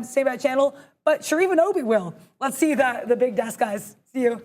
Same bad channel, but Sharif and Obi will. Let's see the big desk, guys. See you.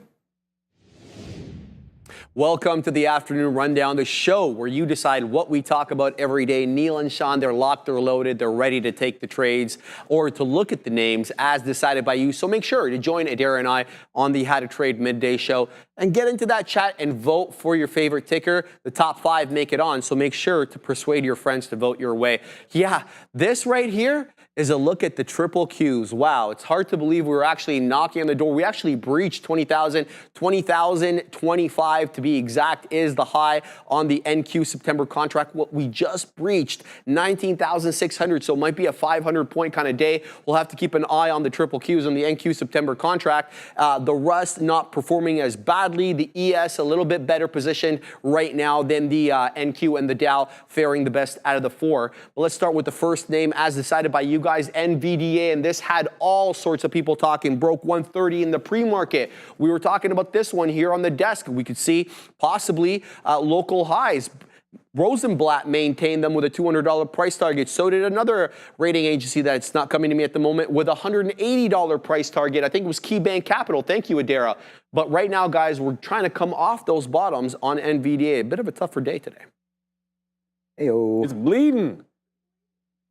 Welcome to the Afternoon Rundown, the show where you decide what we talk about every day. Neil and Sean, they're locked, they're loaded, they're ready to take the trades or to look at the names as decided by you. So make sure to join Adair and I on the How to Trade Midday Show and get into that chat and vote for your favorite ticker. The top 5 make it on, so make sure to persuade your friends to vote your way. Yeah, this right here is a look at the triple Qs. Wow, it's hard to believe we were actually knocking on the door. We actually breached 20,000. 20,025 to be exact is the high on the NQ September contract. What we just breached 19,600, so it might be a 500-point kind of day. We'll have to keep an eye on the triple Qs on the NQ September contract. The Rust not performing as badly. The ES a little bit better positioned right now than the NQ, and the Dow faring the best out of the 4. But let's start with the first name as decided by you guys, Nvidia, and this had all sorts of people talking. Broke 130 in the pre-market. We were talking about this one here on the desk. We could see possibly local highs. Rosenblatt maintained them with a $200 price target. So did another rating agency that's not coming to me at the moment with a $180 price target. I think it was KeyBank Capital. Thank you, Adara. But right now, guys, we're trying to come off those bottoms on NVDA. A bit of a tougher day today. Hey-o. It's bleeding.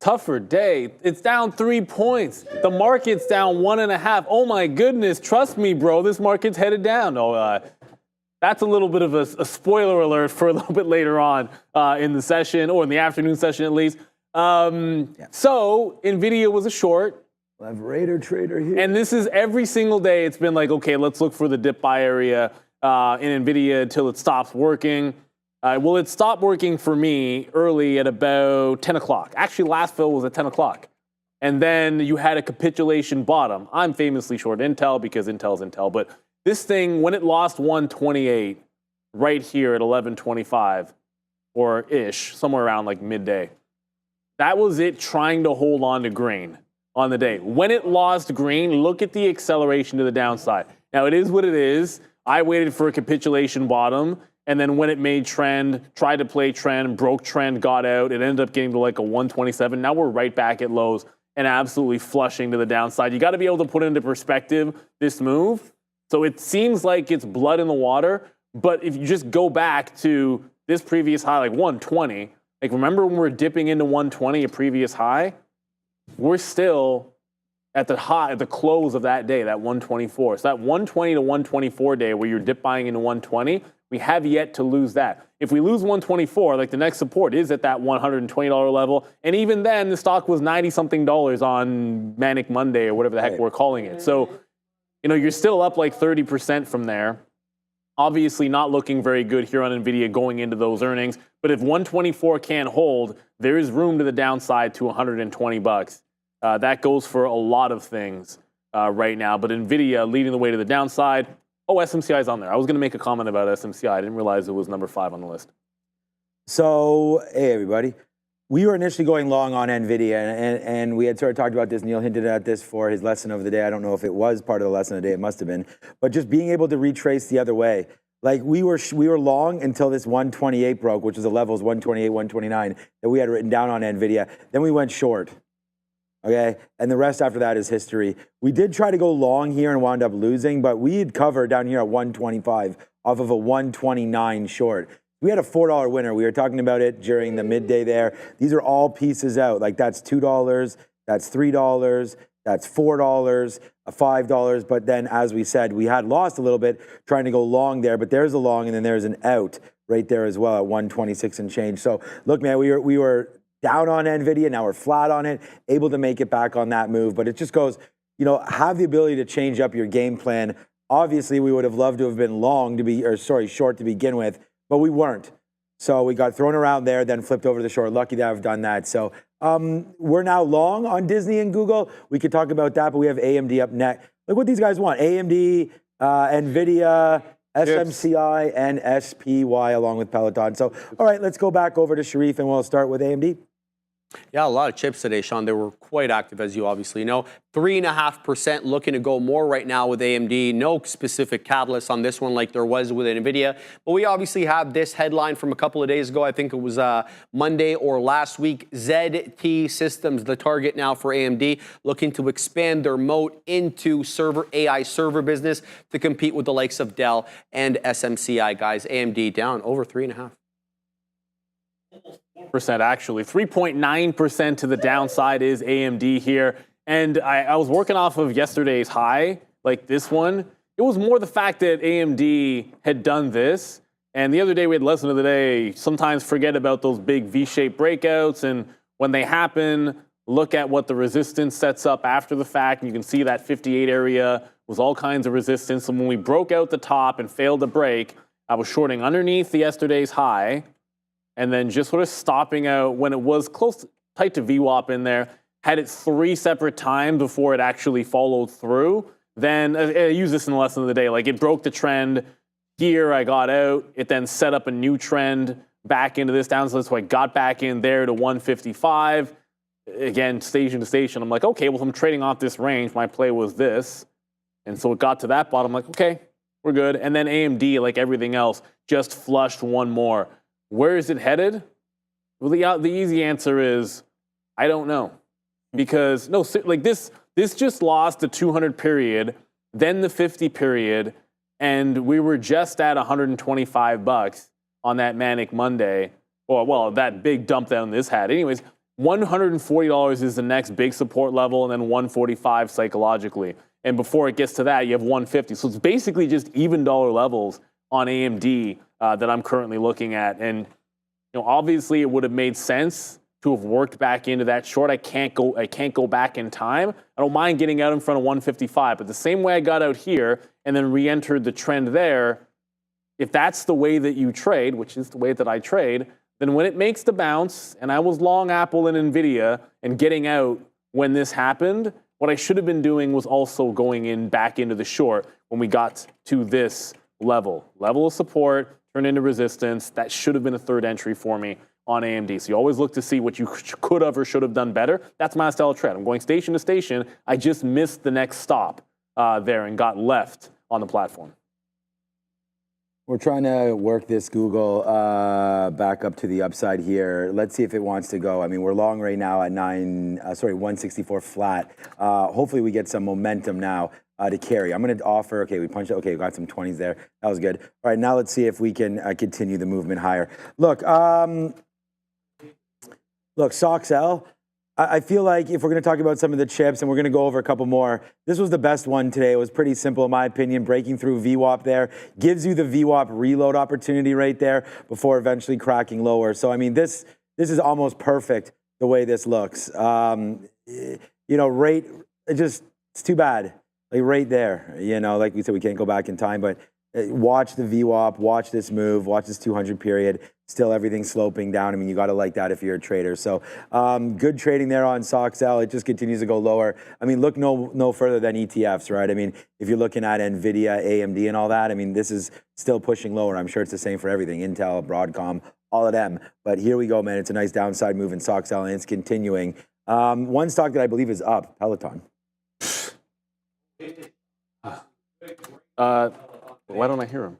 Tougher day. It's down 3 points. The market's down 1.5. Oh my goodness. Trust me, bro. This market's headed down. That's a little bit of a spoiler alert for a little bit later on in the session, or in the afternoon session at least. So Nvidia was a short. We'll have Raider Trader here. And this is every single day. It's been like, okay, let's look for the dip buy area in Nvidia until it stops working. Well, it stopped working for me early at about 10 o'clock. Actually, last fill was at 10 o'clock. And then you had a capitulation bottom. I'm famously short Intel because Intel's Intel. But this thing, when it lost 128 right here at 11:25 or ish, somewhere around like midday, that was it trying to hold on to green on the day. When it lost green, look at the acceleration to the downside. Now, it is what it is. I waited for a capitulation bottom. And then when it made trend, tried to play trend, broke trend, got out, it ended up getting to like a 127. Now we're right back at lows and absolutely flushing to the downside. You got to be able to put into perspective this move. So it seems like it's blood in the water. But if you just go back to this previous high, like 120, like remember when we were dipping into 120, a previous high? We're still at the high, at the close of that day, that 124. So that 120 to 124 day where you're dip buying into 120, we have yet to lose that. If we lose 124, like the next support is at that $120 level. And even then, the stock was $90-something on Manic Monday or whatever the heck we're calling it. So, you know, you're still up like 30% from there. Obviously not looking very good here on Nvidia going into those earnings. But if 124 can't hold, there is room to the downside to $120. That goes for a lot of things right now. But Nvidia leading the way to the downside. Oh, SMCI is on there. I was going to make a comment about SMCI. I didn't realize it was number 5 on the list. So, hey, everybody. We were initially going long on Nvidia, and we had sort of talked about this. Neil hinted at this for his lesson of the day. I don't know if it was part of the lesson of the day. It must have been. But just being able to retrace the other way. Like, we were long until this 128 broke, which is the levels 128, 129 that we had written down on Nvidia. Then we went short. Okay, and the rest after that is history. We did try to go long here and wound up losing, but we had covered down here at 125 off of a 129 short. We had a $4 winner. We were talking about it during the midday there. These are all pieces out. Like that's $2, that's $3, that's $4, $5. But then, as we said, we had lost a little bit trying to go long there, but there's a long and then there's an out right there as well at 126 and change. So look, man, we were down on Nvidia, now we're flat on it, able to make it back on that move. But it just goes, you know, have the ability to change up your game plan. Obviously, we would have loved to have been long to be, or sorry, short to begin with, but we weren't. So we got thrown around there, then flipped over to the short. Lucky to have done that. So we're now long on Disney and Google. We could talk about that, but we have AMD up next. Look what these guys want. AMD, Nvidia, SMCI, and SPY along with Peloton. So, all right, let's go back over to Sharif and we'll start with AMD. Yeah, a lot of chips today, Sean. They were quite active, as you obviously know. 3.5% looking to go more right now with AMD. No specific catalyst on this one like there was with Nvidia. But we obviously have this headline from a couple of days ago. I think it was Monday or last week. ZT Systems, the target now for AMD, looking to expand their moat into AI server business to compete with the likes of Dell and SMCI, guys. AMD down over 3.5%. Actually, 3.9% to the downside is AMD here. And I was working off of yesterday's high, like this one. It was more the fact that AMD had done this. And the other day we had lesson of the day, sometimes forget about those big V-shaped breakouts. And when they happen, look at what the resistance sets up after the fact. And you can see that 58 area was all kinds of resistance. And when we broke out the top and failed to break, I was shorting underneath the yesterday's high. And then just sort of stopping out when it was tight to VWAP in there, had it 3 separate times before it actually followed through. Then I use this in the lesson of the day. Like it broke the trend here, I got out. It then set up a new trend back into this downside. So I got back in there to 155. Again, station to station. I'm like, okay, well, if I'm trading off this range, my play was this. And so it got to that bottom. I'm like, okay, we're good. And then AMD, like everything else, just flushed one more. Where is it headed? Well, the easy answer is, I don't know. Because, no, like this just lost the 200 period, then the 50 period, and we were just at $125 on that Manic Monday. Or, well, that big dump down this had. Anyways, $140 is the next big support level, and then $145 psychologically. And before it gets to that, you have $150. So it's basically just even dollar levels on AMD that I'm currently looking at. And obviously it would have made sense to have worked back into that short. I can't go back in time. I don't mind getting out in front of 155, but the same way I got out here and then re-entered the trend there, if that's the way that you trade, which is the way that I trade, then when it makes the bounce, and I was long Apple and Nvidia and getting out when this happened, what I should have been doing was also going in back into the short when we got to this level of support, turned into resistance. That should have been a third entry for me on AMD. So you always look to see what you could have or should have done better. That's my style of trade. I'm going station to station. I just missed the next stop there and got left on the platform. We're trying to work this Google back up to the upside here. Let's see if it wants to go. I mean, we're long right now at 164 flat. Hopefully we get some momentum now to carry. I'm going to offer, okay, we punched it. Okay, we got some 20s there. That was good. All right, now let's see if we can continue the movement higher. Look, SOXL, I feel like if we're going to talk about some of the chips and we're going to go over a couple more, this was the best one today. It was pretty simple in my opinion, breaking through VWAP there. Gives you the VWAP reload opportunity right there before eventually cracking lower. So, I mean, this is almost perfect the way this looks. Rate, it's too bad. Like right there, like we said, we can't go back in time, but watch the VWAP, watch this move, watch this 200 period, still everything sloping down. I mean, you got to like that if you're a trader. So good trading there on SOXL. It just continues to go lower. I mean, look no further than ETFs, right? I mean, if you're looking at Nvidia, AMD and all that, I mean, this is still pushing lower. I'm sure it's the same for everything, Intel, Broadcom, all of them. But here we go, man. It's a nice downside move in SOXL, and it's continuing. One stock that I believe is up, Peloton. Why don't I hear him?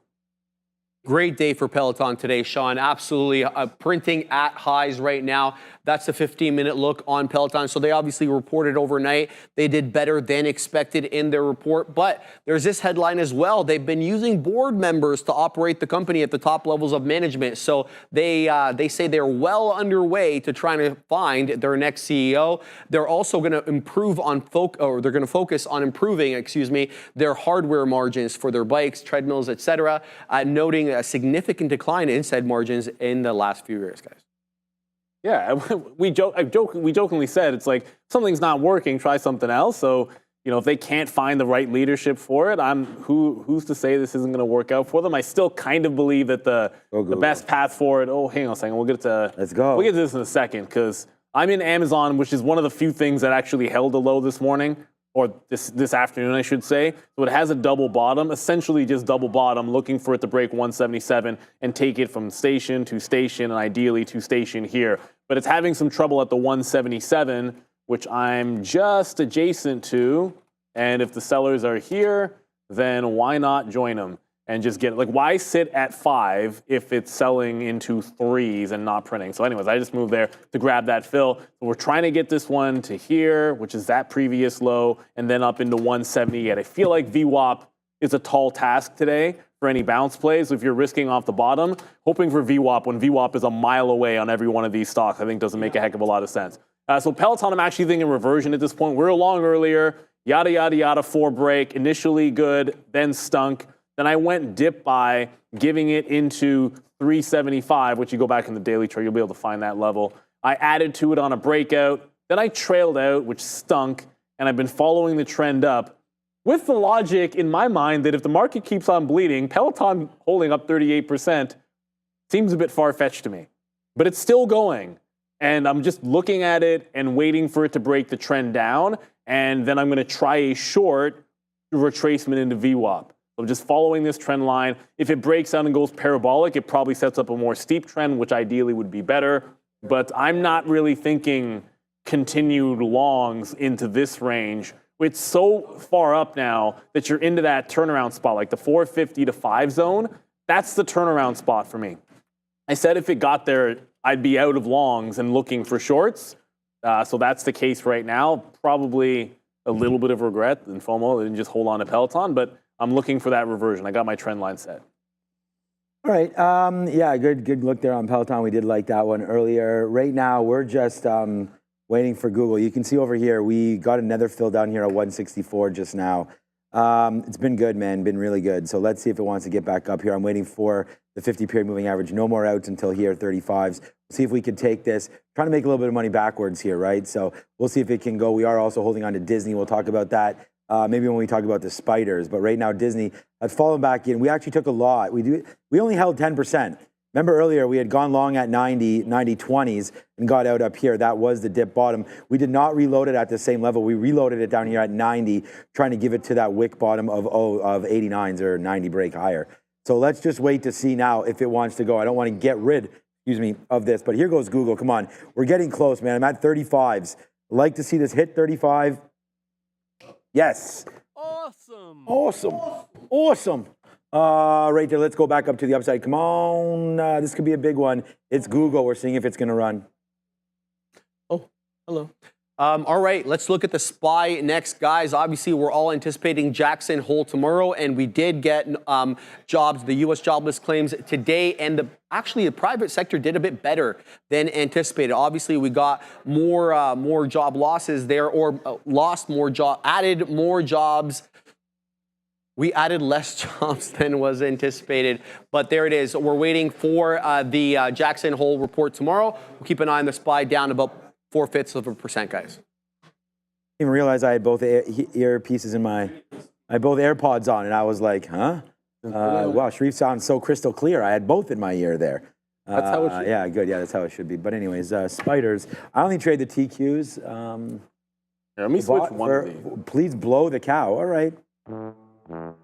Great day for Peloton today, Sean. Absolutely printing at highs right now. That's a 15-minute look on Peloton. So they obviously reported overnight. They did better than expected in their report. But there's this headline as well. They've been using board members to operate the company at the top levels of management. So they say they're well underway to trying to find their next CEO. They're also going to improve on they're going to focus on improving, their hardware margins for their bikes, treadmills, etc. Noting a significant decline in said margins in the last few years, guys. Yeah, we jokingly said it's like something's not working, try something else. So if they can't find the right leadership for it, who's to say this isn't going to work out for them? I still kind of believe that the best path forward. Oh, hang on a second, we'll get to let's go. We'll get to this in a second because I'm in Amazon, which is one of the few things that actually held a low this morning. or this afternoon, I should say. So it has a double bottom, essentially just double bottom, looking for it to break 177 and take it from station to station and ideally to station here. But it's having some trouble at the 177, which I'm just adjacent to. And if the sellers are here, then why not join them and just get it? Like, why sit at 5 if it's selling into 3s and not printing? So anyways, I just moved there to grab that fill. So we're trying to get this one to here, which is that previous low, and then up into 170 yet. I feel like VWAP is a tall task today for any bounce plays. So if you're risking off the bottom, hoping for VWAP when VWAP is a mile away on every one of these stocks, I think doesn't make a heck of a lot of sense. So Peloton, I'm actually thinking reversion at this point. We're along earlier, yada, yada, yada, 4 break, initially good, then stunk. Then I went dip buy, giving it into 375, which you go back in the daily chart, you'll be able to find that level. I added to it on a breakout. Then I trailed out, which stunk, and I've been following the trend up with the logic in my mind that if the market keeps on bleeding, Peloton holding up 38% seems a bit far-fetched to me. But it's still going, and I'm just looking at it and waiting for it to break the trend down, and then I'm going to try a short retracement into VWAP. So just following this trend line. If it breaks out and goes parabolic, it probably sets up a more steep trend, which ideally would be better. But I'm not really thinking continued longs into this range. It's so far up now that you're into that turnaround spot, like the 450 to 5 zone. That's the turnaround spot for me. I said if it got there, I'd be out of longs and looking for shorts. So that's the case right now. Probably a little bit of regret and FOMO. I didn't just hold on to Peloton, but I'm looking for that reversion. I got my trend line set. All right. Yeah, good look there on Peloton. We did like that one earlier. Right now, we're just waiting for Google. You can see over here, we got another fill down here at 164 just now. It's been good, man. Been really good. So let's see if it wants to get back up here. I'm waiting for the 50-period moving average. No more outs until here, 35s. See if we can take this. Trying to make a little bit of money backwards here, right? So we'll see if it can go. We are also holding on to Disney. We'll talk about that maybe when we talk about the spiders. But right now, Disney has fallen back in. We actually took a lot. We only held 10%. Remember earlier, we had gone long at 90 20s and got out up here. That was the dip bottom. We did not reload it at the same level. We reloaded it down here at 90, trying to give it to that wick bottom of 89s or 90 break higher. So let's just wait to see now if it wants to go. I don't want to get rid, of this. But here goes Google. Come on. We're getting close, man. I'm at 35s. Like to see this hit 35. Yes. Awesome. Awesome. Awesome. Right there, let's go back up to the upside. Come on, this could be a big one. It's Google. We're seeing if it's going to run. Oh, hello. All right, let's look at the SPY next, guys. Obviously, we're all anticipating Jackson Hole tomorrow, and we did get jobs, the U.S. jobless claims today, and actually the private sector did a bit better than anticipated. Obviously, we got more job losses there, or added more jobs. We added less jobs than was anticipated, but there it is. We're waiting for the Jackson Hole report tomorrow. We'll keep an eye on the SPY down about 0.4%, guys. I didn't even realize I had both earpieces in I had both AirPods on, and I was like, huh? Wow, Sharif sounds so crystal clear. I had both in my ear there. That's how it should be. Yeah, good. Yeah, that's how it should be. But anyways, spiders. I only trade the TQs. Here, let me switch one of these. Please blow the cow. All right. There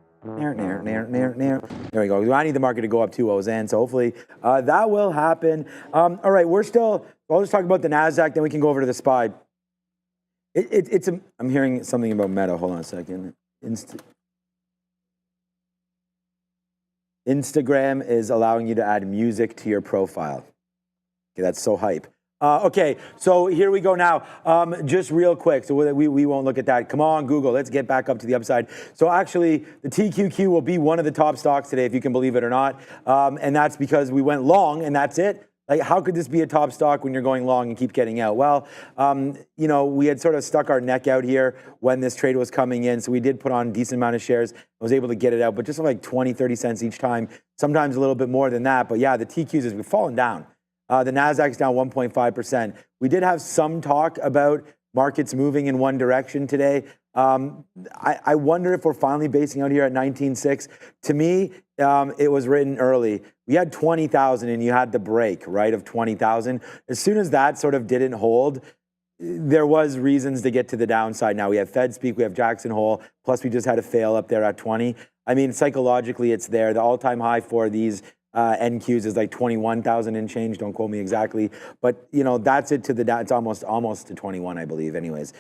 we go. I need the market to go up 2 O's in, so hopefully that will happen. All right, I'll just talk about the NASDAQ, then we can go over to the SPY. I'm hearing something about Meta. Hold on a second. Instagram is allowing you to add music to your profile. Okay, that's so hype. Okay, so here we go now. Just real quick, so we won't look at that. Come on, Google, let's get back up to the upside. So actually, the TQQ will be one of the top stocks today, if you can believe it or not. And that's because we went long, and that's it. Like, how could this be a top stock when you're going long and keep getting out? Well, we had sort of stuck our neck out here when this trade was coming in, so we did put on a decent amount of shares. I was able to get it out, but just like 20, 30 cents each time, sometimes a little bit more than that. But yeah, the TQs have fallen down. The NASDAQ's down 1.5%. We did have some talk about markets moving in one direction today. I wonder if we're finally basing out here at 19.6. To me, it was written early. We had 20,000 and you had the break, right, of 20,000. As soon as that sort of didn't hold, there was reasons to get to the downside. Now we have Fed speak, we have Jackson Hole, plus we just had a fail up there at 20. I mean, psychologically, it's there. The all-time high for these NQs is like 21,000 and change. Don't quote me exactly, but you know that's it to the down. It's almost to 21, I believe. Anyways,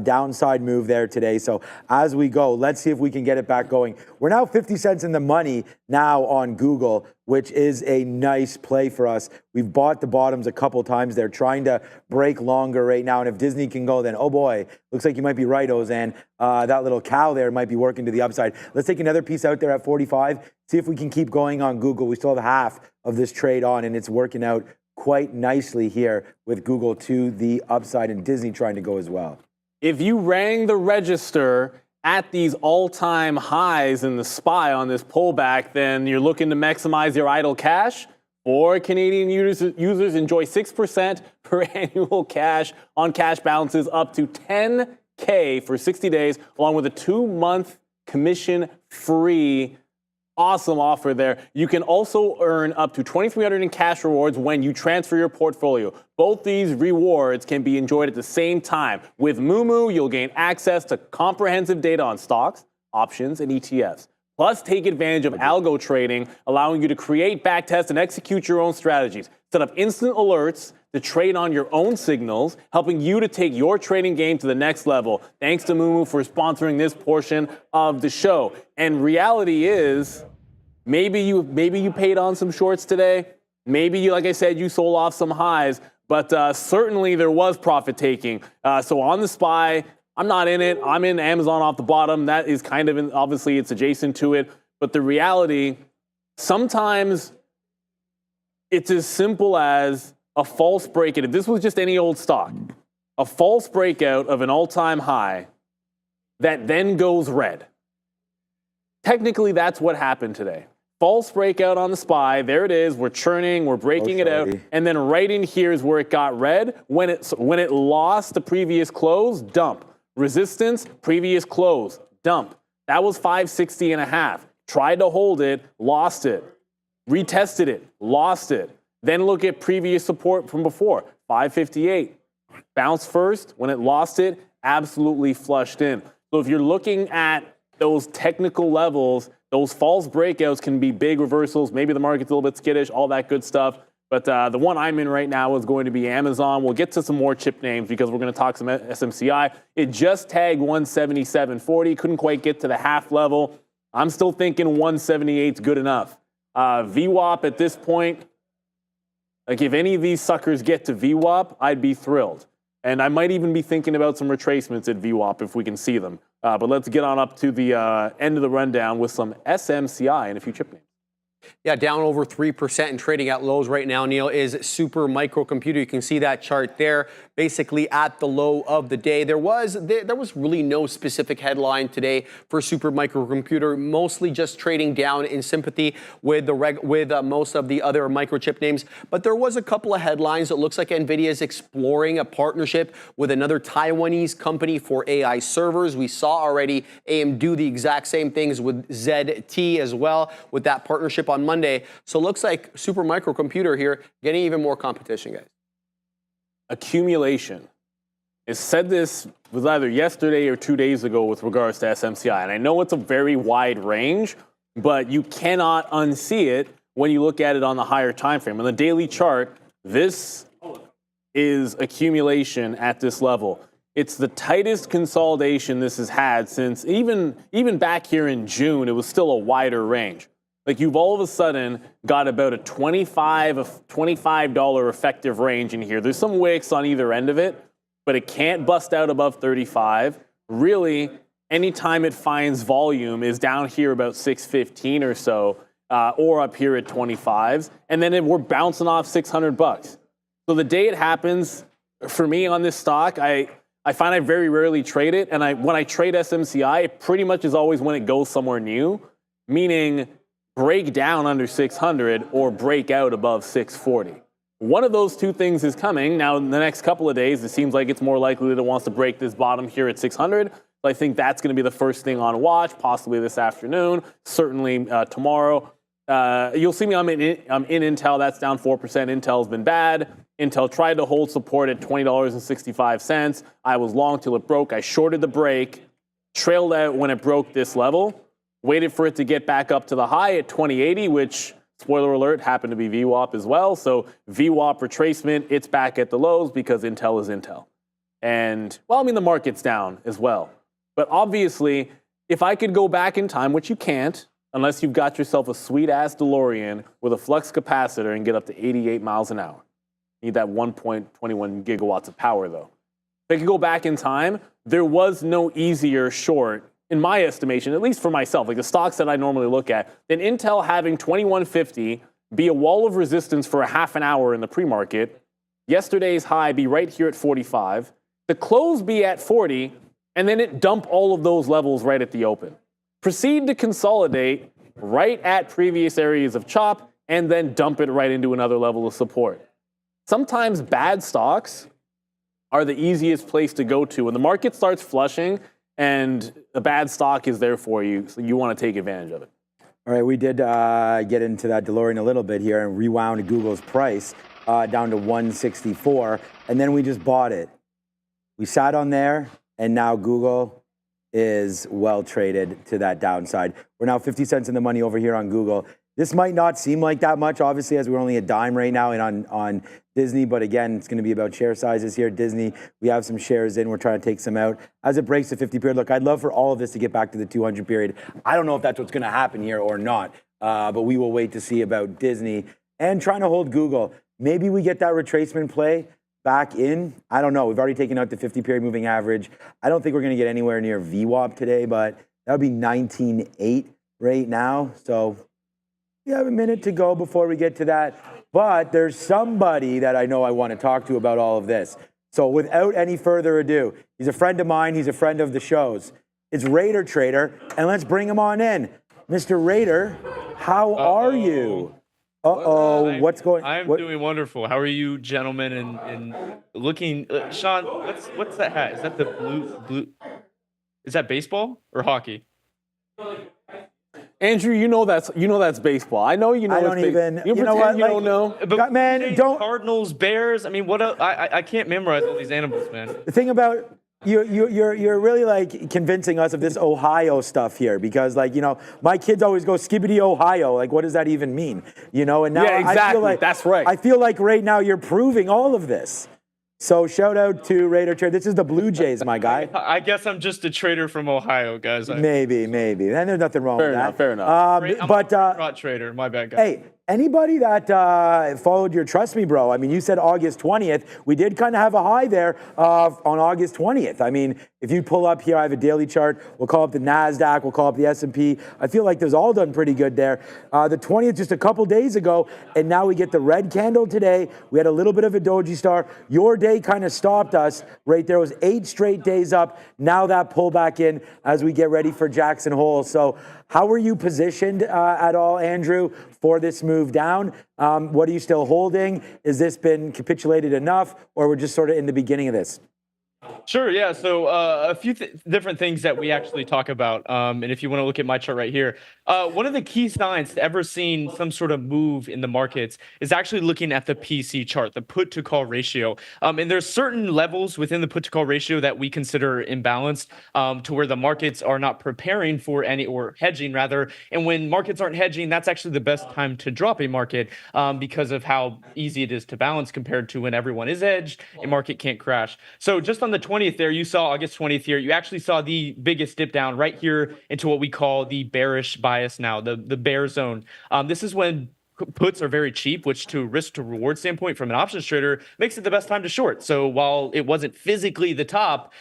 downside move there today. So as we go, let's see if we can get it back going. We're now 50 cents in the money now on Google, which is a nice play for us. We've bought the bottoms a couple times. They're trying to break longer right now, and if Disney can go, then oh boy, looks like you might be right, Ozan. That little cow there might be working to the upside. Let's take another piece out there at 45. See if we can keep going on Google. We still have half of this trade on, and it's working out quite nicely here with Google to the upside and Disney trying to go as well. If you rang the register at these all-time highs in the SPY on this pullback, then you're looking to maximize your idle cash. Or Canadian users enjoy 6% per annual cash on cash balances up to $10K for 60 days, along with a 2-month commission-free awesome offer there. You can also earn up to $2,300 in cash rewards when you transfer your portfolio. Both these rewards can be enjoyed at the same time. With Moomoo, you'll gain access to comprehensive data on stocks, options, and ETFs. Plus, take advantage of algo trading, allowing you to create, backtest, and execute your own strategies. Set up instant alerts to trade on your own signals, helping you to take your trading game to the next level. Thanks to Moomoo for sponsoring this portion of the show. And reality is, maybe you paid on some shorts today. Maybe you, like I said, you sold off some highs, but certainly there was profit taking. So on the SPY, I'm not in it. I'm in Amazon off the bottom. That is kind of, obviously it's adjacent to it. But the reality, sometimes it's as simple as a false breakout. If this was just any old stock, a false breakout of an all-time high that then goes red. Technically, that's what happened today. False breakout on the SPY. There it is. We're churning. We're breaking it out. And then right in here is where it got red. When it lost the previous close, dump. Resistance, previous close, dump. That was 560.5. Tried to hold it, lost it. Retested it, lost it. Then look at previous support from before, 558. Bounced first. When it lost it, absolutely flushed in. So if you're looking at those technical levels, those false breakouts can be big reversals. Maybe the market's a little bit skittish, all that good stuff. But the one I'm in right now is going to be Amazon. We'll get to some more chip names because we're going to talk some SMCI. It just tagged 177.40. Couldn't quite get to the half level. I'm still thinking 178 is good enough. VWAP at this point, like if any of these suckers get to VWAP, I'd be thrilled. And I might even be thinking about some retracements at VWAP if we can see them. But let's get on up to the end of the rundown with some SMCI and a few chip names. Yeah, down over 3% and trading at lows right now, Neil, is Super Microcomputer. You can see that chart there, basically at the low of the day. There was really no specific headline today for Super Microcomputer, mostly just trading down in sympathy with most of the other microchip names. But there was a couple of headlines. It looks like Nvidia is exploring a partnership with another Taiwanese company for AI servers. We saw already AM do the exact same things with ZT as well with that partnership on Monday. So it looks like Super Microcomputer here getting even more competition, guys. Accumulation. I said this was either yesterday or 2 days ago with regards to SMCI. And I know it's a very wide range, but you cannot unsee it when you look at it on the higher time frame. On the daily chart, this is accumulation at this level. It's the tightest consolidation this has had since even back here in June, it was still a wider range. Like you've all of a sudden got about a $25 effective range in here. There's some wicks on either end of it, but it can't bust out above 35. Really, anytime it finds volume is down here about 615 or so, or up here at 25s, and then we're bouncing off $600. So the day it happens, for me on this stock, I find I very rarely trade it, and when I trade SMCI, it pretty much is always when it goes somewhere new, meaning break down under 600 or break out above 640. One of those two things is coming. Now, in the next couple of days, it seems like it's more likely that it wants to break this bottom here at 600. So I think that's going to be the first thing on watch, possibly this afternoon, certainly tomorrow. You'll see me, I'm in Intel. That's down 4%. Intel's been bad. Intel tried to hold support at $20.65. I was long till it broke. I shorted the break, trailed out when it broke this level, waited for it to get back up to the high at 2080, which, spoiler alert, happened to be VWAP as well. So VWAP retracement, it's back at the lows because Intel is Intel. And, well, I mean, the market's down as well. But obviously, if I could go back in time, which you can't, unless you've got yourself a sweet-ass DeLorean with a flux capacitor and get up to 88 miles an hour. You need that 1.21 gigawatts of power, though. If I could go back in time, there was no easier short, in my estimation, at least for myself, like the stocks that I normally look at, than Intel having 2150 be a wall of resistance for a half an hour in the pre-market, yesterday's high be right here at 45, the close be at 40, and then it dump all of those levels right at the open. Proceed to consolidate right at previous areas of chop, and then dump it right into another level of support. Sometimes bad stocks are the easiest place to go to. When the market starts flushing and a bad stock is there for you, so you want to take advantage of it. All right, we did get into that DeLorean a little bit here and rewound Google's price down to 164, and then we just bought it. We sat on there, and now Google is well traded to that downside. We're now 50 cents in the money over here on Google. This might not seem like that much, obviously, as we're only a dime right now and on Disney, but again, it's going to be about share sizes here. Disney, we have some shares in. We're trying to take some out. As it breaks the 50 period, look, I'd love for all of this to get back to the 200 period. I don't know if that's what's going to happen here or not, but we will wait to see about Disney and trying to hold Google. Maybe we get that retracement play back in. I don't know. We've already taken out the 50 period moving average. I don't think we're going to get anywhere near VWAP today, but that would be 19.8 right now. So we have a minute to go before we get to that. But there's somebody that I know I want to talk to about all of this. So without any further ado, he's a friend of mine. He's a friend of the show's. It's Raider Trader, and let's bring him on in. Mr. Raider, how are you? What's going on? I'm doing wonderful. How are you, gentlemen? And looking, Sean, what's that hat? Is that the blue? Is that baseball or hockey? Andrew, you know that's baseball. I know you know. I don't even. You know what? You don't know. But man, don't. Cardinals, Bears. I mean, what? I can't memorize all these animals, man. The thing about you're really like convincing us of this Ohio stuff here because like my kids always go skibbity Ohio. Like, what does that even mean? And now yeah, exactly. I feel like that's right. I feel like right now you're proving all of this. So shout out to Raider Trader. This is the Blue Jays, my guy. I guess I'm just a trader from Ohio, guys. Maybe. And there's nothing wrong with that. Fair enough. I'm a trader. My bad, guys. Hey, anybody that followed your Trust Me, bro, I mean, you said August 20th. We did kind of have a high there on August 20th. I mean, if you pull up here, I have a daily chart. We'll call up the NASDAQ. We'll call up the S&P. I feel like those all done pretty good there. The 20th just a couple days ago, and now we get the red candle today. We had a little bit of a doji star. Your day kind of stopped us right there. It was 8 straight days up. Now that pull back in as we get ready for Jackson Hole. So how are you positioned at all, Andrew, for this move down? What are you still holding? Has this been capitulated enough, or we're just sort of in the beginning of this? Sure, yeah. So a few different things that we actually talk about. And if you want to look at my chart right here, one of the key signs to ever seeing some sort of move in the markets is actually looking at the PC chart, the put to call ratio. And there's certain levels within the put to call ratio that we consider imbalanced to where the markets are not preparing for any, or hedging rather. And when markets aren't hedging, that's actually the best time to drop a market because of how easy it is to balance compared to when everyone is hedged, a market can't crash. So just on the 20th there, you saw August 20th here, you actually saw the biggest dip down right here into what we call the bearish bias now, the bear zone. This is when puts are very cheap, which to risk to reward standpoint from an options trader makes it the best time to short. So while it wasn't physically the top,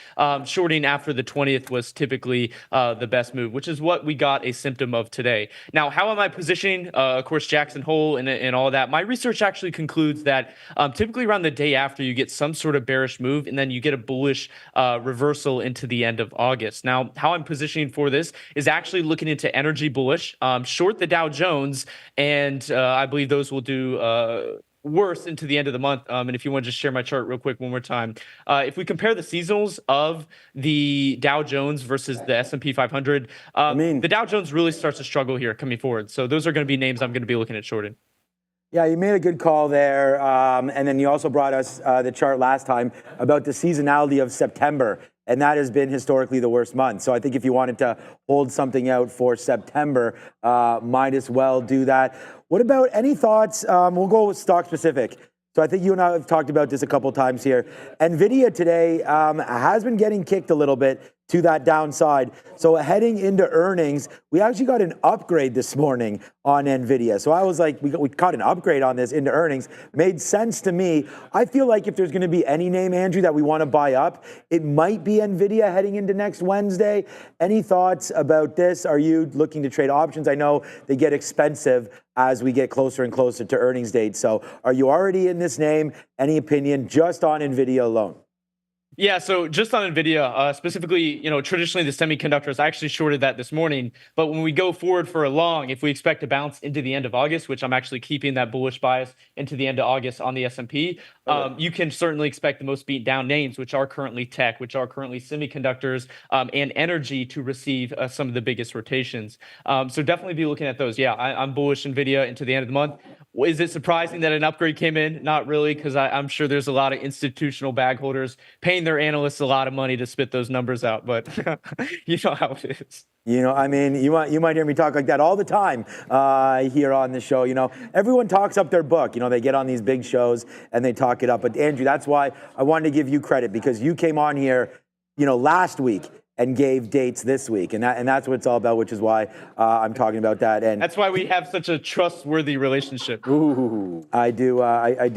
shorting after the 20th was typically the best move, which is what we got a symptom of today. Now, how am I positioning? Of course, Jackson Hole and all that. My research actually concludes that typically around the day after you get some sort of bearish move and then you get a bullish reversal into the end of August. Now, how I'm positioning for this is actually looking into energy bullish, short the Dow Jones, and I believe those will do worse into the end of the month. And if you want to just share my chart real quick one more time. If we compare the seasonals of the Dow Jones versus the S&P 500, the Dow Jones really starts to struggle here coming forward. So those are going to be names I'm going to be looking at shorting. Yeah, you made a good call there. And then you also brought us the chart last time about the seasonality of September. And that has been historically the worst month. So I think if you wanted to hold something out for September, might as well do that. What about any thoughts? We'll go with stock specific. So I think you and I have talked about this a couple times here. Nvidia today has been getting kicked a little bit to that downside. So heading into earnings, we actually got an upgrade this morning on Nvidia. So I was like, we caught an upgrade on this into earnings. Made sense to me. I feel like if there's going to be any name, Andrew, that we want to buy up, it might be Nvidia heading into next Wednesday. Any thoughts about this? Are you looking to trade options? I know they get expensive as we get closer and closer to earnings date. So are you already in this name? Any opinion just on Nvidia alone? Yeah, so just on Nvidia, specifically, traditionally the semiconductors, I actually shorted that this morning. But when we go forward for a long, if we expect to bounce into the end of August, which I'm actually keeping that bullish bias into the end of August on the S&P, you can certainly expect the most beat down names, which are currently tech, which are currently semiconductors and energy to receive some of the biggest rotations. So definitely be looking at those. Yeah, I'm bullish Nvidia into the end of the month. Is it surprising that an upgrade came in? Not really, because I'm sure there's a lot of institutional bag holders paying their analysts a lot of money to spit those numbers out, but you know how it is. I mean, you might hear me talk like that all the time here on the show. Everyone talks up their book. They get on these big shows and they talk it up. But Andrew, that's why I wanted to give you credit, because you came on here, last week and gave dates this week, and that's what it's all about, which is why I'm talking about that. And that's why we have such a trustworthy relationship. Ooh, I do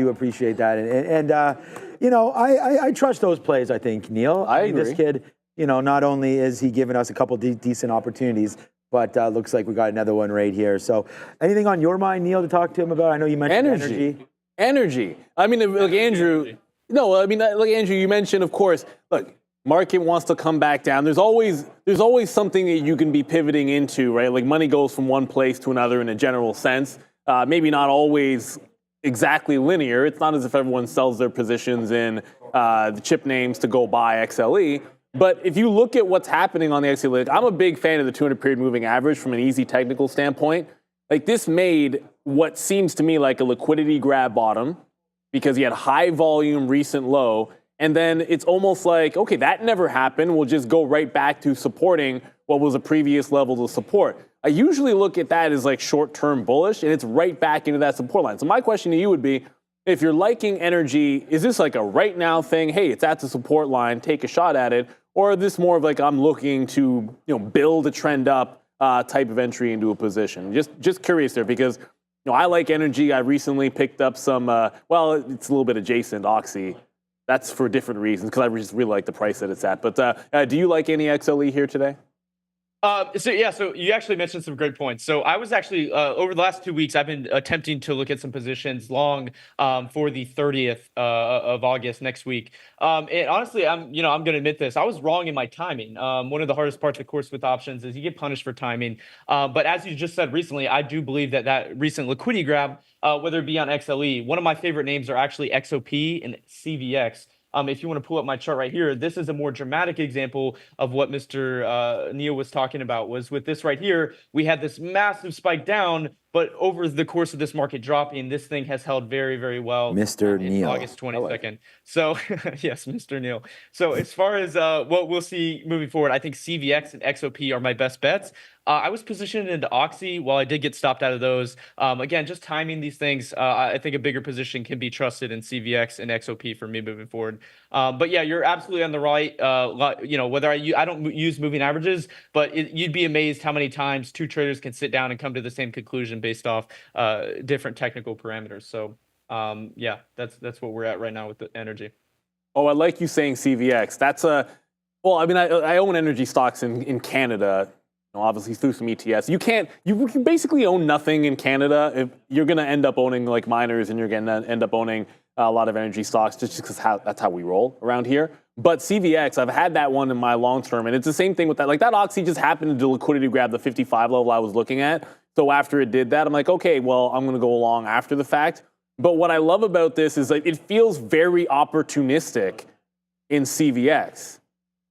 appreciate that, and I trust those plays. I think, Neil. I agree. This kid, not only is he giving us a couple decent opportunities, but looks like we got another one right here. So, anything on your mind, Neil, to talk to him about? I know you mentioned energy. I mean, like Andrew. No, I mean, like Andrew, you mentioned, of course. Look. Market wants to come back down. There's always something that you can be pivoting into, right? Like money goes from one place to another in a general sense. Maybe not always exactly linear. It's not as if everyone sells their positions in the chip names to go buy XLE. But if you look at what's happening on the XLE, I'm a big fan of the 200-period moving average from an easy technical standpoint. Like this made what seems to me like a liquidity grab bottom because you had high volume recent low. And then it's almost like, okay, that never happened. We'll just go right back to supporting what was a previous level of support. I usually look at that as like short-term bullish, and it's right back into that support line. So my question to you would be, if you're liking energy, is this like a right now thing? Hey, it's at the support line, take a shot at it. Or is this more of like I'm looking to build a trend up type of entry into a position? Just curious there, because I like energy. I recently picked up some, well, it's a little bit adjacent, Oxy. That's for different reasons, because I just really like the price that it's at. But do you like any XLE here today? So you actually mentioned some great points. So I was actually over the last 2 weeks, I've been attempting to look at some positions long for the 30th of August next week. And honestly, I'm going to admit this. I was wrong in my timing. One of the hardest parts, of course, with options is you get punished for timing. But as you just said recently, I do believe that recent liquidity grab, whether it be on XLE, one of my favorite names are actually XOP and CVX. If you want to pull up my chart right here, this is a more dramatic example of what Mr. Neil was talking about. Was with this right here, we had this massive spike down, but over the course of this market dropping, this thing has held very, very well. Mr. Neil. August 22nd. So, yes, Mr. Neil. So as far as what we'll see moving forward, I think CVX and XOP are my best bets. I was positioned into Oxy while I did get stopped out of those. Again, just timing these things, I think a bigger position can be trusted in CVX and XOP for me moving forward. But yeah, you're absolutely on the right. Whether I don't use moving averages, but you'd be amazed how many times two traders can sit down and come to the same conclusion based off different technical parameters. So yeah, that's what we're at right now with the energy. Oh, I like you saying CVX. That's well, I mean, I own energy stocks in Canada. Obviously through some ETFs. You can basically own nothing in Canada. If you're going to end up owning like miners, and you're going to end up owning a lot of energy stocks just because that's how we roll around here. But CVX, I've had that one in my long term, and it's the same thing with that. Like that Oxy just happened to liquidity grab the 55 level I was looking at. So after it did that, I'm like, okay, well, I'm going to go along after the fact. But what I love about this is like it feels very opportunistic in CVX.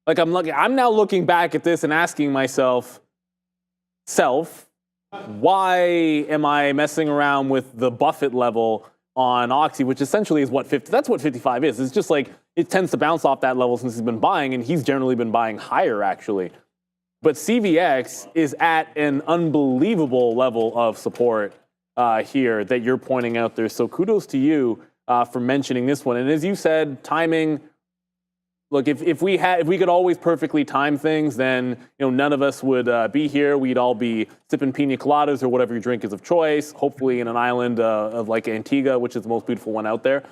Like I'm now looking back at this and asking myself, why am I messing around with the Buffett level on Oxy, which essentially is what 50, that's what 55 is. It's just like, it tends to bounce off that level since he's been buying, and he's generally been buying higher, actually. But CVX is at an unbelievable level of support here that you're pointing out there. So kudos to you for mentioning this one. And as you said, timing. Look, if we could always perfectly time things, then none of us would be here. We'd all be sipping pina coladas or whatever your drink is of choice. Hopefully, in an island of like Antigua, which is the most beautiful one out there.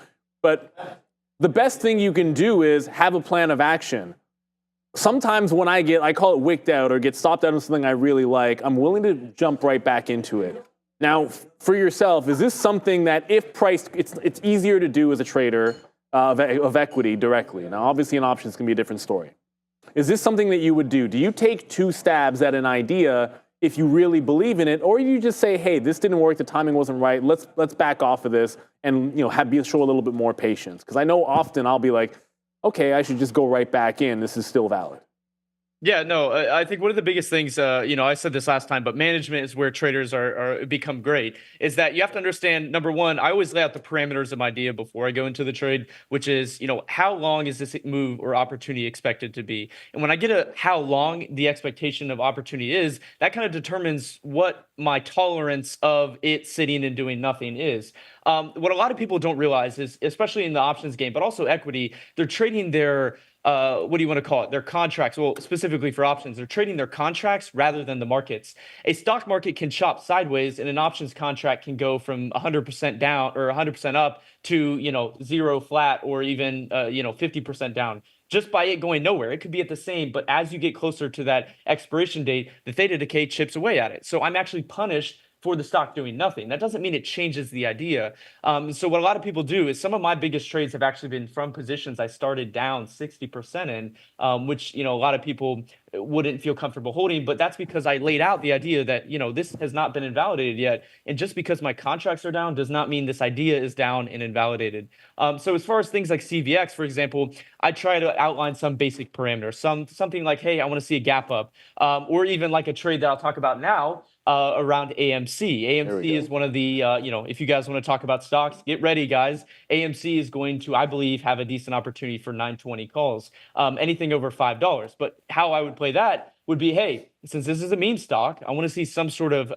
But the best thing you can do is have a plan of action. Sometimes when I call it wicked out or get stopped out on something I really like, I'm willing to jump right back into it. Now, for yourself, is this something that if priced, it's easier to do as a trader of equity directly? Now, obviously, in options can be a different story. Is this something that you would do? Do you take 2 stabs at an idea if you really believe in it, or you just say, hey, this didn't work, the timing wasn't right, let's back off of this and show a little bit more patience? Because I know often I'll be like, okay, I should just go right back in. This is still valid. Yeah, no, I think one of the biggest things, I said this last time, but management is where traders are become great, is that you have to understand, number one, I always lay out the parameters of my idea before I go into the trade, which is, how long is this move or opportunity expected to be? And when I get how long the expectation of opportunity is, that kind of determines what my tolerance of it sitting and doing nothing is. What a lot of people don't realize is, especially in the options game, but also equity, they're trading their what do you want to call it? Their contracts. Well, specifically for options, they're trading their contracts rather than the markets. A stock market can chop sideways, and an options contract can go from 100% down or 100% up to 0 flat or even 50% down. Just by it going nowhere. It could be at the same, but as you get closer to that expiration date, the theta decay chips away at it. So I'm actually punished for the stock doing nothing. That doesn't mean it changes the idea. So what a lot of people do is some of my biggest trades have actually been from positions I started down 60% in, which a lot of people wouldn't feel comfortable holding, but that's because I laid out the idea that this has not been invalidated yet, and just because my contracts are down does not mean this idea is down and invalidated. So as far as things like CVX, for example, I try to outline some basic parameters, something like, hey, I want to see a gap up, or even like a trade that I'll talk about now. Around AMC. AMC is one of the, if you guys want to talk about stocks, get ready, guys. AMC is going to, I believe, have a decent opportunity for 920 calls, anything over $5. But how I would play that would be, hey, since this is a meme stock, I want to see some sort of,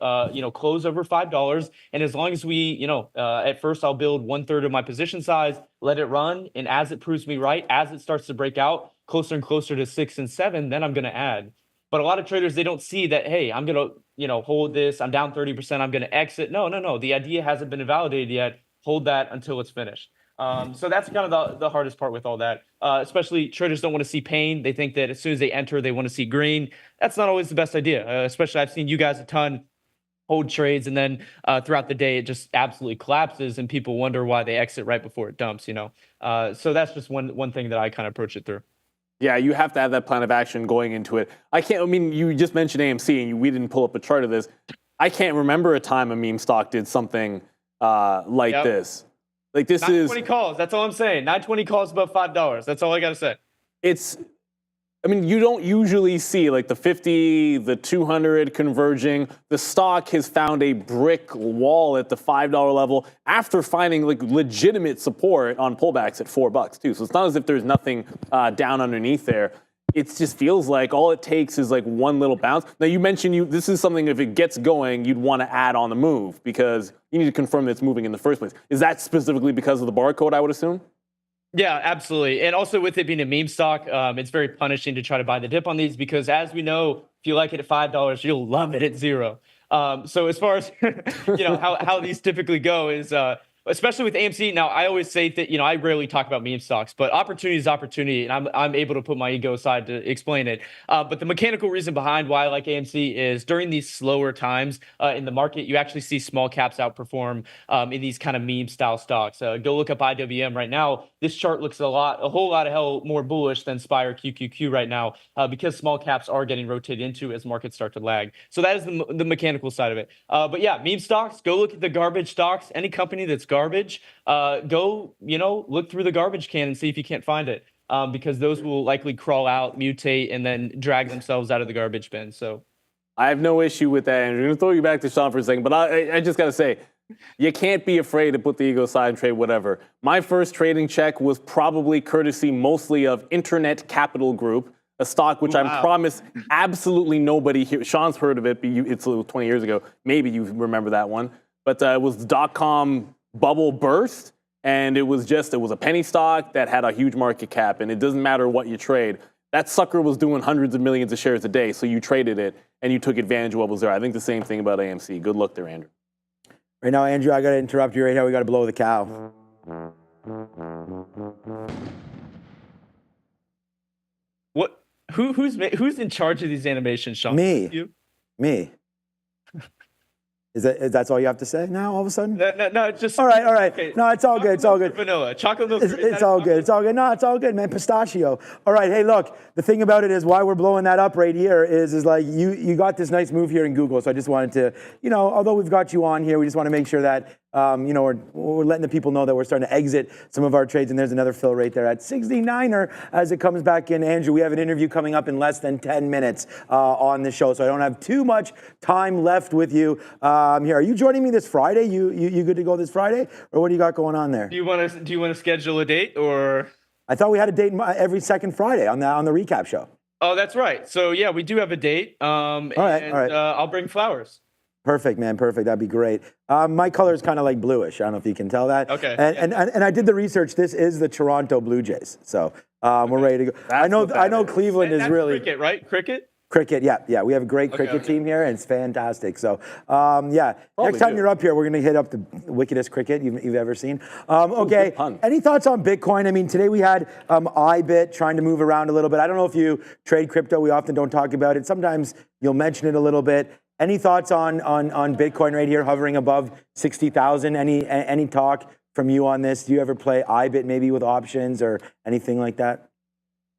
close over $5. And as long as we, at first I'll build 1/3 of my position size, let it run. And as it proves me right, as it starts to break out closer and closer to 6 and 7, then I'm going to add. But a lot of traders, they don't see that, hey, I'm going to, hold this. I'm down 30%. I'm going to exit. No. The idea hasn't been invalidated yet. Hold that until it's finished. So that's kind of the hardest part with all that. Especially traders don't want to see pain. They think that as soon as they enter, they want to see green. That's not always the best idea. Especially I've seen you guys a ton hold trades, and then throughout the day, it just absolutely collapses, and people wonder why they exit right before it dumps, So that's just one thing that I kind of approach it through. Yeah, you have to have that plan of action going into it. You just mentioned AMC, and we didn't pull up a chart of this. I can't remember a time a meme stock did something like this. Like this 920 calls. That's all I'm saying. 920 calls above $5. That's all I got to say. You don't usually see like the 50, the 200 converging. The stock has found a brick wall at the $5 level after finding like legitimate support on pullbacks at $4 too. So it's not as if there's nothing down underneath there. It just feels like all it takes is like one little bounce. Now you mentioned this is something, if it gets going, you'd want to add on the move because you need to confirm that it's moving in the first place. Is that specifically because of the barcode, I would assume? Yeah, absolutely. And also with it being a meme stock, it's very punishing to try to buy the dip on these because as we know, if you like it at $5, you'll love it at 0. So as far as, how these typically go is, especially with AMC. Now, I always say that, I rarely talk about meme stocks, but opportunity is opportunity, and I'm able to put my ego aside to explain it. But the mechanical reason behind why I like AMC is during these slower times in the market, you actually see small caps outperform in these kind of meme style stocks. Go look up IWM right now. This chart looks a whole lot of hell more bullish than SPY or QQQ right now because small caps are getting rotated into as markets start to lag. So that is the mechanical side of it. But yeah, meme stocks, go look at the garbage stocks. Any company that's garbage, go, look through the garbage can and see if you can't find it because those will likely crawl out, mutate, and then drag themselves out of the garbage bin. So I have no issue with that, Andrew. I'm going to throw you back to Sean for a second, but I just got to say, you can't be afraid to put the ego aside and trade whatever. My first trading check was probably courtesy mostly of Internet Capital Group, a stock which I promise absolutely nobody here. Sean's heard of it, but it's 20 years ago. Maybe you remember that one. But it was .com bubble burst, and it was a penny stock that had a huge market cap, and it doesn't matter what you trade. That sucker was doing hundreds of millions of shares a day, so you traded it, and you took advantage of what was there. I think the same thing about AMC. Good luck there, Andrew. Right now, Andrew, I got to interrupt you right here. We got to blow the cow. What? Who's in charge of these animations, Sean? Me. You? Me. That's all you have to say now, all of a sudden? No, just... All right. Okay. No, it's all good. It's all good. Vanilla. Chocolate milk. It's all good. It's all good. No, it's all good, man. Pistachio. All right. Hey, look, the thing about it is why we're blowing that up right here is like you got this nice move here in Google. So I just wanted to, although we've got you on here, we just want to make sure that, we're letting the people know that we're starting to exit some of our trades. And there's another fill right there at 69er as it comes back in. Andrew, we have an interview coming up in less than 10 minutes on the show. So I don't have too much time left with you here. Are you joining me this Friday? You good to go this Friday? Or what do you got going on there? Do you want to schedule a date or? I thought we had a date every second Friday on the recap show. Oh, that's right. So yeah, we do have a date. All right. I'll bring flowers. Perfect, man. Perfect. That'd be great. My color is kind of like bluish. I don't know if you can tell that. Okay. And I did the research. This is the Toronto Blue Jays. So we're ready to go. I know Cleveland is really cricket, right? Cricket. Cricket, yeah. We have a great cricket team here, and it's fantastic. So, next time you're up here, we're going to hit up the wickedest cricket you've ever seen. Okay, any thoughts on Bitcoin? I mean, today we had iBit trying to move around a little bit. I don't know if you trade crypto. We often don't talk about it. Sometimes you'll mention it a little bit. Any thoughts on Bitcoin right here, hovering above 60,000? Any talk from you on this? Do you ever play iBit maybe with options or anything like that?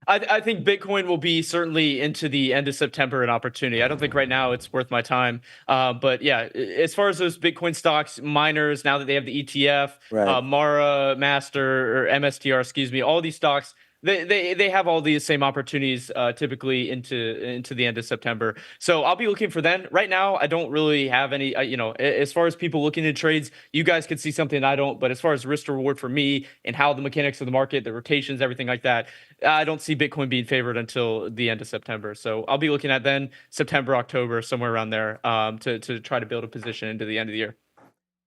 I think Bitcoin will be certainly into the end of September an opportunity. I don't think right now it's worth my time. But yeah, as far as those Bitcoin stocks, miners, now that they have the ETF, right. Mara, Master, or MSTR, excuse me, all these stocks, they have all these same opportunities typically into the end of September. So I'll be looking for them. Right now, I don't really have any, as far as people looking at trades, you guys could see something I don't, but as far as risk to reward for me and how the mechanics of the market, the rotations, everything like that, I don't see Bitcoin being favored until the end of September. So I'll be looking at then September, October, somewhere around there to try to build a position into the end of the year.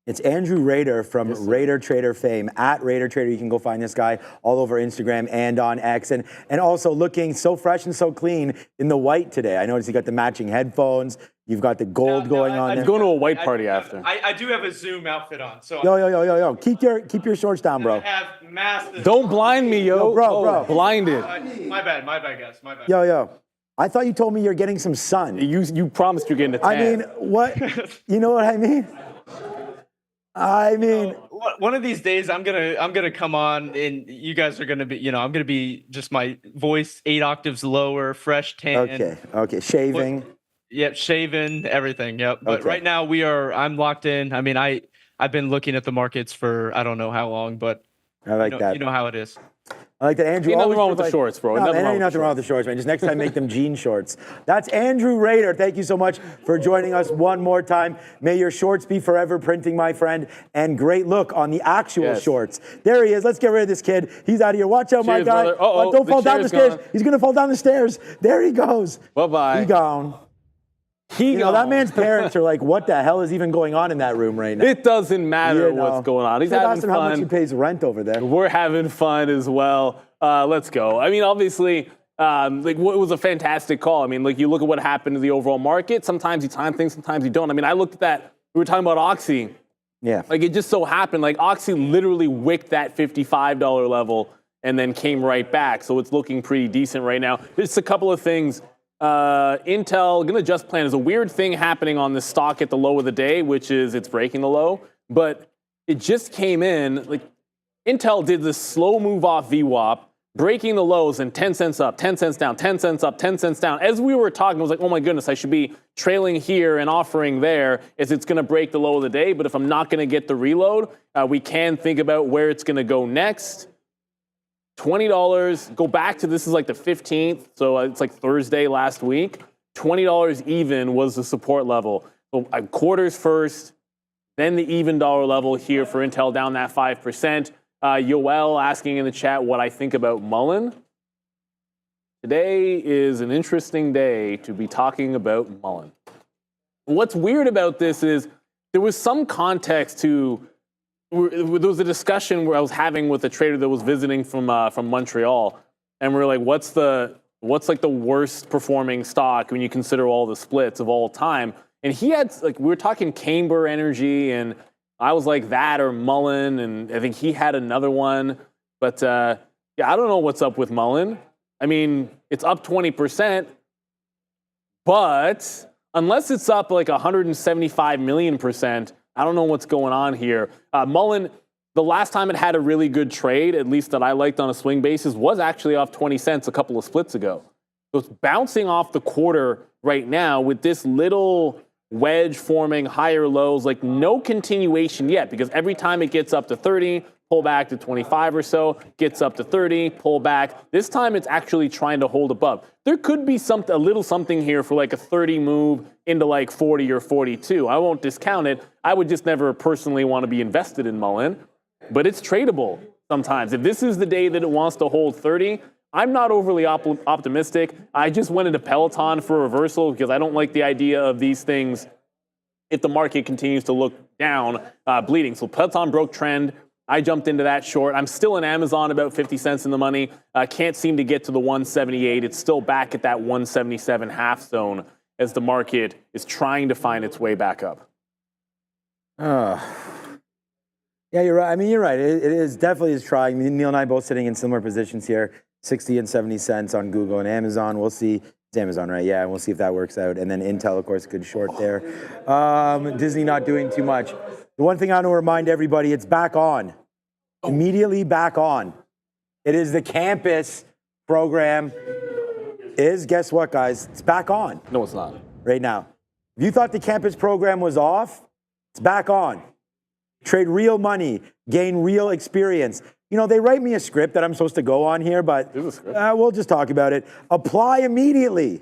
It's Andrew Rader from Raider Trader fame. At Raider Trader, you can go find this guy all over Instagram and on X. And also looking so fresh and so clean in the white today. I noticed you got the matching headphones. You've got the gold going on there. I'm going to a white party after. I do have a Zoom outfit on. So Yo. Keep your shorts down, bro. I have massive. Don't blind me, yo. Bro. Blinded. My bad, guys. My bad. Yo. I thought you told me you're getting some sun. You promised you're getting a tan. I mean, what? You know what I mean? One of these days I'm gonna come on and you guys are gonna be, I'm gonna be just my voice 8 octaves lower, fresh tan. Okay, shaving. Yep, shaven, everything. Yep. But okay. Right now I'm locked in. I mean, I've been looking at the markets for I don't know how long, but I like that. You know how it is. I like that, Andrew. Ain't nothing wrong with the shorts, bro. Nothing wrong with the shorts, man. Just next time, make them jean shorts. That's Andrew Rader. Thank you so much for joining us one more time. May your shorts be forever printing, my friend. And great look on the actual shorts. There he is. Let's get rid of this kid. He's out of here. Watch out, my guy. Don't fall down the stairs. He's going to fall down the stairs. There he goes. Bye-bye. He gone. That man's parents are like, what the hell is even going on in that room right now? It doesn't matter what's going on. He's having fun. How much he pays rent over there. We're having fun as well. Let's go. I mean, obviously, it was a fantastic call. I mean, you look at what happened to the overall market. Sometimes you time things, sometimes you don't. I mean, I looked at that. We were talking about Oxy. Yeah. It just so happened, Oxy literally wicked that $55 level and then came right back. So it's looking pretty decent right now. Just a couple of things. Intel, going to adjust plan. There's a weird thing happening on this stock at the low of the day, which is it's breaking the low. But it just came in. Intel did this slow move off VWAP, breaking the lows and 10 cents up, 10 cents down, 10 cents up, 10 cents down. As we were talking, I was like, oh my goodness, I should be trailing here and offering there as it's going to break the low of the day. But if I'm not going to get the reload, we can think about where it's going to go next. $20, go back to this is the 15th, so it's Thursday last week. $20 even was the support level. So quarters first, then the even dollar level here for Intel down that 5%. Yoel asking in the chat what I think about Mullen. Today is an interesting day to be talking about Mullen. What's weird about this is there was some context to, there was a discussion where I was having with a trader that was visiting from Montreal, and we're like, what's like the worst performing stock when you consider all the splits of all time? And he had, like, we were talking Camber Energy, and I was like that or Mullen, and I think he had another one. But yeah, I don't know what's up with Mullen. I mean, it's up 20%, but unless it's up like 175 million%, I don't know what's going on here. Mullen, the last time it had a really good trade, at least that I liked on a swing basis, was actually off 20 cents a couple of splits ago. So it's bouncing off the quarter right now with this little wedge forming higher lows, like no continuation yet, because every time it gets up to 30, pull back to 25 or so, gets up to 30, pull back. This time it's actually trying to hold above. There could be a little something here for like a 30 move into like 40 or 42. I won't discount it. I would just never personally want to be invested in Mullen, but it's tradable sometimes. If this is the day that it wants to hold 30, I'm not overly optimistic. I just went into Peloton for a reversal because I don't like the idea of these things if the market continues to look down, bleeding. So Peloton broke trend. I jumped into that short. I'm still in Amazon about 50 cents in the money. Can't seem to get to the 178. It's still back at that 177 half zone as the market is trying to find its way back up. Yeah, you're right. I mean, you're right. It is definitely is trying. Neil and I both sitting in similar positions here, 60 and 70 cents on Google and Amazon. We'll see. It's Amazon, right? Yeah, and we'll see if that works out. And then Intel, of course, good short there. Disney not doing too much. The one thing I want to remind everybody, it's back on. Immediately back on. It is the campus program. Guess what, guys? It's back on. No, it's not. Right now. If you thought the campus program was off, it's back on. Trade real money, gain real experience. You know, they write me a script that I'm supposed to go on here, but we'll just talk about it. Apply immediately.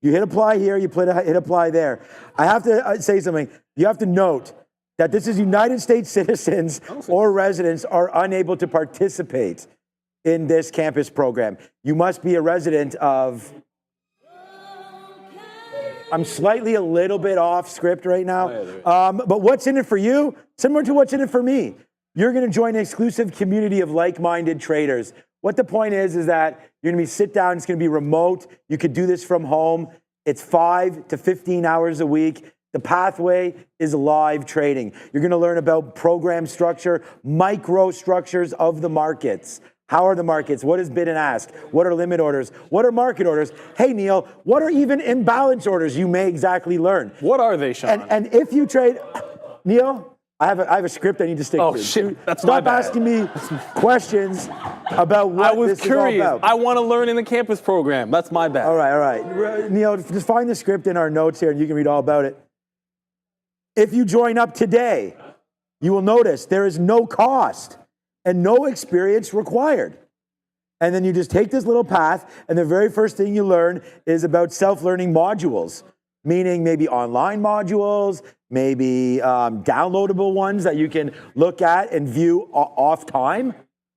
You hit apply here, you hit apply there. I have to say something. You have to note that this is United States citizens or residents are unable to participate in this campus program. You must be a resident of... I'm slightly a little bit off script right now. But what's in it for you? Similar to what's in it for me. You're going to join an exclusive community of like-minded traders. What the point is that you're going to sit down. It's going to be remote. You could do this from home. It's 5 to 15 hours a week. The pathway is live trading. You're going to learn about program structure, micro structures of the markets. How are the markets? What is bid and ask? What are limit orders? What are market orders? Hey, Neil, what are even imbalance orders? You may exactly learn. What are they, Sean? And if you trade, Neil, I have a script I need to stick to. Oh, shit. That's Stop my bad. asking me questions about what this is all about. I want to learn in the campus program. That's my bad. All right. Neil, just find the script in our notes here and you can read all about it. If you join up today, you will notice there is no cost and no experience required. And then you just take this little path, and the very first thing you learn is about self-learning modules, meaning maybe online modules, maybe downloadable ones that you can look at and view off time.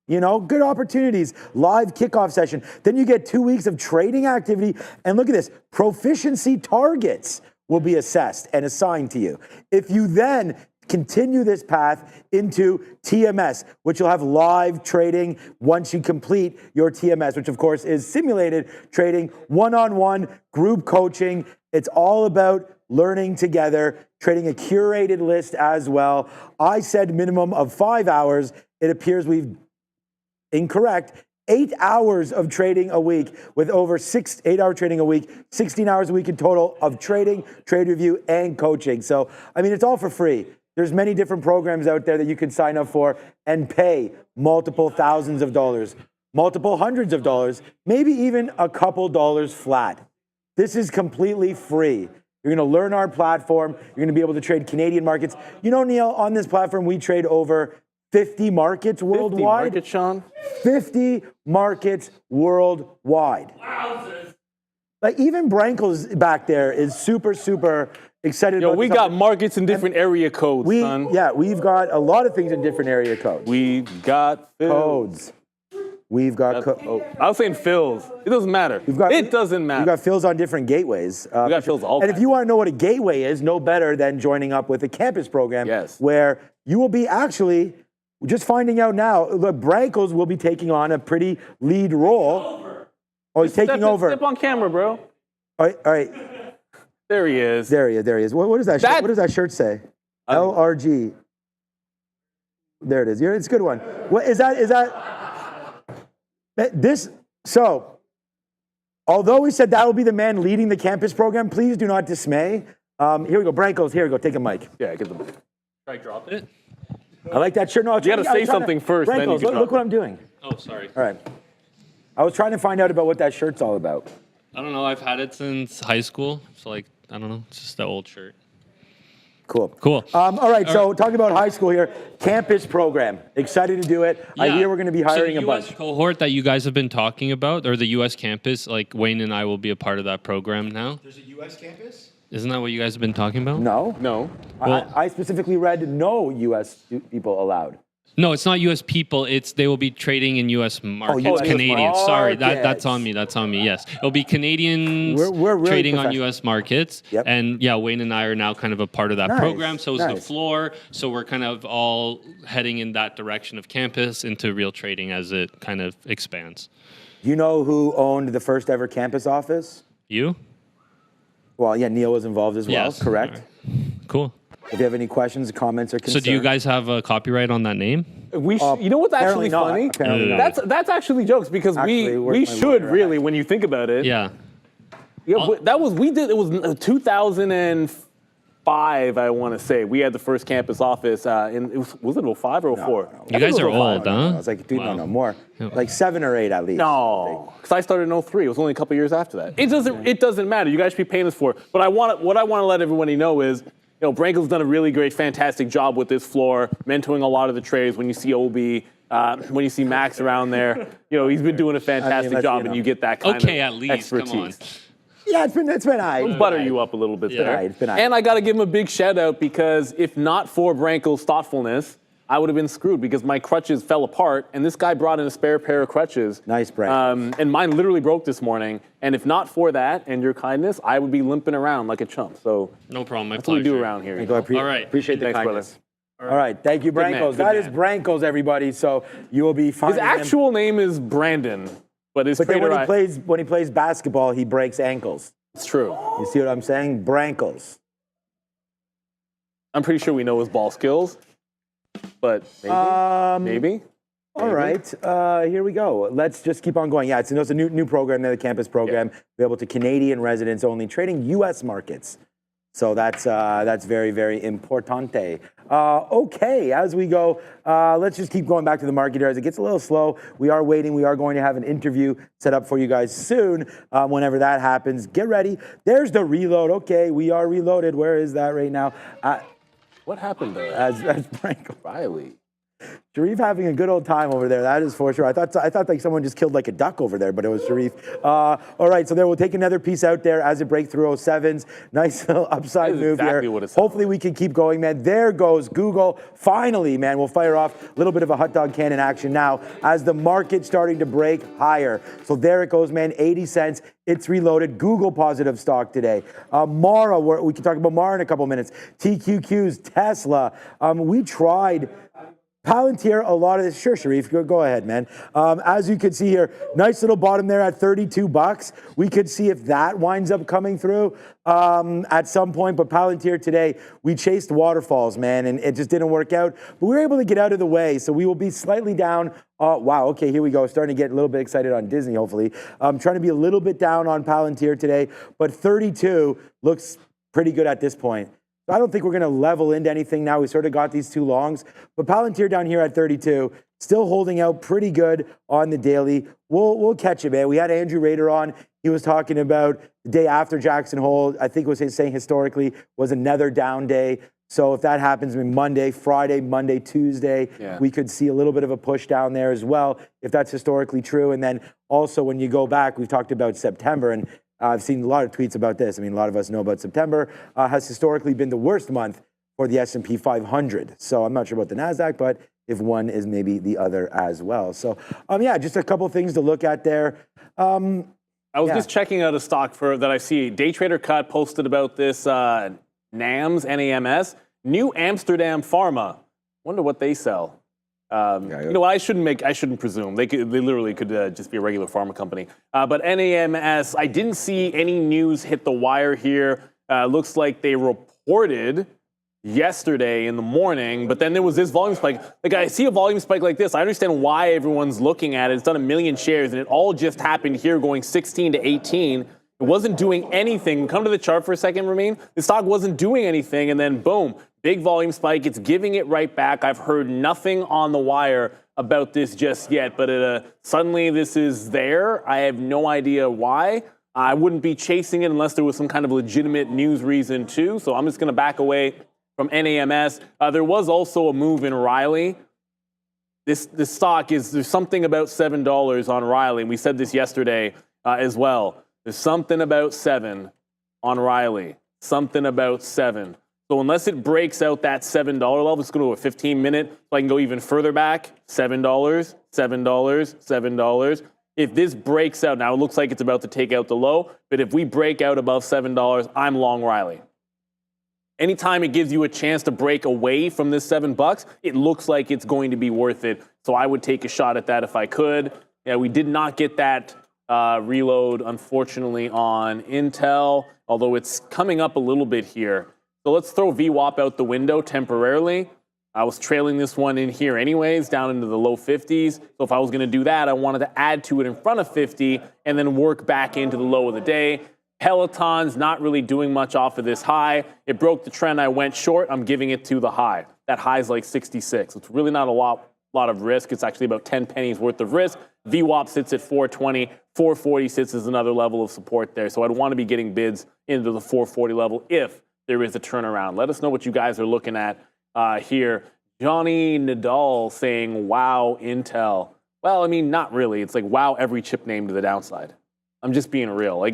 You know, good opportunities, live kickoff session. Then you get 2 weeks of trading activity. And look at this, proficiency targets will be assessed and assigned to you. If you then continue this path into TMS, which you'll have live trading once you complete your TMS, which of course is simulated trading, one-on-one group coaching. It's all about learning together, trading a curated list as well. I said minimum of 5 hours. It appears we've incorrect. 8 hours of trading a week with over 8 hour trading a week, 16 hours a week in total of trading, trade review, and coaching. So, I mean, it's all for free. There's many different programs out there that you can sign up for and pay multiple thousands of dollars, multiple hundreds of dollars, maybe even a couple dollars flat. This is completely free. You're going to learn our platform. You're going to be able to trade Canadian markets. You know, Neil, on this platform, we trade over 50 markets worldwide. 50 markets, Sean? 50 markets worldwide. Like even Brankel's back there is super, super excited. Yo, about we this got markets in different area codes, son. Yeah, we've got a lot of things in different area codes. We got codes. We've got. I was saying fills. It doesn't matter. It doesn't matter. We've got fills on different gateways. We got fills all. And if you want to know what a gateway is, no better than joining up with a campus program. Yes. Where you will be actually just finding out now. The Brankos will be taking on a pretty lead role. Oh, he's taking over. Step on camera, bro. All right. There he is. There he is. What does that? What does that shirt say? LRG. There it is. It's a good one. What is that? Is that? So, although we said that will be the man leading the campus program, please do not dismay. Here we go, Brankos. Here we go. Take a mic. Yeah, get the mic. Should I drop it? I like that shirt. No, you got to say something first. Brankos, then you can look what I'm doing. Oh, sorry. All right. I was trying to find out about what that shirt's all about. I don't know. I've had it since high school. So, like, I don't know. It's just the old shirt. Cool. All right, so talking about high school here, campus program. Excited to do it. Yeah. I hear we're going to be hiring a bunch. So the US cohort that you guys have been talking about, or the US campus, like Wayne and I will be a part of that program now. There's a US campus? Isn't that what you guys have been talking about? No. Well, I specifically read no U.S. people allowed. No, it's not U.S. people. They will be trading in U.S. markets. US Canadians. Sorry, markets. that's on me. That's on me. Yes, it'll be Canadians We're really trading on professional. U.S. markets. Yep. And yeah, Wayne and I are now kind of a part of that Nice, program. So it's the nice. floor. So we're kind of all heading in that direction of campus into real trading as it kind of expands. You know who owned the first ever campus office? You? Well, yeah, Neil was involved as well. Yes. Correct. All right. Cool. If you have any questions, comments, or concerns. So do you guys have a copyright on that name? You know what's actually apparently not. funny? Apparently not. That's actually jokes because Actually, we where's my should lawyer? really, when you think about it. Yeah. Yeah, it was 2005, I want to say. We had the first campus office was it 05 or 04? No. You guys are old, No, huh? no, it's like, dude, Wow. no, more. Like 7 or 8 at least. No, because I started in 03. It was only a couple years after that. It doesn't matter. You guys should be paying us for it. But what I want to let everybody know is, Brankel's done a really great, fantastic job with this floor, mentoring a lot of the traders. When you see Obi, when you see Max around there, he's been doing a fantastic job, and you get that kind of at least. expertise. Come on. Yeah, it's been all right. Let's butter you up a little bit there. It's been all right. And I got to give him a big shout out because if not for Brankel's thoughtfulness, I would have been screwed because my crutches fell apart, and this guy brought in a spare pair of crutches. Nice, Brankel. And mine literally broke this morning. And if not for that and your kindness, I would be limping around like a chump. So No problem. My that's what we pleasure. do around here. Branko, All right. Appreciate the Thanks, kindness. All right, thank you, man, Brankos. good That is man. Brankos, everybody. So you will be finding His him. actual name is Brandon, but his But then trader when he plays basketball, he breaks ankles. it's true. You see what I'm saying? Brankos. I'm pretty sure we know his ball skills, but maybe. All right, here we go. Let's just keep on going. Yeah, it's a new program there, the campus program, available to Canadian residents only, trading U.S. markets. So that's very, very importante. Okay, as we go, let's just keep going back to the market here. As it gets a little slow, we are waiting. We are going to have an interview set up for you guys soon. Whenever that happens, get ready. There's the reload. Okay, we are reloaded. Where is that right now? What happened there? As Frank Riley. Sharif having a good old time over there. That is for sure. I thought like someone just killed like a duck over there, but it was Sharif. All right, so there we'll take another piece out there as it breaks through 07s. Nice little upside That is move exactly here. what it sounds Hopefully we can keep going, man. There goes Google. Finally, man, we'll fire off a little bit of a hot dog cannon action now as the market's starting to break higher. So there it goes, man. 80 cents. It's reloaded. Google positive stock today. Mara, we can talk about Mara in a couple minutes. TQQs, Tesla. We tried Palantir, a lot of this. Sure, Sharif, go ahead, man. As you can see here, nice little bottom there at 32 bucks. We could see if that winds up coming through at some point. But Palantir today, we chased waterfalls, man, and it just didn't work out. But we were able to get out of the way, so we will be slightly down. Wow, okay, here we go. Starting to get a little bit excited on Disney, hopefully. Trying to be a little bit down on Palantir today, but 32 looks pretty good at this point. I don't think we're going to level into anything now. We sort of got these two longs. But Palantir down here at 32, still holding out pretty good on the daily. We'll catch it, man. We had Andrew Rader on. He was talking about the day after Jackson Hole. I think was saying historically was another down day. So if that happens, I mean, Monday, Friday, Monday, Tuesday, we could see a little bit of a push down there as well, if that's historically true. And then also when you go back, we've talked about September, and I've seen a lot of tweets about this. I mean, a lot of us know about September has historically been the worst month for the S&P 500. So I'm not sure about the NASDAQ, but if one is maybe the other as well. So yeah, just a couple things to look at there. I was just checking out a stock that I see. Day Trader Cut posted about this NAMS, N-A-M-S, New Amsterdam Pharma. Wonder what they sell. You know what? I shouldn't presume. They literally could just be a regular pharma company. But NAMS, I didn't see any news hit the wire here. Looks like they reported yesterday in the morning, but then there was this volume spike. Like, I see a volume spike like this. I understand why everyone's looking at it. It's done 1 million shares, and it all just happened here going 16 to 18. It wasn't doing anything. Come to the chart for a second, Ramin. The stock wasn't doing anything, and then boom, big volume spike. It's giving it right back. I've heard nothing on the wire about this just yet, but suddenly this is there. I have no idea why. I wouldn't be chasing it unless there was some kind of legitimate news reason too, so I'm just going to back away from NAMS. There was also a move in Riley. This stock there's something about $7 on Riley, and we said this yesterday as well. There's something about 7 on Riley. Something about 7. So unless it breaks out that $7 level, it's going to a 15-minute, so I can go even further back. $7, $7, $7. If this breaks out, now it looks like it's about to take out the low, but if we break out above $7, I'm long Riley. Anytime it gives you a chance to break away from this $7, it looks like it's going to be worth it. So I would take a shot at that if I could. Yeah, we did not get that reload, unfortunately, on Intel, although it's coming up a little bit here. So let's throw VWAP out the window temporarily. I was trailing this one in here anyways, down into the low 50s. So if I was going to do that, I wanted to add to it in front of 50 and then work back into the low of the day. Peloton's not really doing much off of this high. It broke the trend. I went short. I'm giving it to the high. That high is like 66. It's really not a lot of risk. It's actually about 10 pennies worth of risk. VWAP sits at 420. 440 sits as another level of support there. So I'd want to be getting bids into the 440 level if there is a turnaround. Let us know what you guys are looking at here. Johnny Nadal saying, wow, Intel. Well, I mean, not really. It's like, wow, every chip name to the downside. I'm just being real.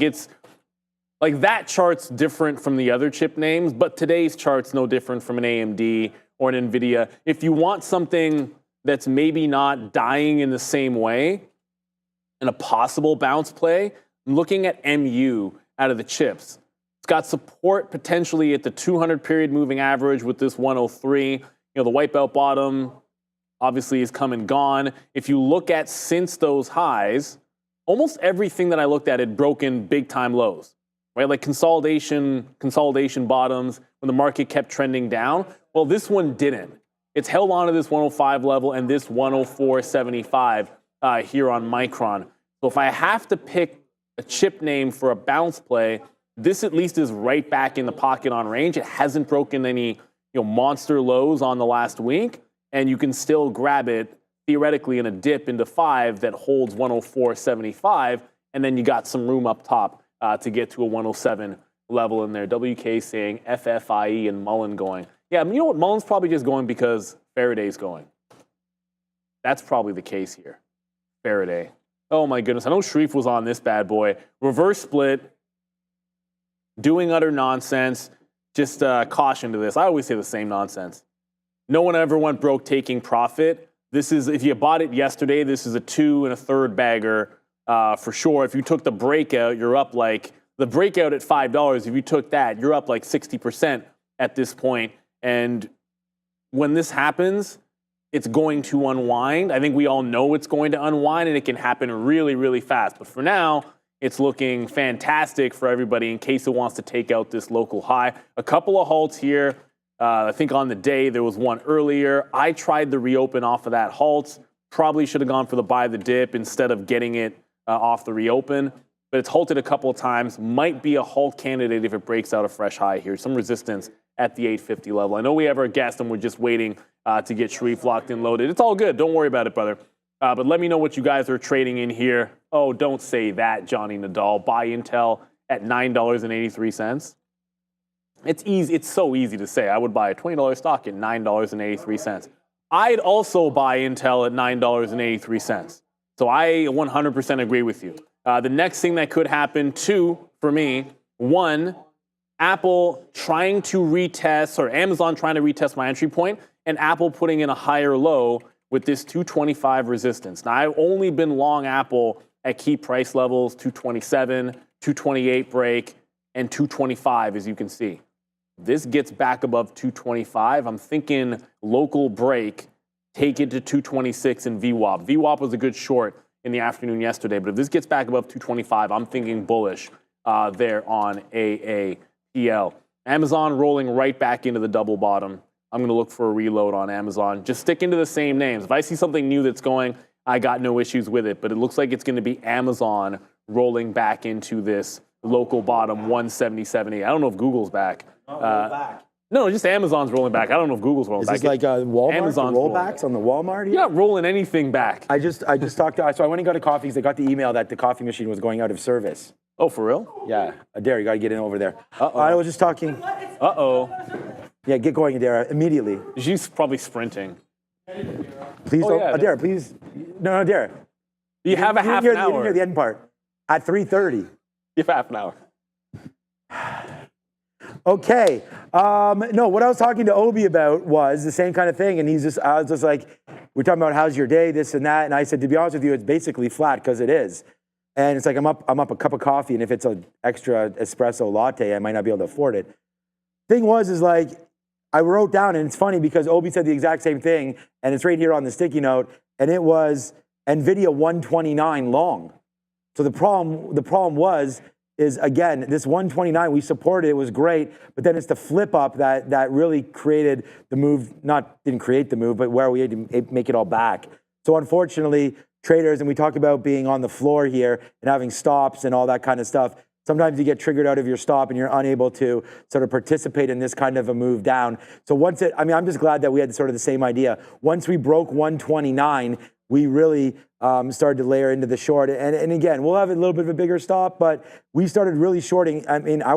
Like that chart's different from the other chip names, but today's chart's no different from an AMD or an Nvidia. If you want something that's maybe not dying in the same way and a possible bounce play, I'm looking at MU out of the chips. It's got support potentially at the 200 period moving average with this 103. You know, the wipeout bottom obviously is come and gone. If you look at since those highs, almost everything that I looked at had broken big time lows. Right, like consolidation bottoms when the market kept trending down. Well, this one didn't. It's held on to this 105 level and this 104.75 here on Micron. So if I have to pick a chip name for a bounce play, this at least is right back in the pocket on range. It hasn't broken any monster lows on the last week, and you can still grab it theoretically in a dip into 5 that holds 104.75, and then you got some room up top to get to a 107 level in there. WK saying FFIE and Mullen going. Yeah, you know what? Mullen's probably just going because Faraday's going. That's probably the case here. Faraday. Oh my goodness. I know Sharif was on this bad boy. Reverse split. Doing utter nonsense. Just caution to this. I always say the same nonsense. No one ever went broke taking profit. This is, if you bought it yesterday, this is a 2 1/3 bagger. For sure. If you took the breakout, you're up like the breakout at $5. If you took that, you're up like 60% at this point. And when this happens, it's going to unwind. I think we all know it's going to unwind, and it can happen really, really fast. But for now, it's looking fantastic for everybody in case it wants to take out this local high. A couple of halts here. I think on the day there was one earlier. I tried the reopen off of that halt. Probably should have gone for the buy the dip instead of getting it off the reopen, but it's halted a couple of times. Might be a halt candidate if it breaks out a fresh high here. Some resistance at the 850 level. I know we have our guest and we're just waiting to get Sharif locked and loaded. It's all good. Don't worry about it, brother. But let me know what you guys are trading in here. Oh, don't say that, Johnny Nadal. Buy Intel at $9.83. It's easy. It's so easy to say. I would buy a $20 stock at $9.83. I'd also buy Intel at $9.83. So I 100% agree with you. The next thing that could happen too for me. One, Apple trying to retest, or Amazon trying to retest my entry point, and Apple putting in a higher low with this 225 resistance. Now, I've only been long Apple at key price levels, 227, 228 break, and 225, as you can see. This gets back above 225. I'm thinking local break, take it to 226 in VWAP. VWAP was a good short in the afternoon yesterday, but if this gets back above 225, I'm thinking bullish there on AAPL. Amazon rolling right back into the double bottom. I'm going to look for a reload on Amazon. Just stick into the same names. If I see something new that's going, I got no issues with it, but it looks like it's going to be Amazon rolling back into this local bottom 177.8. I don't know if Google's back. No, just Amazon's rolling back. I don't know if Google's rolling back. Is this like Walmart, Amazon's rollbacks on the Walmart here? You're not rolling anything back. I just talked to, so I went and got a coffee because I got the email that the coffee machine was going out of service. Oh, for real? Yeah, Adair, you got to get in over there. Uh-oh. I was just talking. Uh-oh. Yeah, get going, Adair, immediately. She's probably sprinting. Please Oh, don't, yeah, Adair, please. No, Adair. You have a half an You didn't hour. hear the end part. At 3:30. You have half an hour. Okay. No, what I was talking to Obi about was the same kind of thing, and I was just like, we're talking about how's your day, this and that, and I said, to be honest with you, it's basically flat because it is. And it's like I'm up a cup of coffee, and if it's an extra espresso latte, I might not be able to afford it. Thing is like, I wrote down, and it's funny because Obi said the exact same thing, and it's right here on the sticky note, and it was Nvidia 129 long. So the problem is again, this 129, we supported, it was great, but then it's the flip up that really created the move, didn't create the move, but where we had to make it all back. So unfortunately, traders, and we talk about being on the floor here and having stops and all that kind of stuff, sometimes you get triggered out of your stop and you're unable to sort of participate in this kind of a move down. So I'm just glad that we had sort of the same idea. Once we broke 129, we really started to layer into the short. And again, we'll have a little bit of a bigger stop, but we started really shorting. I mean, I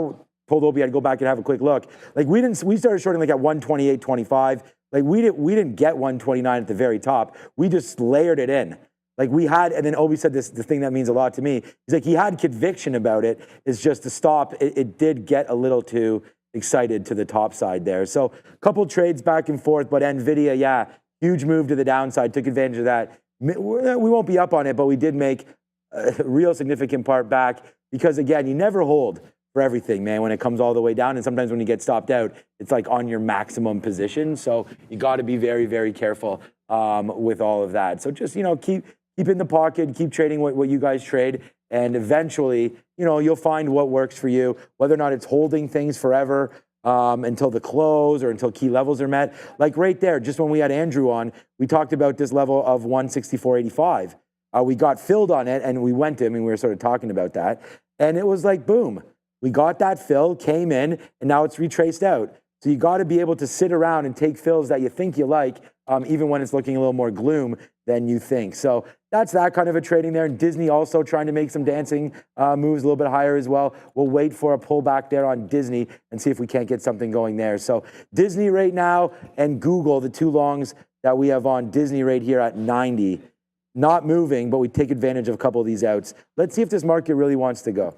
told Obi I'd go back and have a quick look. Like we started shorting like at 128.25. Like we didn't get 129 at the very top. We just layered it in. Like we had, and then Obi said the thing that means a lot to me. He's like, he had conviction about it. It's just the stop, it did get a little too excited to the top side there. So a couple trades back and forth, but Nvidia, yeah, huge move to the downside, took advantage of that. We won't be up on it, but we did make a real significant part back because again, you never hold for everything, man, when it comes all the way down. And sometimes when you get stopped out, it's like on your maximum position. So you got to be very, very careful with all of that. So just, keep in the pocket, keep trading what you guys trade. And eventually, you'll find what works for you, whether or not it's holding things forever until the close or until key levels are met. Like right there, just when we had Andrew on, we talked about this level of 164.85. We got filled on it and we went to him and we were sort of talking about that. And it was like, boom, we got that fill, came in, and now it's retraced out. So you got to be able to sit around and take fills that you think you like, even when it's looking a little more gloom than you think. So that's that kind of a trading there. And Disney also trying to make some dancing moves a little bit higher as well. We'll wait for a pullback there on Disney and see if we can't get something going there. So Disney right now and Google, the two longs that we have on Disney right here at 90. Not moving, but we take advantage of a couple of these outs. Let's see if this market really wants to go.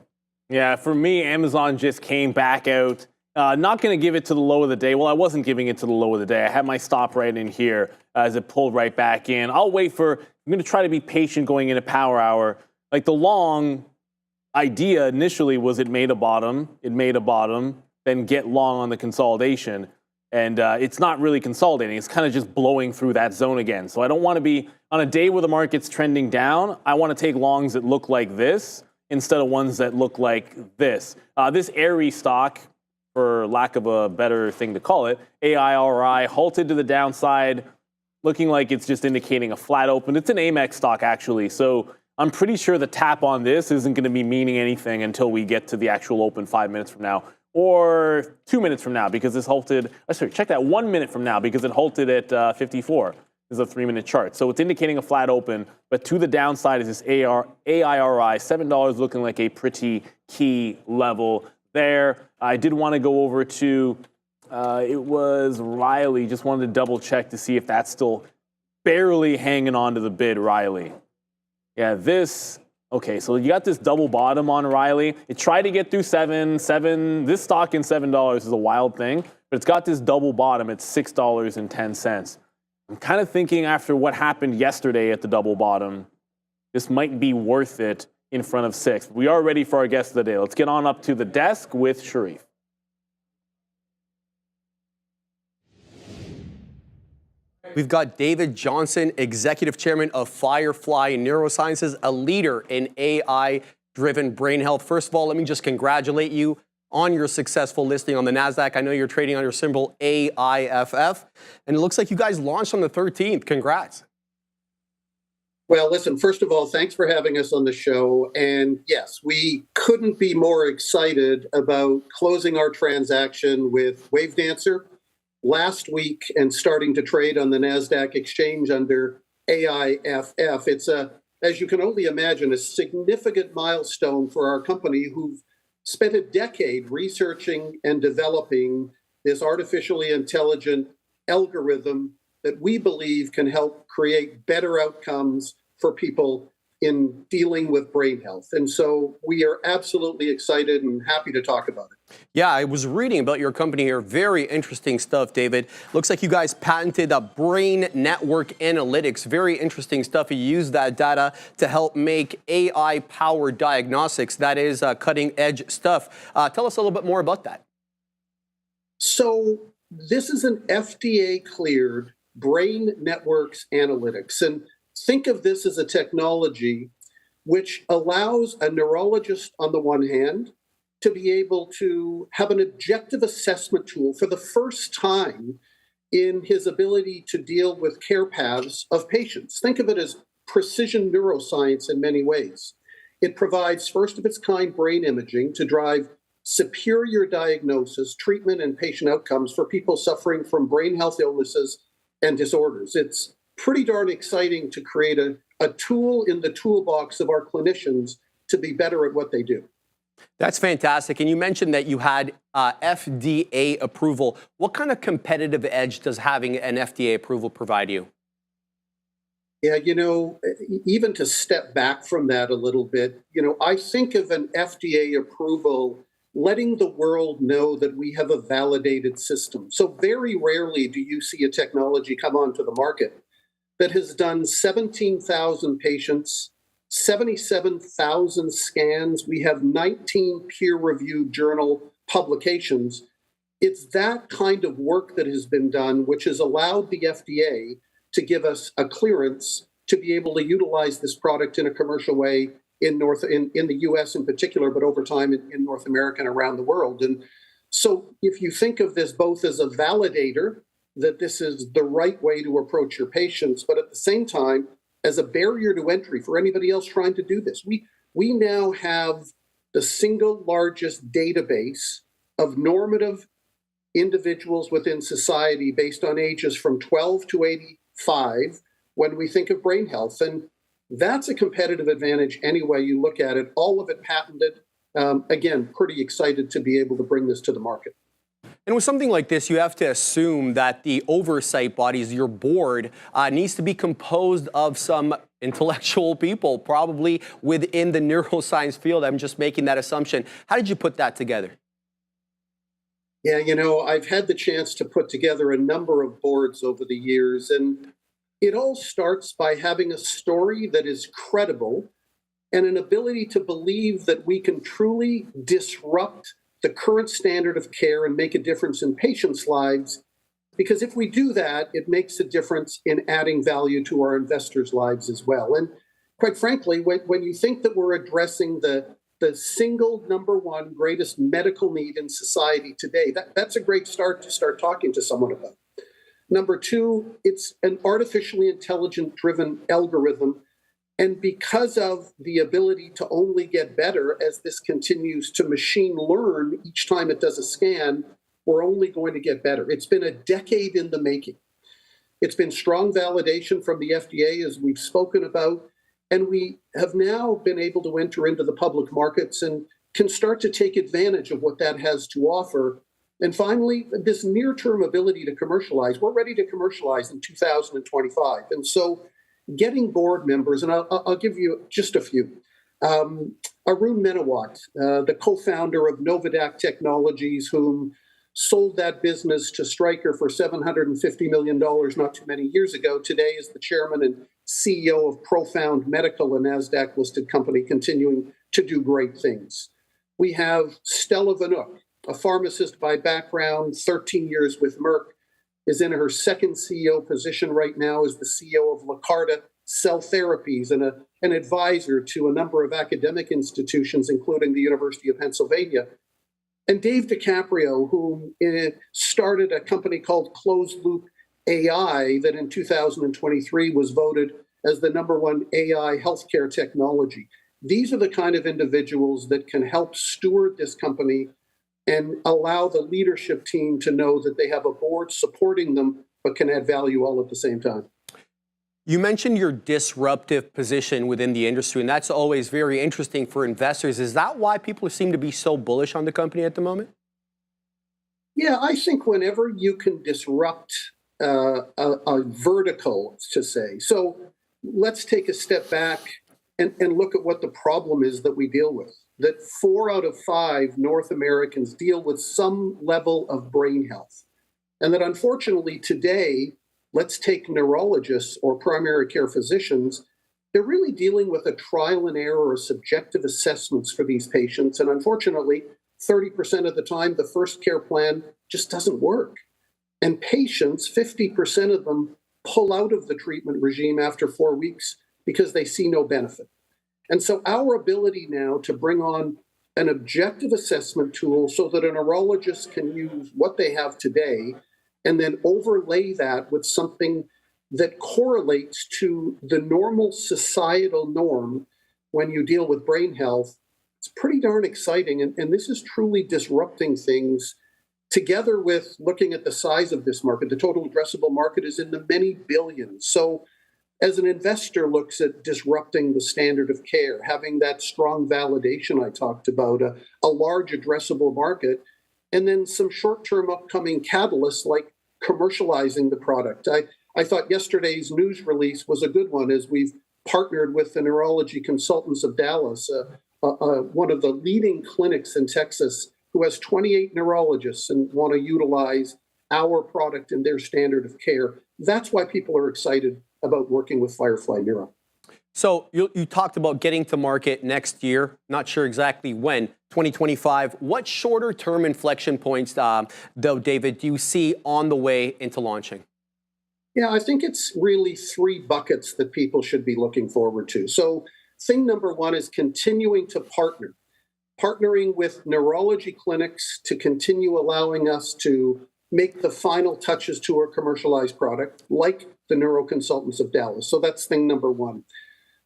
Yeah, for me, Amazon just came back out. Not going to give it to the low of the day. Well, I wasn't giving it to the low of the day. I had my stop right in here as it pulled right back in. I'm going to try to be patient going into power hour. Like the long idea initially was it made a bottom, then get long on the consolidation. And it's not really consolidating. It's kind of just blowing through that zone again. So I don't want to be, on a day where the market's trending down, I want to take longs that look like this instead of ones that look like this. This Airy stock, for lack of a better thing to call it, AIRI, halted to the downside, looking like it's just indicating a flat open. It's an Amex stock, actually. So I'm pretty sure the tap on this isn't going to be meaning anything until we get to the actual open 5 minutes from now. Or 2 minutes from now, because this halted, check that 1 minute from now, because it halted at 54. This is a 3-minute chart. So it's indicating a flat open, but to the downside is this AIRI, $7 looking like a pretty key level there. I did want to go over to, it was Riley, just wanted to double check to see if that's still barely hanging on to the bid, Riley. Yeah, this Okay, so you got this double bottom on Riley. It tried to get through seven. This stock in $7 is a wild thing, but it's got this double bottom at $6.10. I'm kind of thinking after what happened yesterday at the double bottom, this might be worth it in front of 6. We are ready for our guest of the day. Let's get on up to the desk with Sharif. We've got David Johnson, Executive Chairman of Firefly Neurosciences, a leader in AI-driven brain health. First of all, let me just congratulate you on your successful listing on the NASDAQ. I know you're trading under symbol AIFF, and it looks like you guys launched on the 13th. Congrats. Well, listen, first of all, thanks for having us on the show. And yes, we couldn't be more excited about closing our transaction with Wavedancer last week and starting to trade on the NASDAQ exchange under AIFF. It's as you can only imagine, a significant milestone for our company, who've spent a decade researching and developing this artificially intelligent algorithm that we believe can help create better outcomes for people in dealing with brain health. And so we are absolutely excited and happy to talk about it. Yeah, I was reading about your company here. Very interesting stuff, David. Looks like you guys patented a brain network analytics. Very interesting stuff. You use that data to help make AI-powered diagnostics. That is cutting-edge stuff. Tell us a little bit more about that. So this is an FDA-cleared brain networks analytics. And think of this as a technology which allows a neurologist on the one hand to be able to have an objective assessment tool for the first time in his ability to deal with care paths of patients. Think of it as precision neuroscience in many ways. It provides first of its kind brain imaging to drive superior diagnosis, treatment, and patient outcomes for people suffering from brain health illnesses and disorders. It's pretty darn exciting to create a tool in the toolbox of our clinicians to be better at what they do. That's fantastic. And you mentioned that you had FDA approval. What kind of competitive edge does having an FDA approval provide you? Yeah, even to step back from that a little bit, I think of an FDA approval letting the world know that we have a validated system. So very rarely do you see a technology come onto the market that has done 17,000 patients, 77,000 scans. We have 19 peer-reviewed journal publications. It's that kind of work that has been done, which has allowed the FDA to give us a clearance to be able to utilize this product in a commercial way in the US in particular, but over time in North America and around the world. And so if you think of this both as a validator, that this is the right way to approach your patients, but at the same time, as a barrier to entry for anybody else trying to do this. We now have the single largest database of normative individuals within society based on ages from 12 to 85 when we think of brain health. And that's a competitive advantage any way you look at it, all of it patented. Again, pretty excited to be able to bring this to the market. And with something like this, you have to assume that the oversight bodies, your board, needs to be composed of some intellectual people, probably within the neuroscience field. I'm just making that assumption. How did you put that together? Yeah, I've had the chance to put together a number of boards over the years, and it all starts by having a story that is credible and an ability to believe that we can truly disrupt the current standard of care and make a difference in patients' lives. Because if we do that, it makes a difference in adding value to our investors' lives as well. And quite frankly, when you think that we're addressing the single number one greatest medical need in society today, that's a great start to start talking to someone about. Number two, it's an artificially intelligent driven algorithm. And because of the ability to only get better as this continues to machine learn each time it does a scan, we're only going to get better. It's been a decade in the making. It's been strong validation from the FDA, as we've spoken about, and we have now been able to enter into the public markets and can start to take advantage of what that has to offer. And finally, this near-term ability to commercialize. We're ready to commercialize in 2025. And so getting board members, and I'll give you just a few. Arun Menawat, the co-founder of Novadak Technologies, whom sold that business to Stryker for $750 million not too many years ago, today is the chairman and CEO of Profound Medical, a NASDAQ-listed company, continuing to do great things. We have Stella Vanuk, a pharmacist by background, 13 years with Merck, is in her second CEO position right now as the CEO of Lacarta Cell Therapies and an advisor to a number of academic institutions, including the University of Pennsylvania. And Dave DiCaprio, who started a company called Closed Loop AI that in 2023 was voted as the #1 AI healthcare technology. These are the kind of individuals that can help steward this company and allow the leadership team to know that they have a board supporting them, but can add value all at the same time. You mentioned your disruptive position within the industry, and that's always very interesting for investors. Is that why people seem to be so bullish on the company at the moment? Yeah, I think whenever you can disrupt a vertical, to say. So let's take a step back and look at what the problem is that we deal with. That 4 out of 5 North Americans deal with some level of brain health. And that unfortunately today, let's take neurologists or primary care physicians, they're really dealing with a trial and error or subjective assessments for these patients. And unfortunately, 30% of the time, the first care plan just doesn't work. And patients, 50% of them pull out of the treatment regime after 4 weeks because they see no benefit. And so our ability now to bring on an objective assessment tool so that a neurologist can use what they have today and then overlay that with something that correlates to the normal societal norm when you deal with brain health, it's pretty darn exciting. And this is truly disrupting things together with looking at the size of this market. The total addressable market is in the many billions. So as an investor looks at disrupting the standard of care, having that strong validation I talked about, a large addressable market, and then some short-term upcoming catalysts like commercializing the product. I thought yesterday's news release was a good one as we've partnered with the Neurology Consultants of Dallas, one of the leading clinics in Texas who has 28 neurologists and want to utilize our product in their standard of care. That's why people are excited about working with Firefly Neuro. So you talked about getting to market next year, not sure exactly when, 2025. What shorter term inflection points, though, David, do you see on the way into launching? Yeah, I think it's really 3 buckets that people should be looking forward to. So thing number 1 is continuing to partnering with neurology clinics to continue allowing us to make the final touches to our commercialized product, like the Neuro Consultants of Dallas. So that's thing number 1.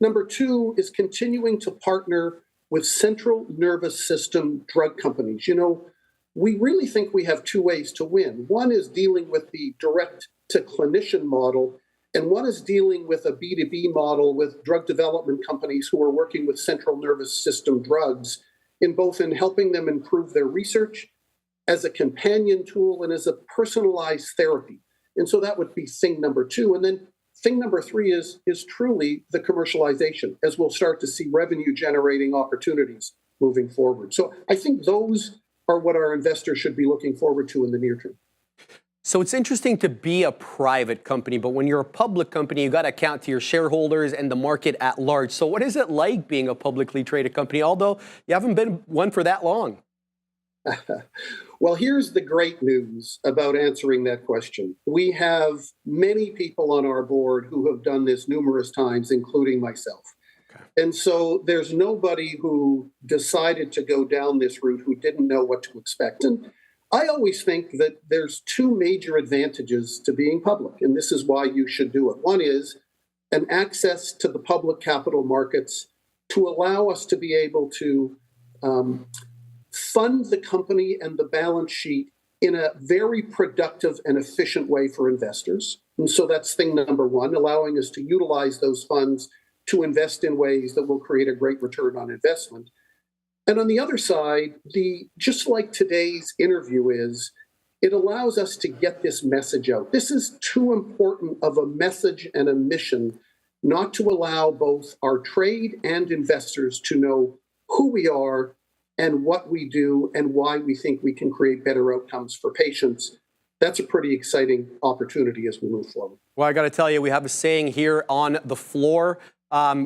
Number 2 is continuing to partner with central nervous system drug companies. You know, we really think we have 2 ways to win. One is dealing with the direct to clinician model, and one is dealing with a B2B model with drug development companies who are working with central nervous system drugs in helping them improve their research as a companion tool and as a personalized therapy. And so that would be thing number 2. And then thing number 3 is truly the commercialization, as we'll start to see revenue generating opportunities moving forward. So I think those are what our investors should be looking forward to in the near term. So it's interesting to be a private company, but when you're a public company, you got to account to your shareholders and the market at large. So what is it like being a publicly traded company, although you haven't been one for that long? Well, here's the great news about answering that question. We have many people on our board who have done this numerous times, including myself. Okay. And so there's nobody who decided to go down this route who didn't know what to expect. And I always think that there's 2 major advantages to being public, and this is why you should do it. One is an access to the public capital markets to allow us to be able to fund the company and the balance sheet in a very productive and efficient way for investors. And so that's thing number 1, allowing us to utilize those funds to invest in ways that will create a great return on investment. And on the other side, just like today's interview is, it allows us to get this message out. This is too important of a message and a mission not to allow both our trade and investors to know who we are and what we do and why we think we can create better outcomes for patients. That's a pretty exciting opportunity as we move forward. Well, I got to tell you, we have a saying here on the floor.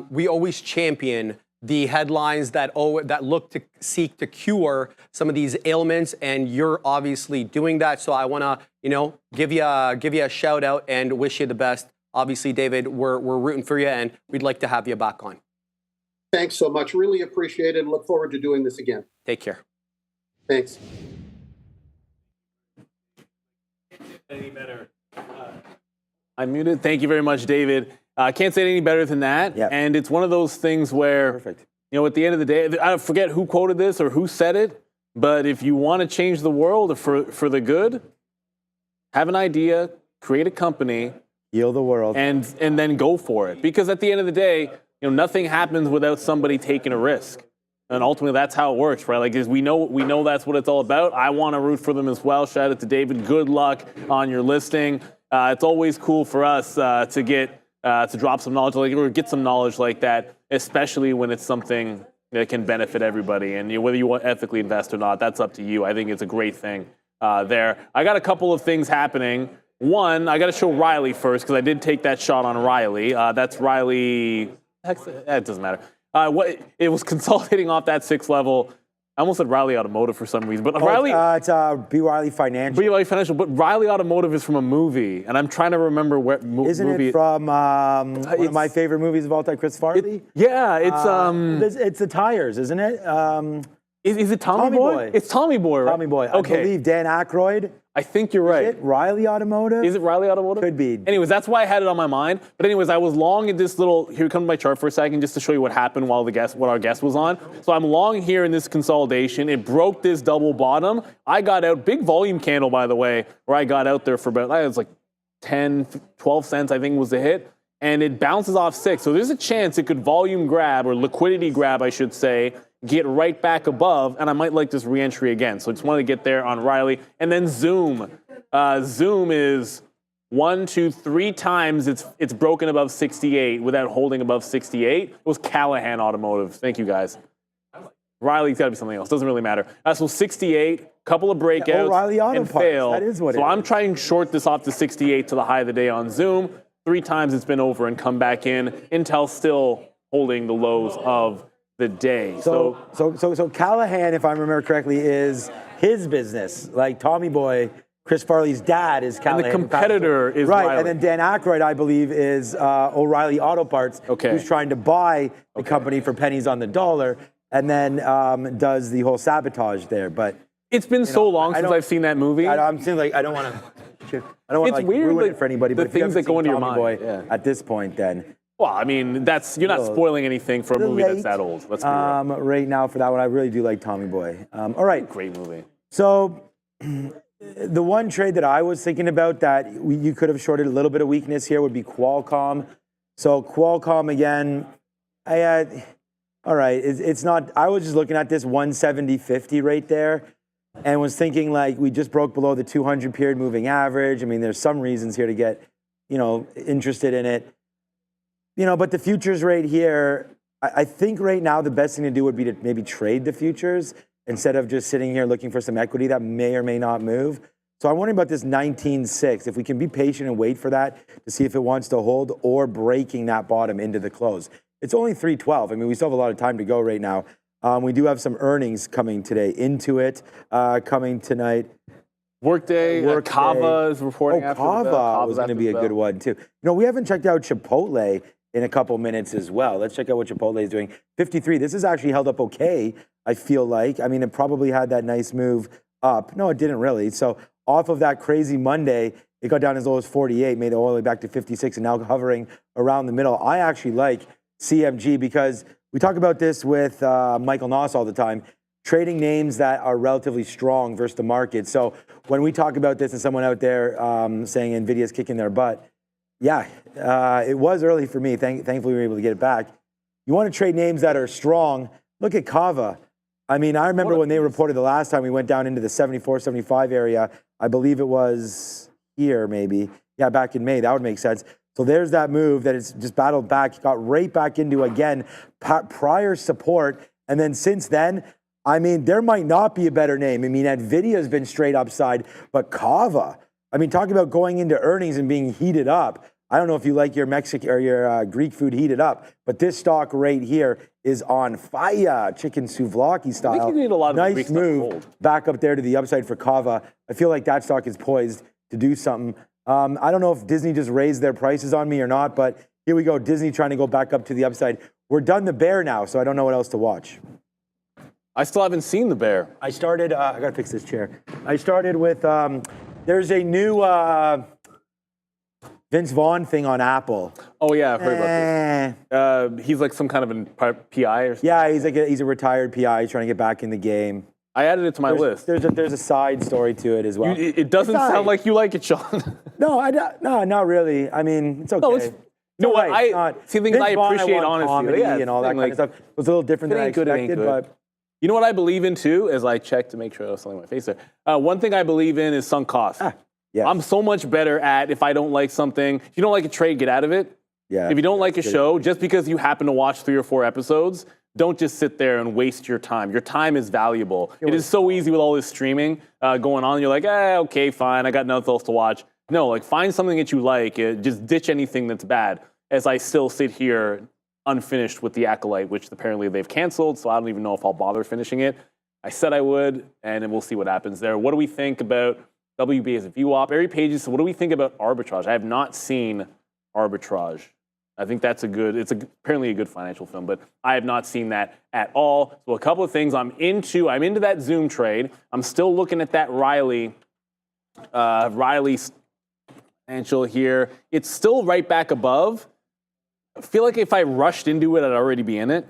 We always champion the headlines that look to seek to cure some of these ailments, and you're obviously doing that. So I want to, give you a shout out and wish you the best. Obviously, David, we're rooting for you, and we'd like to have you back on. Thanks so much. Really appreciate it and look forward to doing this again. Take care. Thanks. Any better? I'm muted. Thank you very much, David. I can't say it any better than that. Yep. And it's one of those things where, Perfect. at the end of the day, I forget who quoted this or who said it, but if you want to change the world for the good, have an idea, create a company, Heal the world. and then go for it. Because at the end of the day, nothing happens without somebody taking a risk. And ultimately, that's how it works, right? Like, we know that's what it's all about. I want to root for them as well. Shout out to David. Good luck on your listing. It's always cool for us to get to drop some knowledge or get some knowledge like that, especially when it's something that can benefit everybody. And whether you want to ethically invest or not, that's up to you. I think it's a great thing there. I got a couple of things happening. One, I got to show Riley first because I did take that shot on Riley. That's Riley. It doesn't matter. It was consolidating off that 6th level. I almost said Riley Automotive for some reason, but Riley. It's B. Riley Financial. B. Riley Financial, but Riley Automotive is from a movie, and I'm trying to remember what movie. Isn't it from one of my favorite movies of all time, Chris Farley? It's the tires, isn't it? Is it Tommy Boy? It's Tommy Boy, right? Tommy Boy. Okay. I believe Dan Aykroyd. I think you're right. Is it Riley Automotive? Is it Riley Automotive? Could be. Anyways, that's why I had it on my mind. But anyways, I was long in this little, here comes my chart for a second, just to show you what happened while what our guest was on. So I'm long here in this consolidation. It broke this double bottom. I got out, big volume candle, by the way, where I got out there for about, it was like 10, 12 cents, I think was the hit. And it bounces off 6. So there's a chance it could volume grab, or liquidity grab, I should say, get right back above, and I might like this re-entry again. So I just wanted to get there on Riley. And then Zoom. Zoom is 1, 2, 3 times it's broken above 68 without holding above 68. It was Callahan Automotive. Thank you, guys. Riley's got to be something else. Doesn't really matter. So 68, couple of breakouts, O'Reilly Auto and Parts. fail. That is what so it I'm is. trying to short this off to 68 to the high of the day on Zoom. 3 times it's been over and come back in. Intel still holding the lows of the day. So Callahan, if I remember correctly, is his business. Like Tommy Boy, Chris Farley's dad is Callahan. And the competitor is right. Riley. And then Dan Aykroyd, I believe, is O'Reilly Auto Parts, who's trying to buy the company for pennies on the dollar, and then does the whole sabotage there. But it's been so long since I've seen that movie. I'm saying like I don't want to like weird, ruin it for anybody. The But if you things that haven't go into seen your Tommy mind Boy at this point, then. Well, I mean, you're not spoiling anything for a movie that's that old. Let's be real. Right now, for that one, I really do like Tommy Boy. All right. Great movie. So the one trade that I was thinking about that you could have shorted a little bit of weakness here would be Qualcomm. So Qualcomm again, all right, it's not, I was just looking at this 170.50 right there and was thinking like we just broke below the 200 period moving average. I mean, there's some reasons here to get, interested in it. But the futures right here, I think right now the best thing to do would be to maybe trade the futures instead of just sitting here looking for some equity that may or may not move. So I'm wondering about this 19.6, if we can be patient and wait for that to see if it wants to hold or breaking that bottom into the close. It's only 312. I mean, we still have a lot of time to go right now. We do have some earnings coming today. Intuit coming tonight. Workday. Kava is reporting after the bell. Kava was going to be a good one too. We haven't checked out Chipotle in a couple minutes as well. Let's check out what Chipotle is doing. 53. This has actually held up okay, I feel like. I mean, it probably had that nice move up. No, it didn't really. So off of that crazy Monday, it got down as low as 48, made it all the way back to 56, and now hovering around the middle. I actually like CMG because we talk about this with Michael Noss all the time, trading names that are relatively strong versus the market. So when we talk about this and someone out there saying Nvidia's kicking their butt, yeah, it was early for me. Thankfully, we were able to get it back. You want to trade names that are strong. Look at Kava. I mean, I remember when they reported the last time we went down into the 74, 75 area. I believe it was here maybe. Yeah, back in May. That would make sense. So there's that move that it's just battled back, got right back into, again, prior support. And then since then, I mean, there might not be a better name. I mean, Nvidia has been straight upside, but Kava, I mean, talking about going into earnings and being heated up. I don't know if you like your Mexican or your Greek food heated up, but this stock right here is on fire, chicken souvlaki style. I think you need a lot of nice Greek stuff move cold. back up there to the upside for Kava. I feel like that stock is poised to do something. I don't know if Disney just raised their prices on me or not, but here we go. Disney trying to go back up to the upside. We're done the bear now, so I don't know what else to watch. I still haven't seen the bear. I started, I gotta fix this chair. I started with, there's a new Vince Vaughn thing on Apple. Oh yeah, I've heard about this. He's like some kind of a PI or something. Yeah, he's a retired PI. He's trying to get back in the game. I added it to my list. There's a side story to it as well. It doesn't sound like you like it, Sean. No, no, not really. I mean, it's okay. No, I see things I appreciate honestly. Yeah, and all that kind of stuff. It was a little different than I expected, but you know what I believe in too, as I check to make sure I was selling my face there. One thing I believe in is sunk cost. Yes. I'm so much better at if I don't like something. If you don't like a trade, get out of it. Yeah. If you don't like a show, just because you happen to watch 3 or 4 episodes, don't just sit there and waste your time. Your time is valuable. It is so easy with all this streaming going on. You're like, okay, fine. I got nothing else to watch. No, like find something that you like. Just ditch anything that's bad. As I still sit here unfinished with The Acolyte, which apparently they've canceled, so I don't even know if I'll bother finishing it. I said I would, and then we'll see what happens there. What do we think about WB as a VWAP? Every page is, what do we think about arbitrage? I have not seen arbitrage. I think that's apparently a good financial film, but I have not seen that at all. So a couple of things I'm into that Zoom trade. I'm still looking at that Riley financial here. It's still right back above. I feel like if I rushed into it, I'd already be in it.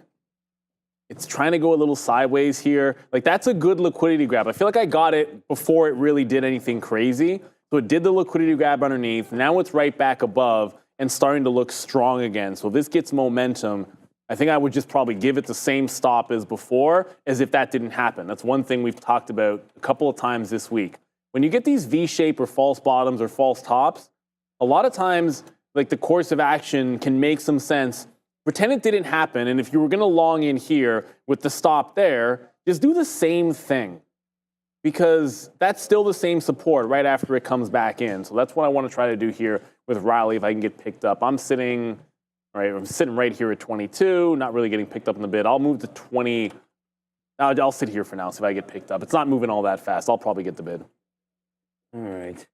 It's trying to go a little sideways here. Like, that's a good liquidity grab. I feel like I got it before it really did anything crazy. So it did the liquidity grab underneath. Now it's right back above and starting to look strong again. So if this gets momentum, I think I would just probably give it the same stop as before, as if that didn't happen. That's one thing we've talked about a couple of times this week. When you get these V-shape or false bottoms or false tops, a lot of times, like, the course of action can make some sense. Pretend it didn't happen, and if you were going to long in here with the stop there, just do the same thing, because that's still the same support right after it comes back in. So that's what I want to try to do here with Riley if I can get picked up. I'm sitting right here at 22, not really getting picked up in the bid. I'll move to 20. I'll sit here for now, see if I get picked up. It's not moving all that fast. I'll probably get the bid. all right.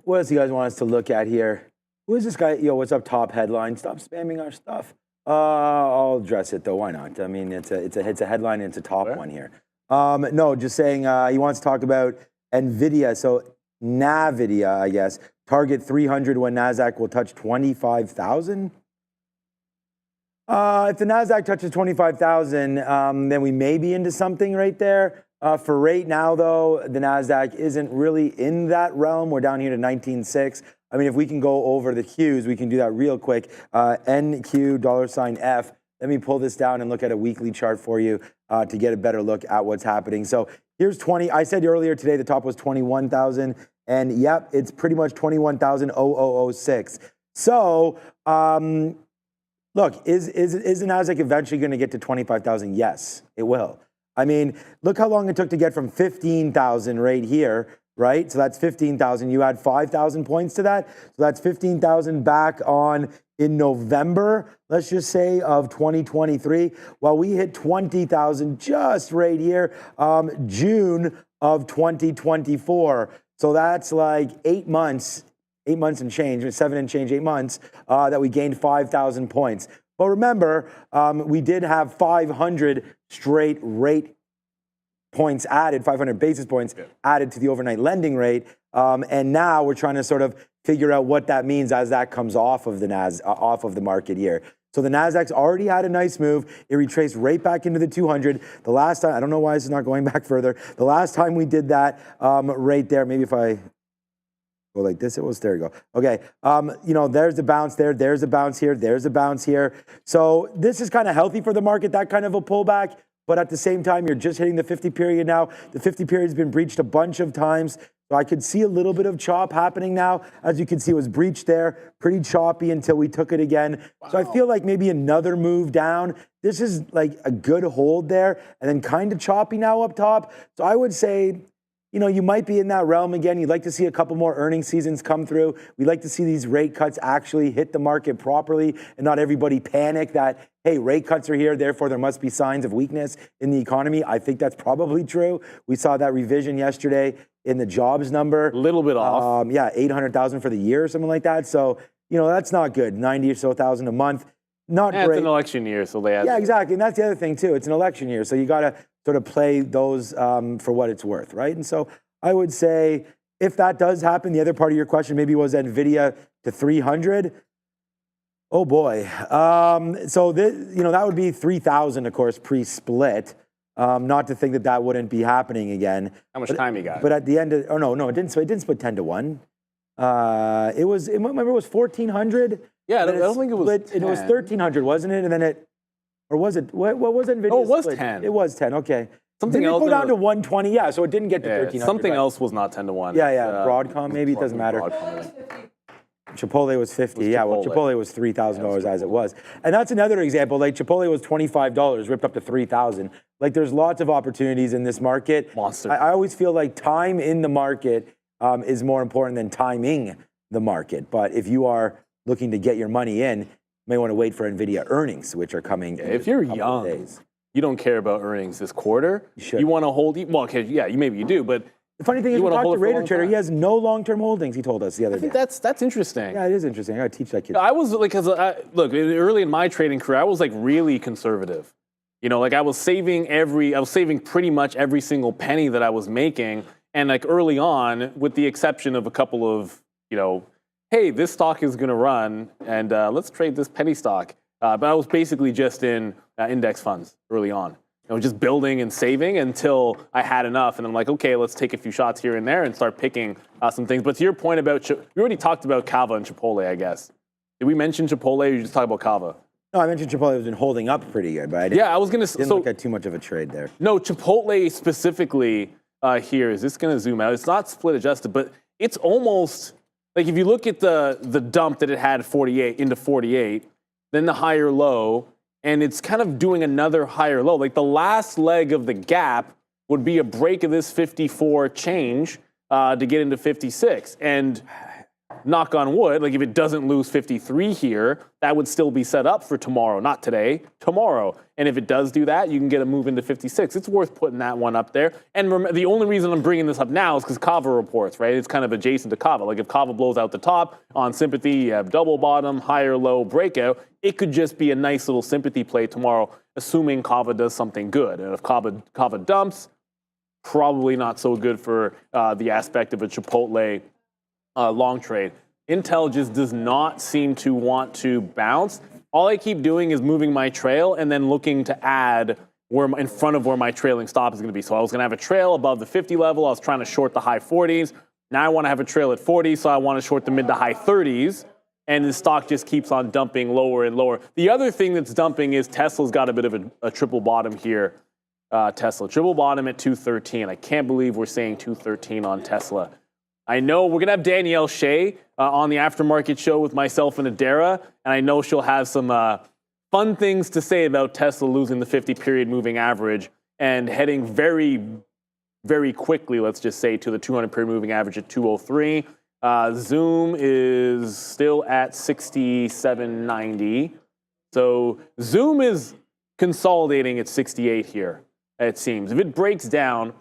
What else do you guys want us to look at here? Who is this guy? Yo, what's up, top headline? Stop spamming our stuff. I'll address it, though. Why not? I mean, it's a headline and it's a top one here. No, just saying he wants to talk about Nvidia. So Nvidia, I guess, target 300 when NASDAQ will touch 25,000. If the NASDAQ touches 25,000, then we may be into something right there. For right now, though, the NASDAQ isn't really in that realm. We're down here to 19.6. I mean, if we can go over the Qs, we can do that real quick. NQ $F. Let me pull this down and look at a weekly chart for you to get a better look at what's happening. So here's 20. I said earlier today the top was 21,000. And yep, it's pretty much 21,000 So look, is the NASDAQ eventually going to get to 25,000? Yes, it will. I mean, look how long it took to get from 15,000 right here, right? So that's 15,000. You add 5,000 points to that. So that's 15,000 back on in November, let's just say, of 2023. Well, we hit 20,000 just right here, June of 2024. So that's like 8 months and change, 7 and change, 8 months, that we gained 5,000 points. But remember, we did have 500 straight rate points added, 500 basis points added to the overnight lending rate. And now we're trying to sort of figure out what that means as that comes off of the off of the market here. So the NASDAQ's already had a nice move. It retraced right back into the 200. The last time, I don't know why this is not going back further. The last time we did that right there, maybe if I go like this, there you go. Okay, you know, there's the bounce there, there's a bounce here, there's a bounce here. So this is kind of healthy for the market, that kind of a pullback. But at the same time, you're just hitting the 50 period now. The 50 period has been breached a bunch of times. So I could see a little bit of chop happening now. As you can see, it was breached there, pretty choppy until we took it again. Wow. So I feel like maybe another move down. This is like a good hold there, and then kind of choppy now up top. So I would say, you know, you might be in that realm again. You'd like to see a couple more earnings seasons come through. We'd like to see these rate cuts actually hit the market properly and not everybody panic that, hey, rate cuts are here, therefore there must be signs of weakness in the economy. I think that's probably true. We saw that revision yesterday in the jobs number. A little bit off. Yeah, 800,000 for the year or something like that. So, you know, that's not good. 90 or so thousand a month. Not great. It's an election year, so they have. Yeah, exactly. And that's the other thing, too. It's an election year. So you got to sort of play those for what it's worth, right? And so I would say if that does happen, the other part of your question maybe was Nvidia to 300. Oh, boy. So, you know, that would be 3,000, of course, pre-split. Not to think that that wouldn't be happening again. How much time you got? But at the end of, oh, no, it didn't split 10 to 1. Remember it was 1,400? Yeah, I don't think it was 10. It was 1,300, wasn't it? And then it, or was it, what was Nvidia? Oh, it was split? 10. It was 10, okay. Something didn't else. It go down to 120, yeah, so it didn't get to 1,300. Something right? else was not 10 to 1. Yeah, Broadcom, maybe, it doesn't matter. Chipotle was 50, yeah, well, Chipotle was $3,000 as it was. And that's another example, like Chipotle was $25, ripped up to 3,000. Like there's lots of opportunities in this market. Monster. I always feel like time in the market is more important than timing the market. But if you are looking to get your money in, you may want to wait for Nvidia earnings, which are coming in if you're a couple young, of days. You don't care about earnings this quarter. You want to hold, well, okay, yeah, maybe you do, but the funny thing is, we talked to Raider Trader, he has no long-term holdings, he told us the other day. I think that's interesting. Yeah, it is interesting. I got to teach that kid. I was like, look, early in my trading career, I was like really conservative. You know, like I was saving pretty much every single penny that I was making. And like early on, with the exception of a couple of, you know, hey, this stock is going to run and let's trade this penny stock. But I was basically just in index funds early on. You know, just building and saving until I had enough. And I'm like, okay, let's take a few shots here and there and start picking some things. But to your point about, we already talked about Kava and Chipotle, I guess. Did we mention Chipotle or you just talk about Kava? No, I mentioned Chipotle has been holding up pretty good, but I didn't, I was going to didn't look at too much of a trade there. No, Chipotle specifically here, is this going to zoom out? It's not split adjusted, but it's almost, like if you look at the dump that it had 48 into 48, then the higher low, and it's kind of doing another higher low. Like the last leg of the gap would be a break of this 54 change to get into 56. And knock on wood, like if it doesn't lose 53 here, that would still be set up for tomorrow, not today, tomorrow. And if it does do that, you can get a move into 56. It's worth putting that one up there. And the only reason I'm bringing this up now is because Kava reports, right? It's kind of adjacent to Kava. Like if Kava blows out the top on sympathy, you have double bottom, higher low breakout. It could just be a nice little sympathy play tomorrow, assuming Kava does something good. And if Kava dumps, probably not so good for the aspect of a Chipotle long trade. Intel just does not seem to want to bounce. All I keep doing is moving my trail and then looking to add in front of where my trailing stop is going to be. So I was going to have a trail above the 50 level. I was trying to short the high 40s. Now I want to have a trail at 40, so I want to short the mid to high 30s. And the stock just keeps on dumping lower and lower. The other thing that's dumping is Tesla's got a bit of a triple bottom here. Tesla, triple bottom at 213. I can't believe we're saying 213 on Tesla. I know we're going to have Danielle Shea on the Aftermarket show with myself and Adara, and I know she'll have some fun things to say about Tesla losing the 50-period moving average and heading very, very quickly, let's just say, to the 200-period moving average at 203. Zoom is still at 67.90. So Zoom is consolidating at 68 here, it seems. If it breaks down,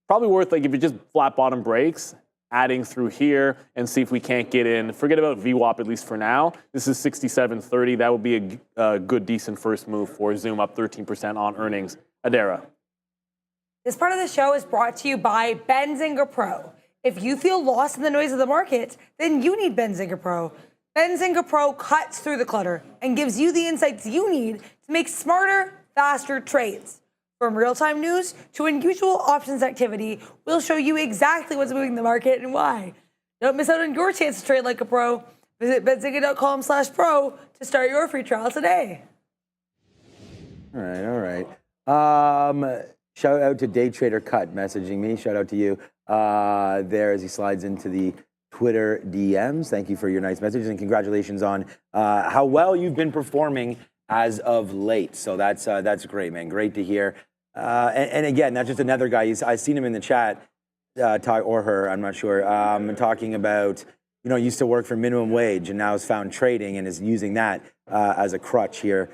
probably worth, like, if it just flat bottom breaks, adding through here and see if we can't get in. Forget about VWAP, at least for now. This is 67.30. That would be a good, decent first move for Zoom, up 13% on earnings. Adara. This part of the show is brought to you by Benzinga Pro. If you feel lost in the noise of the market, then you need Benzinga Pro. Benzinga Pro cuts through the clutter and gives you the insights you need to make smarter, faster trades. From real-time news to unusual options activity, we'll show you exactly what's moving the market and why. Don't miss out on your chance to trade like a pro. Visit benzinga.com/pro to start your free trial today. All right. Shout out to Day Trader Cut messaging me. Shout out to you. there as he slides into the Twitter DMs. Thank you for your nice messages and congratulations on how well you've been performing as of late. So that's great, man. Great to hear. And again, that's just another guy. I've seen him in the chat, or her, I'm not sure, talking about, used to work for minimum wage and now has found trading and is using that as a crutch here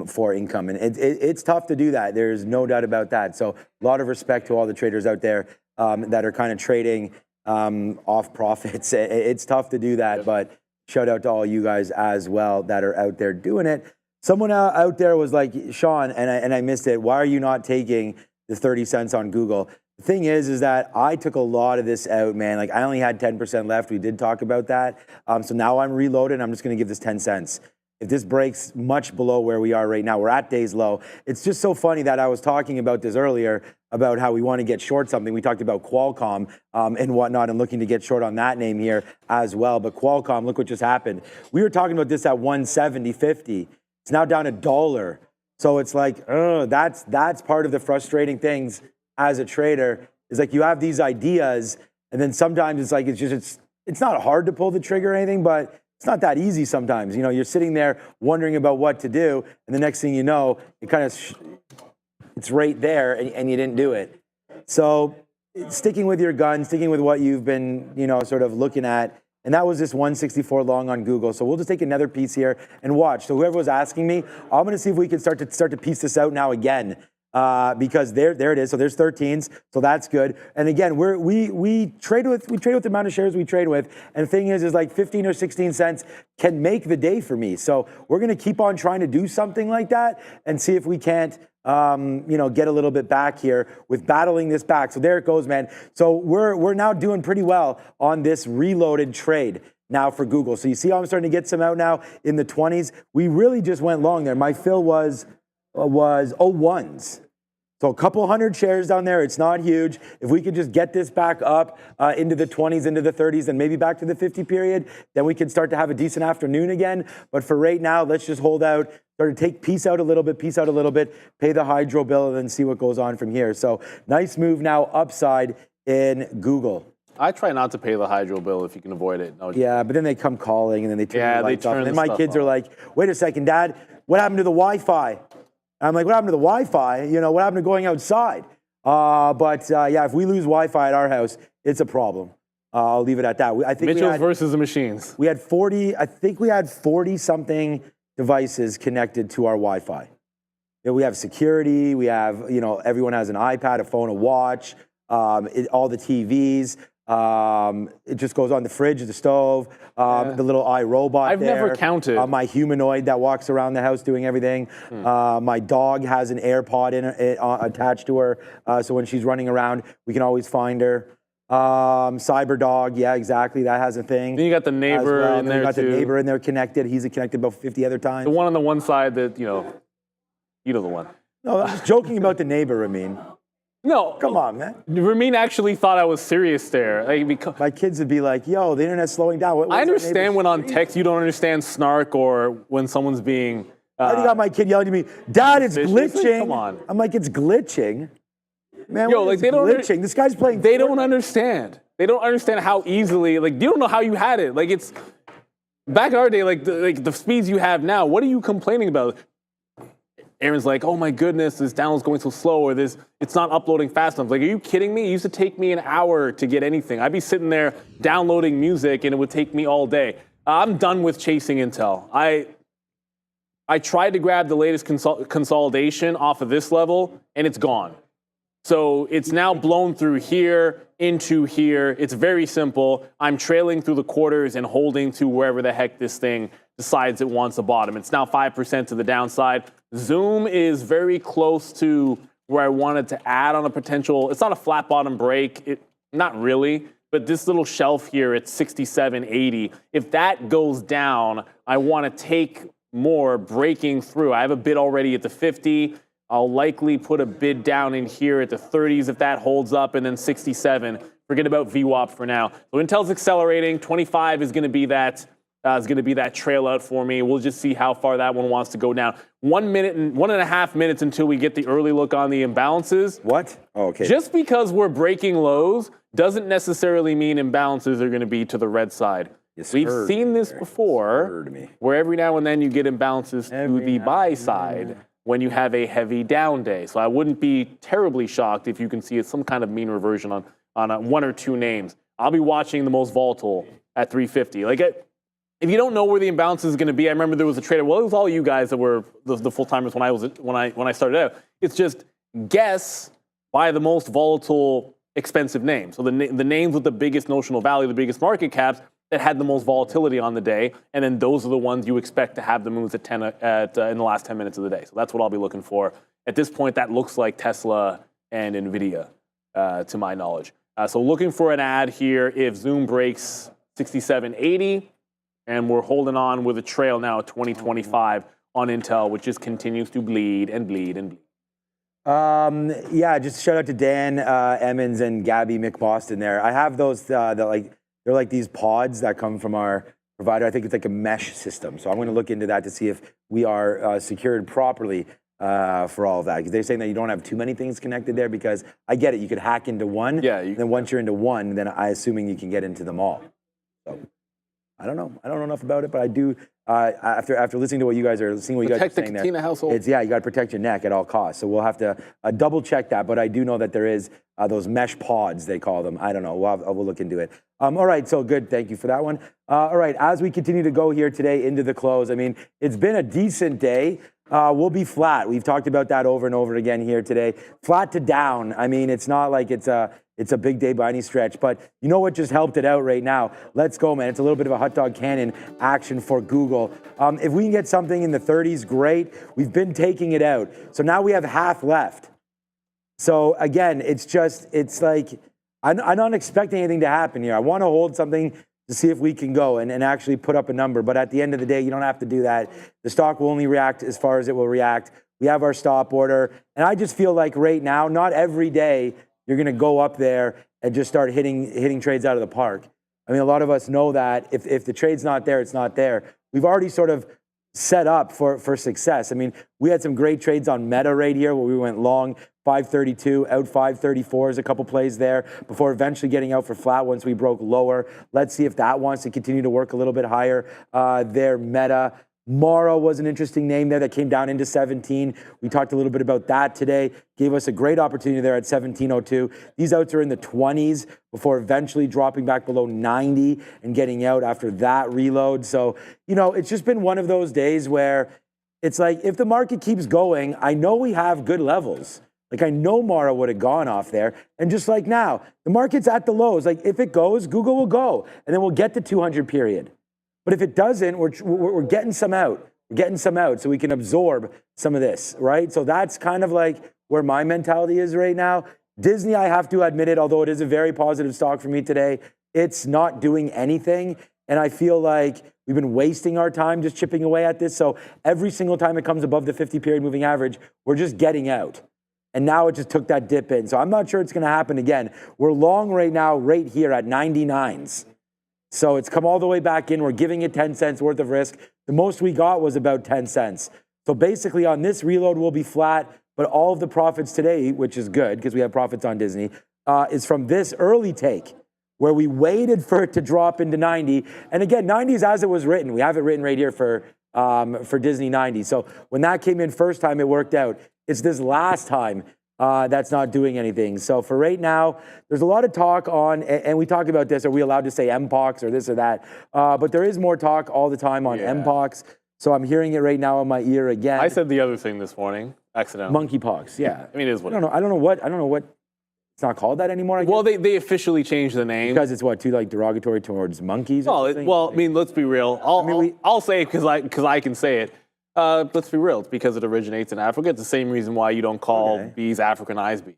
for income. And it's tough to do that. There's no doubt about that. So a lot of respect to all the traders out there that are kind of trading off profits. It's tough to do that, but shout out to all you guys as well that are out there doing it. Someone out there was like, Sean, and I missed it, why are you not taking the 30 cents on Google? The thing is that I took a lot of this out, man. Like I only had 10% left. We did talk about that. So now I'm reloaded. I'm just going to give this 10 cents. If this breaks much below where we are right now, we're at day's low. It's just so funny that I was talking about this earlier about how we want to get short something. We talked about Qualcomm and whatnot and looking to get short on that name here as well. But Qualcomm, look what just happened. We were talking about this at 170.50. It's now down $1. So it's like, that's part of the frustrating things as a trader is like you have these ideas and then sometimes it's like, it's not hard to pull the trigger or anything, but it's not that easy sometimes. You're sitting there wondering about what to do and the next thing you know, it kind of, it's right there and you didn't do it. So sticking with your gun, sticking with what you've been, sort of looking at. And that was this 164 long on Google. So we'll just take another piece here and watch. So whoever was asking me, I'm going to see if we can start to piece this out now again. Because there it is. So there's 13s. So that's good. And again, we trade with the amount of shares we trade with. And the thing is like 15 or 16 cents can make the day for me. So we're going to keep on trying to do something like that and see if we can't, get a little bit back here with battling this back. So there it goes, man. So we're now doing pretty well on this reloaded trade now for Google. So you see how I'm starting to get some out now in the 20s. We really just went long there. My fill was 01s. So a couple hundred shares down there. It's not huge. If we could just get this back up into the 20s, into the 30s, and maybe back to the 50 period, then we can start to have a decent afternoon again. But for right now, let's just hold out, start to take piece out a little bit, pay the hydro bill, and then see what goes on from here. So nice move now upside in Google. I try not to pay the hydro bill if you can avoid it. No, yeah, but then they come calling and then they turn the lights off. And then my kids are like, wait a second, Dad, what happened to the Wi-Fi? I'm like, what happened to the Wi-Fi? What happened to going outside? Yeah, if we lose Wi-Fi at our house, it's a problem. I'll leave it at that. I think Mitchell's versus the machines. We had 40 something devices connected to our Wi-Fi. We have security. We have, everyone has an iPad, a phone, a watch, all the TVs. It just goes on the fridge, the stove, the little iRobot. I've never counted. My humanoid that walks around the house doing everything. My dog has an AirPod attached to her, so when she's running around, we can always find her. Cyber dog, yeah, exactly. That has a thing. Then you got the neighbor in there too. You got the neighbor in there connected. He's connected about 50 other times. The one on the one side that you know the one. No, I'm just joking about the neighbor, Ramin. No. Come on, man. Ramin actually thought I was serious there. My kids would be like, yo, the internet's slowing down. I understand when on text you don't understand snark or when someone's being... I already got my kid yelling at me, Dad, it's glitching. Come on. I'm like, it's glitching. Man, yo, like, they don't glitching. This guy's playing... They don't understand. They don't understand how easily... Like, you don't know how you had it. Like, it's... Back in our day, the speeds you have now, what are you complaining about? Aaron's like, oh my goodness, this download's going so slow, or it's not uploading fast enough. Like, are you kidding me? It used to take me an hour to get anything. I'd be sitting there downloading music, and it would take me all day. I'm done with chasing Intel. I tried to grab the latest consolidation off of this level, and it's gone. So it's now blown through here, into here. It's very simple. I'm trailing through the quarters and holding to wherever the heck this thing decides it wants a bottom. It's now 5% to the downside. Zoom is very close to where I wanted to add on a potential. It's not a flat bottom break. Not really. But this little shelf here at 67.80, if that goes down, I want to take more breaking through. I have a bid already at the 50. I'll likely put a bid down in here at the 30s if that holds up, and then 67. Forget about VWAP for now. So Intel's accelerating. 25 is going to be that is going to be that trail out for me. We'll just see how far that one wants to go down. 1 minute and 1.5 minutes until we get the early look on the imbalances. What? Oh, okay. Just because we're breaking lows doesn't necessarily mean imbalances are going to be to the red side. We've seen this before, where every now and then you get imbalances to the buy side when you have a heavy down day. So I wouldn't be terribly shocked if you can see some kind of mean reversion on one or two names. I'll be watching the most volatile at 350. Like, if you don't know where the imbalance is going to be, I remember there was a trader. Well, it was all you guys that were the full timers when I started out. It's just guess by the most volatile, expensive names. So the names with the biggest notional value, the biggest market caps that had the most volatility on the day, and then those are the ones you expect to have the moves at 10 in the last 10 minutes of the day. So that's what I'll be looking for. At this point, that looks like Tesla and Nvidia, to my knowledge. So looking for an ad here if Zoom breaks 67.80, and we're holding on with a trail now at 2025 on Intel, which just continues to bleed and bleed and bleed. Yeah, just shout out to Dan Emmons and Gabby McBoston there. I have those they're like these pods that come from our provider. I think it's like a mesh system. So I'm going to look into that to see if we are secured properly for all of that. Because they're saying that you don't have too many things connected there, because I get it. You could hack into one. Yeah. Then once you're into one, then I assuming you can get into them all. So I don't know. I don't know enough about it, but I do. After listening to what you guys are seeing, what you guys are saying there, household. It's, yeah, you got to protect your neck at all costs. So we'll have to double check that. But I do know that there is those mesh pods, they call them. I don't know. We'll look into it. All right. So good. Thank you for that one. All right. As we continue to go here today into the close, I mean, it's been a decent day. We'll be flat. We've talked about that over and over again here today. Flat to down. I mean, it's not like it's a big day by any stretch, but you know what just helped it out right now? Let's go, man. It's a little bit of a hot dog cannon action for Google. If we can get something in the 30s, great. We've been taking it out. So now we have half left. So again, it's like, I'm not expecting anything to happen here. I want to hold something to see if we can go and actually put up a number. But at the end of the day, you don't have to do that. The stock will only react as far as it will react. We have our stop order. And I just feel like right now, not every day, you're going to go up there and just start hitting trades out of the park. I mean, a lot of us know that if the trade's not there, it's not there. We've already sort of set up for success. I mean, we had some great trades on Meta right here where we went long 532, out 534s, a couple plays there before eventually getting out for flat once we broke lower. Let's see if that wants to continue to work a little bit higher there. Meta. Mara was an interesting name there that came down into 17. We talked a little bit about that today. Gave us a great opportunity there at 1702. These outs are in the 20s before eventually dropping back below 90 and getting out after that reload. So, you know, it's just been one of those days where it's like, if the market keeps going, I know we have good levels. Like, I know Mara would have gone off there. And just like now, the market's at the lows. Like, if it goes, Google will go. And then we'll get the 200 period. But if it doesn't, we're getting some out. We're getting some out so we can absorb some of this, right? So that's kind of like where my mentality is right now. Disney, I have to admit it, although it is a very positive stock for me today, it's not doing anything. And I feel like we've been wasting our time just chipping away at this. So every single time it comes above the 50-period moving average, we're just getting out. And now it just took that dip in. So I'm not sure it's going to happen again. We're long right now, right here at 99s. So it's come all the way back in. We're giving it 10 cents worth of risk. The most we got was about 10 cents. So basically on this reload, we'll be flat. But all of the profits today, which is good because we have profits on Disney, is from this early take where we waited for it to drop into 90. And again, 90 is as it was written. We have it written right here for Disney 90. So when that came in first time, it worked out. It's this last time that's not doing anything. So for right now, there's a lot of talk on, and we talk about this, are we allowed to say MPOX or this or that? But there is more talk all the time on MPOX. So I'm hearing it right now in my ear again. I said the other thing this morning, accidentally. Monkeypox, yeah. I mean, it is what I don't know what, it's not called that anymore, I guess? Well, they officially changed the name. Because it's what, too like derogatory towards monkeys? Well, I mean, let's be real. I'll say it because I can say it. Let's be real. It's because it originates in Africa. It's the same reason why you don't call bees Africanized bees.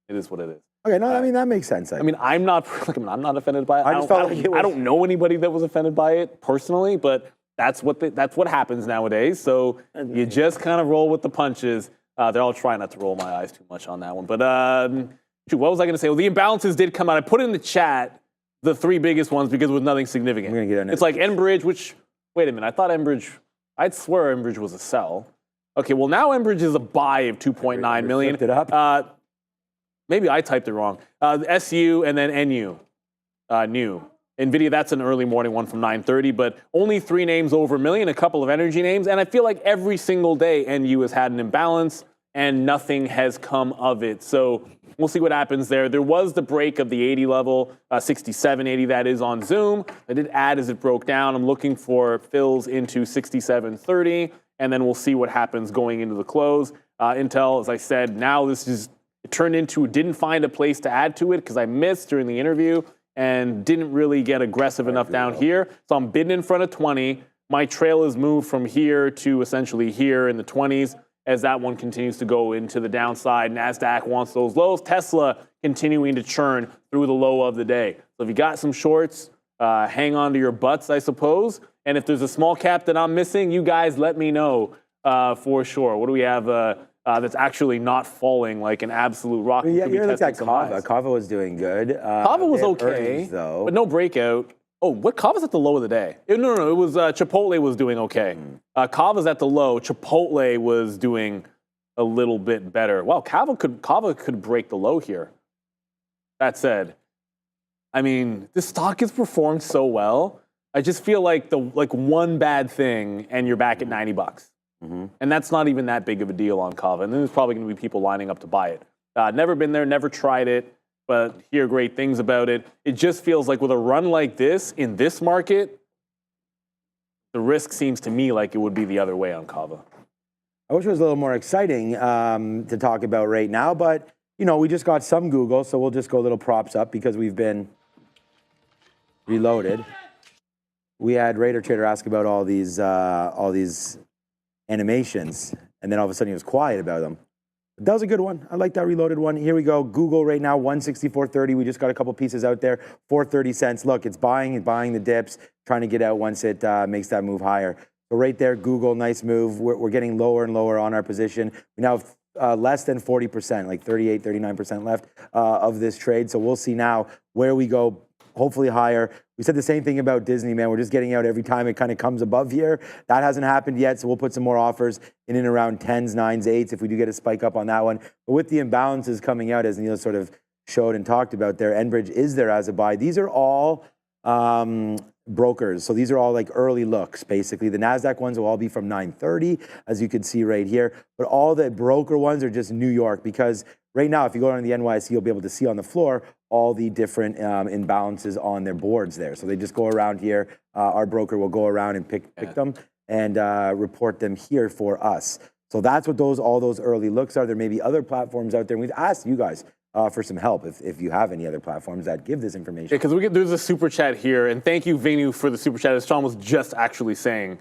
It is what it is. Okay, no, I mean, that makes sense. I'm not offended by it. I don't know anybody that was offended by it personally, but that's what happens nowadays. So you just kind of roll with the punches. They're all trying not to roll my eyes too much on that one. But what was I going to say? Well, the imbalances did come out. I put it in the chat. the three biggest ones because it was nothing significant. We're gonna get on It's like Enbridge, which, wait a minute, I thought Enbridge, I'd swear Enbridge was a sell. Okay, well now Enbridge is a buy of 2.9 million. Flipped it up. Maybe I typed it wrong. SU and then NU, new. Nvidia, that's an early morning one from 9:30, but only 3 names over a million, a couple of energy names, and I feel like every single day NU has had an imbalance and nothing has come of it. So we'll see what happens there. There was the break of the 80 level, 67.80 that is on Zoom. I did add as it broke down. I'm looking for fills into 67.30, and then we'll see what happens going into the close. Intel, as I said, now this is it turned into, didn't find a place to add to it because I missed during the interview and didn't really get aggressive enough down here. So I'm bidding in front of 20. My trail is moved from here to essentially here in the 20s as that one continues to go into the downside. NASDAQ wants those lows. Tesla continuing to churn through the low of the day. So if you got some shorts, hang on to your butts, I suppose. And if there's a small cap that I'm missing, you guys let me know for sure. What do we have that's actually not falling like an absolute rock? Yeah, you looked at Kava. Kava was doing good. Kava was they had okay, earnings, though. but no breakout. Oh, what Kava's at the low of the day? No. It was Chipotle was doing okay. Kava's at the low. Chipotle was doing a little bit better. Wow, Kava could break the low here. That said, I mean, this stock has performed so well. I just feel like one bad thing and you're back at $90. And that's not even that big of a deal on Kava. And then there's probably going to be people lining up to buy it. Never been there, never tried it, but hear great things about it. It just feels like with a run like this in this market, the risk seems to me like it would be the other way on Kava. I wish it was a little more exciting to talk about right now, but you know, we just got some Google, so we'll just go a little props up because we've been reloaded. We had Raider Trader ask about all these animations, and then all of a sudden he was quiet about them. But that was a good one. I like that reloaded one. Here we go. Google right now, 164.30. We just got a couple pieces out there for 30 cents. Look, it's buying the dips, trying to get out once it makes that move higher. So right there, Google, nice move. We're getting lower and lower on our position. We now have less than 40%, like 38, 39% left of this trade. So we'll see now where we go, hopefully higher. We said the same thing about Disney, man. We're just getting out every time it kind of comes above here. That hasn't happened yet, so we'll put some more offers in and around 10s, 9s, 8s if we do get a spike up on that one. But with the imbalances coming out, as Neil sort of showed and talked about there, Enbridge is there as a buy. These are all brokers. So these are all like early looks, basically. The NASDAQ ones will all be from 9:30, as you can see right here. But all the broker ones are just New York, because right now, if you go on the NYSE, you'll be able to see on the floor all the different imbalances on their boards there. So they just go around here. Our broker will go around and pick them and report them here for us. So that's what all those early looks are. There may be other platforms out there. And we've asked you guys for some help if you have any other platforms that give this information. Yeah, because there's a super chat here, and thank you, Venu, for the super chat. As Sean was just actually saying,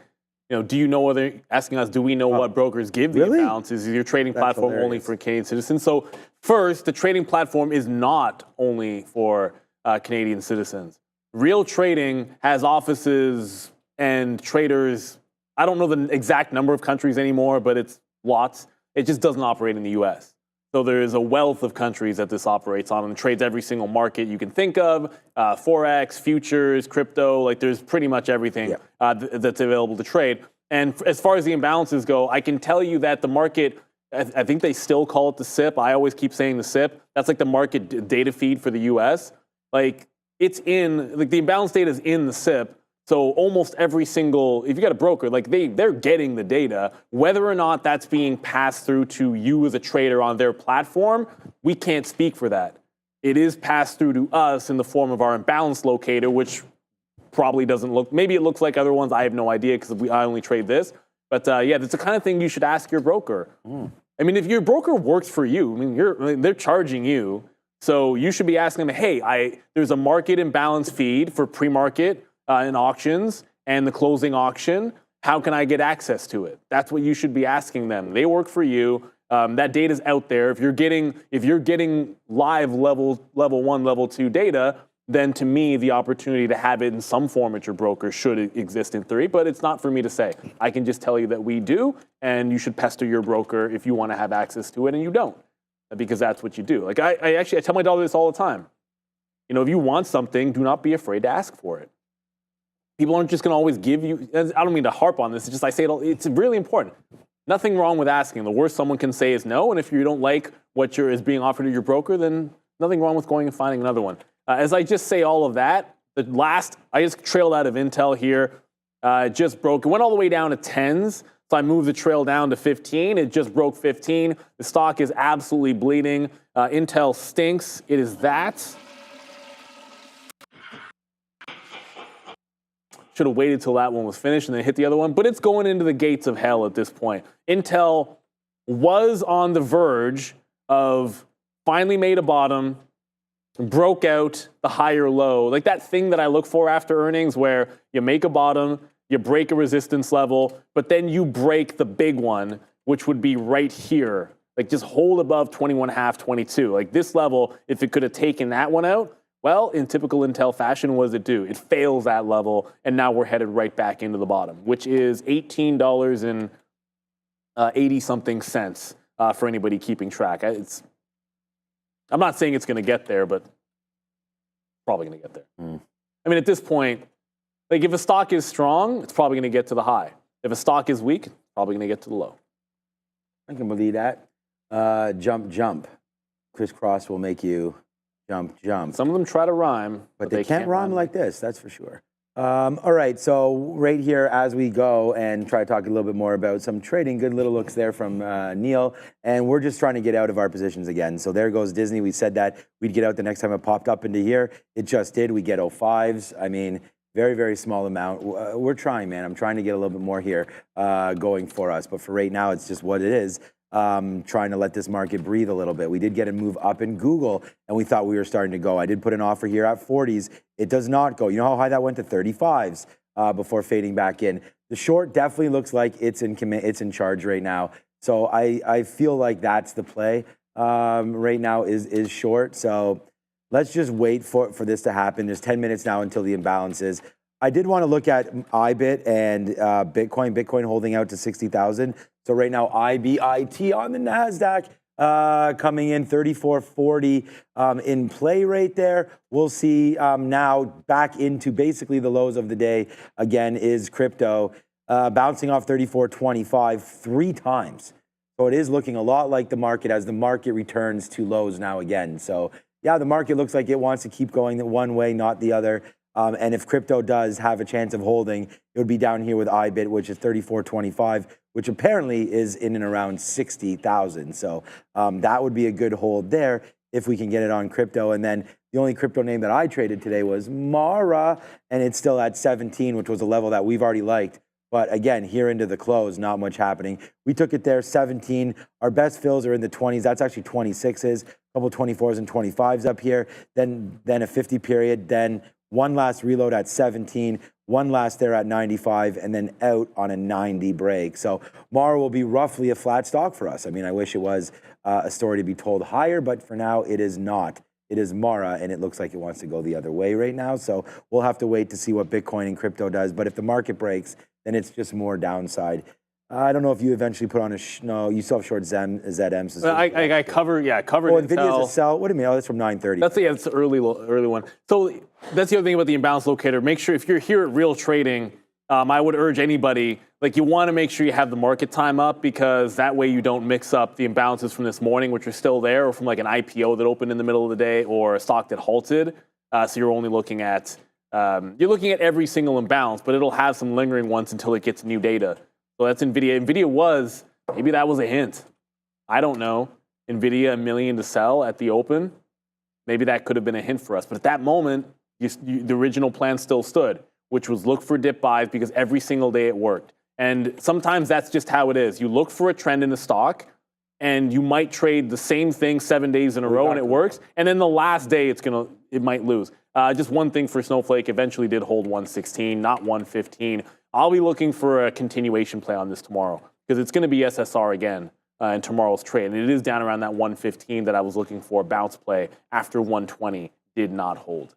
you know, do you know asking us, do we know what brokers give the imbalances? Is your trading platform only for Canadian citizens? So first, the trading platform is not only for Canadian citizens. Real Trading has offices and traders. I don't know the exact number of countries anymore, but it's lots. It just doesn't operate in the U.S. So there is a wealth of countries that this operates on and trades every single market you can think of, Forex, futures, crypto, like there's pretty much everything that's available to trade. And as far as the imbalances go, I can tell you that the market, I think they still call it the SIP. I always keep saying the SIP. That's like the market data feed for the US. Like it's in, like the imbalance data is in the SIP. So almost every single, if you got a broker, like they're getting the data. Whether or not that's being passed through to you as a trader on their platform, we can't speak for that. It is passed through to us in the form of our imbalance locator, which probably doesn't look, maybe it looks like other ones. I have no idea because I only trade this. But yeah, that's the kind of thing you should ask your broker. I mean, if your broker works for you, I mean, they're charging you. So you should be asking them, hey, there's a market imbalance feed for pre-market in auctions and the closing auction. How can I get access to it? That's what you should be asking them. They work for you. That data's out there. If you're getting live level 1, level 2 data, then to me, the opportunity to have it in some form at your broker should exist in theory, but it's not for me to say. I can just tell you that we do, and you should pester your broker if you want to have access to it, and you don't, because that's what you do. Like I tell my daughter this all the time. You know, if you want something, do not be afraid to ask for it. People aren't just going to always give you, I don't mean to harp on this, it's just I say it's really important. Nothing wrong with asking. The worst someone can say is no, and if you don't like what is being offered to your broker, then nothing wrong with going and finding another one. As I just say all of that, I just trailed out of Intel here. It just broke. It went all the way down to 10s. So I moved the trail down to 15. It just broke 15. The stock is absolutely bleeding. Intel stinks. It is that. Should have waited till that one was finished and then hit the other one. But it's going into the gates of hell at this point. Intel was on the verge of finally made a bottom, broke out the higher low. Like that thing that I look for after earnings where you make a bottom, you break a resistance level, but then you break the big one, which would be right here. Like just hold above 21.5, 22. Like this level, if it could have taken that one out, well, in typical Intel fashion, what does it do? It fails that level, and now we're headed right back into the bottom, which is $18.80-something for anybody keeping track. I'm not saying it's going to get there, but probably going to get there. I mean, at this point, like if a stock is strong, it's probably going to get to the high. If a stock is weak, it's probably going to get to the low. I can believe that. Jump, jump. Crisscross will make you jump, jump. Some of them try to rhyme, but they can't rhyme like this, that's for sure. All right, so right here as we go and try to talk a little bit more about some trading, good little looks there from Neil, and we're just trying to get out of our positions again. So there goes Disney. We said that we'd get out the next time it popped up into here. It just did. We get 05s. I mean, very, very small amount. We're trying, man. I'm trying to get a little bit more here going for us, but for right now, it's just what it is. Trying to let this market breathe a little bit. We did get a move up in Google, and we thought we were starting to go. I did put an offer here at 40s. It does not go. You know how high that went to 35s before fading back in. The short definitely looks like it's in charge right now. So I feel like that's the play right now is short. So let's just wait for this to happen. There's 10 minutes now until the imbalances. I did want to look at IBIT and Bitcoin. Bitcoin holding out to 60,000. So right now, IBIT on the NASDAQ coming in 3440 in play right there. We'll see now back into basically the lows of the day again is crypto bouncing off 3425 3 times. So it is looking a lot like the market as the market returns to lows now again. So yeah, the market looks like it wants to keep going one way, not the other. And if crypto does have a chance of holding, it would be down here with IBIT, which is 3425, which apparently is in and around 60,000. So that would be a good hold there if we can get it on crypto. And then the only crypto name that I traded today was Mara, and it's still at 17, which was a level that we've already liked. But again, here into the close, not much happening. We took it there, 17. Our best fills are in the 20s. That's actually 26s, a couple 24s and 25s up here. Then a 50 period, then one last reload at 17, one last there at 95, and then out on a 90 break. So Mara will be roughly a flat stock for us. I mean, I wish it was a story to be told higher, but for now it is not. It is Mara, and it looks like it wants to go the other way right now. So we'll have to wait to see what Bitcoin and crypto does. But if the market breaks, then it's just more downside. I don't know if you eventually put on a no. You still have short ZM. So I covered. Oh, Nvidia's a sell. What do you mean? Oh, that's from 9:30. That's the early one. So that's the other thing about the imbalance locator. Make sure if you're here at Real Trading, I would urge anybody, like you want to make sure you have the market time up because that way you don't mix up the imbalances from this morning, which are still there, or from like an IPO that opened in the middle of the day, or a stock that halted. So you're only looking at every single imbalance, but it'll have some lingering ones until it gets new data. So that's Nvidia. Nvidia maybe that was a hint. I don't know. Nvidia, $1 million to sell at the open. Maybe that could have been a hint for us. But at that moment, the original plan still stood, which was look for dip buys because every single day it worked. And sometimes that's just how it is. You look for a trend in the stock, and you might trade the same thing 7 days in a row, and it works. And then the last day, it might lose. Just one thing for Snowflake, eventually did hold 116, not 115. I'll be looking for a continuation play on this tomorrow because it's going to be SSR again in tomorrow's trade. And it is down around that 115 that I was looking for. Bounce play after 120 did not hold.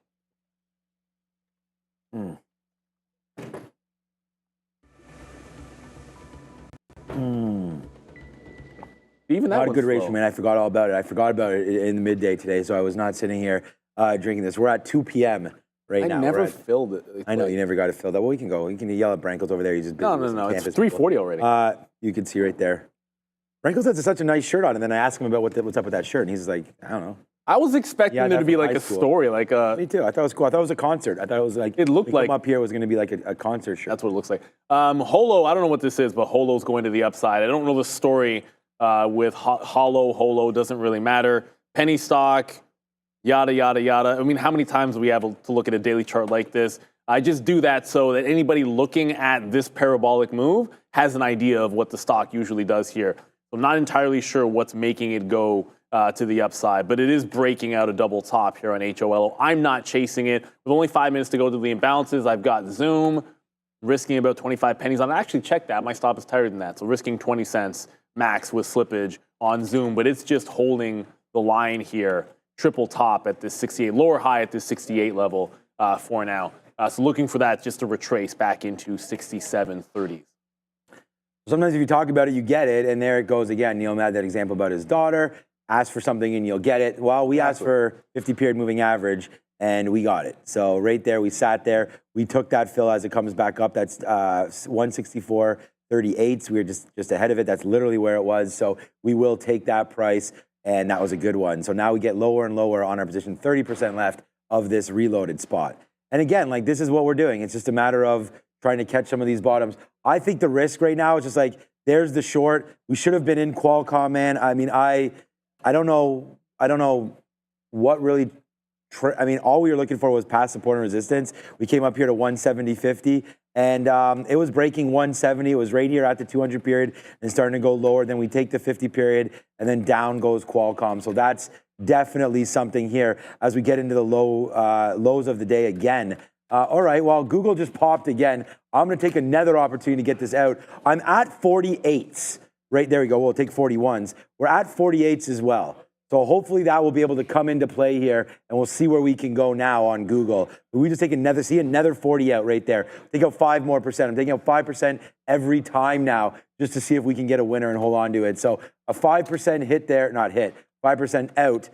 Even that not a good ratio, man. I forgot all about it. I forgot about it in the midday today, so I was not sitting here drinking this. We're at 2 p.m. right now. I never filled it. I know you never got it filled up. Well, we can go. You can yell at Branko's over there. He's just busy. No. It's 3:40 already. You can see right there. Branko's has such a nice shirt on, and then I asked him about what's up with that shirt, and he's like, I don't know. I was expecting there to be like a story, like a. Me too. I thought it was cool. I thought it was a concert. I thought it was like. It looked like up here was going to be like a concert shirt. That's what it looks like. Holo, I don't know what this is, but Holo's going to the upside. I don't know the story with Holo doesn't really matter. Penny stock, yada yada yada. I mean, how many times do we have to look at a daily chart like this? I just do that so that anybody looking at this parabolic move has an idea of what the stock usually does here. I'm not entirely sure what's making it go to the upside, but it is breaking out a double top here on HOLO. I'm not chasing it. With only 5 minutes to go to the imbalances, I've got Zoom, risking about 25 pennies on it. I actually checked that. My stop is tighter than that, so risking 20 cents max with slippage on Zoom, but it's just holding the line here, triple top at this 68, lower high at this 68 level for now. So looking for that just to retrace back into 67.30s. Sometimes if you talk about it, you get it, and there it goes again. Neil had that example about his daughter. Ask for something and you'll get it. Well, we asked for 50-period moving average, and we got it. So right there, we sat there. We took that fill as it comes back up. That's 164.38. So we were just ahead of it. That's literally where it was. So we will take that price, and that was a good one. So now we get lower and lower on our position, 30% left of this reloaded spot. And again, like this is what we're doing. It's just a matter of trying to catch some of these bottoms. I think the risk right now is just like, there's the short. We should have been in Qualcomm, man. I mean, I don't know what really, I mean, all we were looking for was past support and resistance. We came up here to 170.50, and it was breaking 170. It was right here at the 200 period and starting to go lower. Then we take the 50 period, and then down goes Qualcomm. So that's definitely something here as we get into the lows of the day again. All right, well, Google just popped again. I'm going to take another opportunity to get this out. I'm at 48s. Right, there we go. We'll take 41s. We're at 48s as well. So hopefully that will be able to come into play here, and we'll see where we can go now on Google. But we just take another 40 out right there. Take out 5 more percent. I'm taking out 5% every time now just to see if we can get a winner and hold on to it. So a 5% hit there, not hit, 5% out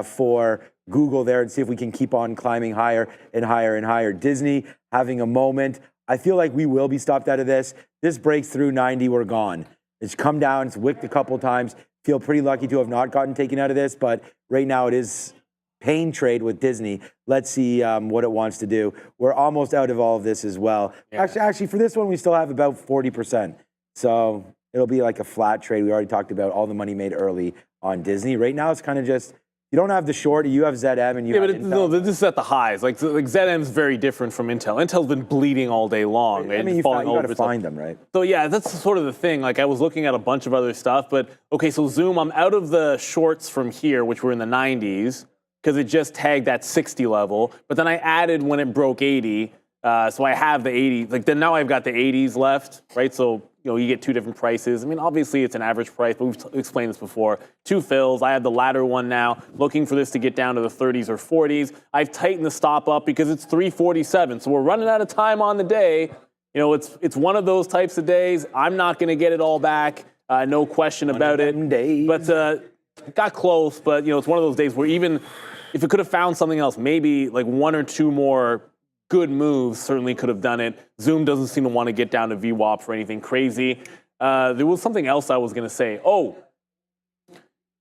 for Google there, and see if we can keep on climbing higher and higher and higher. Disney having a moment. I feel like we will be stopped out of this. This breaks through 90, we're gone. It's come down, it's wicked a couple times. Feel pretty lucky to have not gotten taken out of this, but right now it is pain trade with Disney. Let's see what it wants to do. We're almost out of all of this as well. Yeah. Actually, for this one, we still have about 40%. So it'll be like a flat trade. We already talked about all the money made early on Disney. Right now, it's kind of just, you don't have the short, you have ZM and you have Intel. No, this is at the highs. Like ZM's very different from Intel. Intel's been bleeding all day long. I mean, you got to find them, right? So yeah, that's sort of the thing. Like I was looking at a bunch of other stuff, but okay, so Zoom, I'm out of the shorts from here, which were in the 90s, because it just tagged that 60 level. But then I added when it broke 80, so I have the 80. Like then now I've got the 80s left, right? So you get two different prices. I mean, obviously it's an average price, but we've explained this before. 2 fills. I have the latter one now, looking for this to get down to the 30s or 40s. I've tightened the stop up because it's 347. So we're running out of time on the day. It's one of those types of days. I'm not going to get it all back. No question about it. But it got close, but it's one of those days where even if it could have found something else, maybe like 1 or 2 more good moves certainly could have done it. Zoom doesn't seem to want to get down to VWAP for anything crazy. There was something else I was going to say.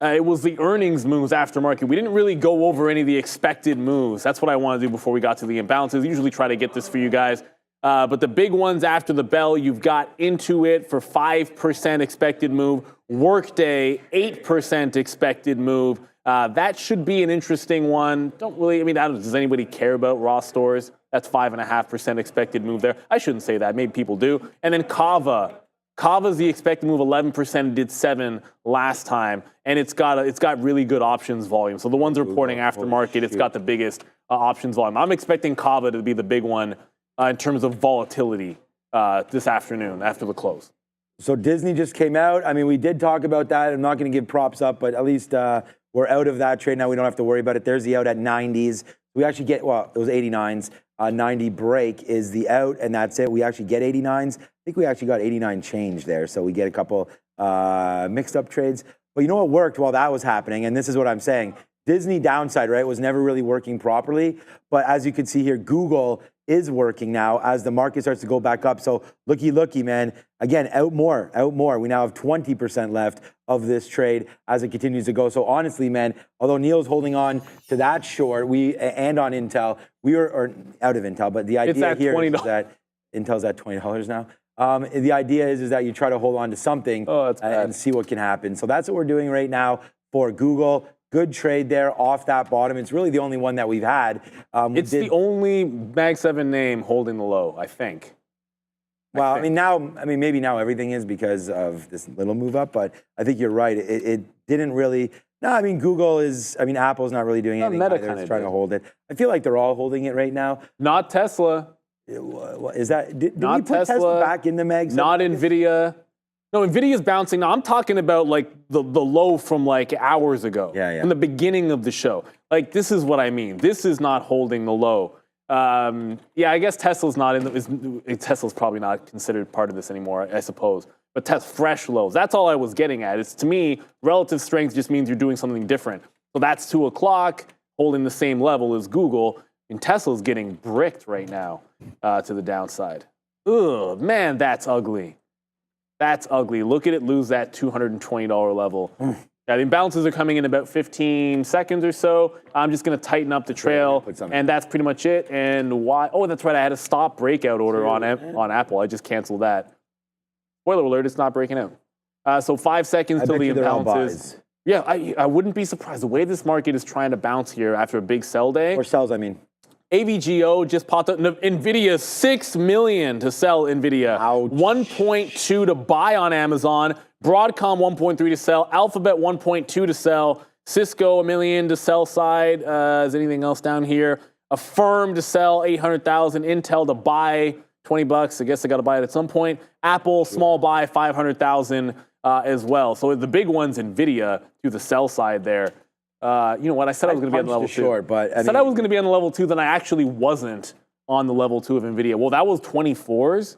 It was the earnings moves after market. We didn't really go over any of the expected moves. That's what I want to do before we got to the imbalances. I usually try to get this for you guys. But the big ones after the bell, you've got Intuit for 5% expected move. Workday, 8% expected move. That should be an interesting one. Does anybody care about Raw stores? That's 5.5% expected move there. I shouldn't say that. Maybe people do. And then Kava. Kava's the expected move 11%. It did 7 last time, and it's got really good options volume. So the ones reporting aftermarket, it's got the biggest options volume. I'm expecting Kava to be the big one in terms of volatility this afternoon after the close. So Disney just came out. I mean, we did talk about that. I'm not going to give props up, but at least we're out of that trade now. We don't have to worry about it. There's the out at 90s. We actually get, well, those 89s. 90 break is the out, and that's it. We actually get 89s. I think we actually got 89 change there, so we get a couple mixed up trades. But you know what worked while that was happening, and this is what I'm saying. Disney downside, right, was never really working properly. But as you can see here, Google is working now as the market starts to go back up. So looky, man. Again, out more. We now have 20% left of this trade as it continues to go. So honestly, man, although Neil's holding on to that short, and on Intel, or out of Intel, but the idea here is that Intel's at $20 now. The idea is that you try to hold on to something and see what can happen. So that's what we're doing right now for Google. Good trade there off that bottom. It's really the only one that we've had. It's the only Mag 7 name holding the low, I think. Well, maybe now everything is because of this little move up, but I think you're right. It didn't really. No, Apple's not really doing anything. It's trying to hold it. I feel like they're all holding it right now. Not Tesla. Is that? Did we put Tesla back in the Mag 7? Not Nvidia. No, Nvidia's bouncing. Now, I'm talking about like the low from like hours ago. Yeah. From the beginning of the show. Like, this is what I mean. This is not holding the low. I guess Tesla's not Tesla's probably not considered part of this anymore, I suppose. But fresh lows. That's all I was getting at. It's, to me, relative strength just means you're doing something different. So that's 2 o'clock, holding the same level as Google. And Tesla's getting bricked right now to the downside. Ugh, man, that's ugly. That's ugly. Look at it lose that $220 level. The imbalances are coming in about 15 seconds or so. I'm just going to tighten up the trail, and that's pretty much it. And why? Oh, that's right. I had a stop breakout order on Apple. I just canceled that. Spoiler alert, it's not breaking out. So 5 seconds till the imbalances. Yeah, I wouldn't be surprised. The way this market is trying to bounce here after a big sell day. Or sells, I mean. AVGO just popped up. Nvidia, $6 million to sell Nvidia. Ouch. 1.2 to buy on Amazon. Broadcom, 1.3 to sell. Alphabet, 1.2 to sell. Cisco, $1 million to sell side. Is anything else down here? Affirm to sell, 800,000. Intel to buy, $20. I guess I got to buy it at some point. Apple, small buy, 500,000 as well. So the big one's Nvidia to the sell side there. You know what? I said I was going to be on the level 2. I said I was going to be on the level 2, then I actually wasn't on the level 2 of Nvidia. Well, that was 24s.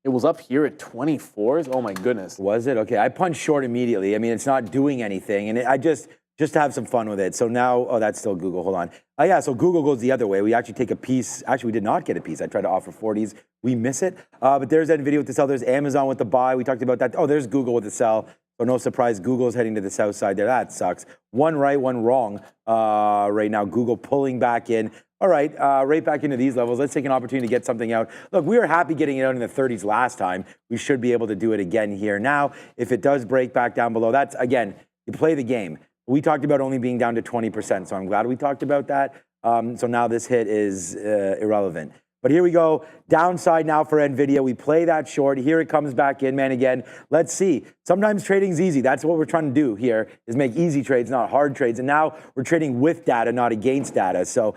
It was up here at 24s. Oh my goodness. Was it? Okay, I punched short immediately. I mean, it's not doing anything, and I just to have some fun with it. So now, that's still Google. Hold on. So Google goes the other way. We actually take a piece. Actually, we did not get a piece. I tried to offer 40s. We miss it. But there's Nvidia with the sell. There's Amazon with the buy. We talked about that. Oh, there's Google with the sell. So no surprise, Google's heading to the south side there. That sucks. One right, one wrong right now. Google pulling back in. All right, right back into these levels. Let's take an opportunity to get something out. Look, we were happy getting it out in the 30s last time. We should be able to do it again here. Now, if it does break back down below, that's, again, you play the game. We talked about only being down to 20%, so I'm glad we talked about that. So now this hit is irrelevant. But here we go, downside now for Nvidia. We play that short. Here it comes back in, man, again. Let's see. Sometimes trading's easy. That's what we're trying to do here, is make easy trades, not hard trades. And now we're trading with data, not against data. So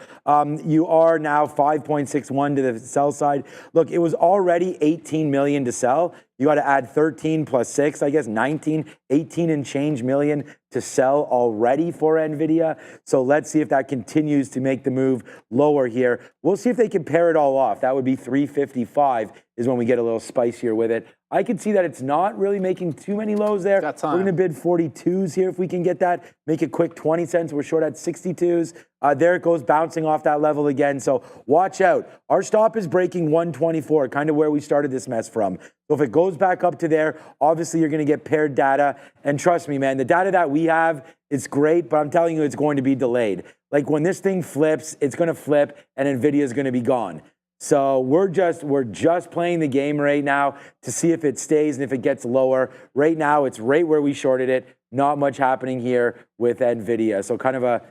you are now 5.61 to the sell side. Look, it was already 18 million to sell. You got to add 13 plus 6, I guess 19, 18 and change million to sell already for Nvidia. So let's see if that continues to make the move lower here. We'll see if they can pair it all off. That would be 355 is when we get a little spicier with it. I can see that it's not really making too many lows there. We're going to bid 42s here if we can get that. Make it quick 20 cents. We're short at 62s. There it goes, bouncing off that level again. So watch out. Our stop is breaking 124, kind of where we started this mess from. So if it goes back up to there, obviously you're going to get paired data. And trust me, man, the data that we have, it's great, but I'm telling you, it's going to be delayed. Like when this thing flips, it's going to flip and Nvidia is going to be gone. So we're just playing the game right now to see if it stays and if it gets lower. Right now, it's right where we shorted it. Not much happening here with Nvidia. So kind of a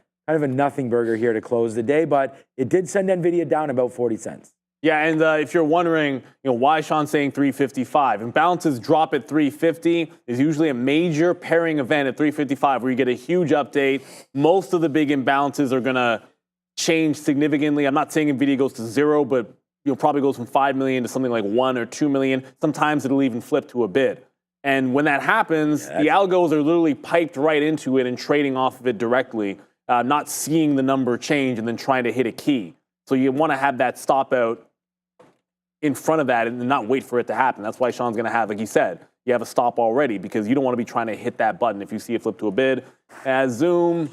nothing burger here to close the day, but it did send Nvidia down about 40 cents. Yeah, and if you're wondering, why Sean's saying 355, imbalances drop at 350 is usually a major pairing event at 355 where you get a huge update. Most of the big imbalances are going to change significantly. I'm not saying Nvidia goes to 0, but probably goes from 5 million to something like 1 or 2 million. Sometimes it'll even flip to a bid. And when that happens, the algos are literally piped right into it and trading off of it directly, not seeing the number change and then trying to hit a key. So you want to have that stop out in front of that and not wait for it to happen. That's why Sean's going to have, like he said, you have a stop already because you don't want to be trying to hit that button if you see it flip to a bid. Zoom.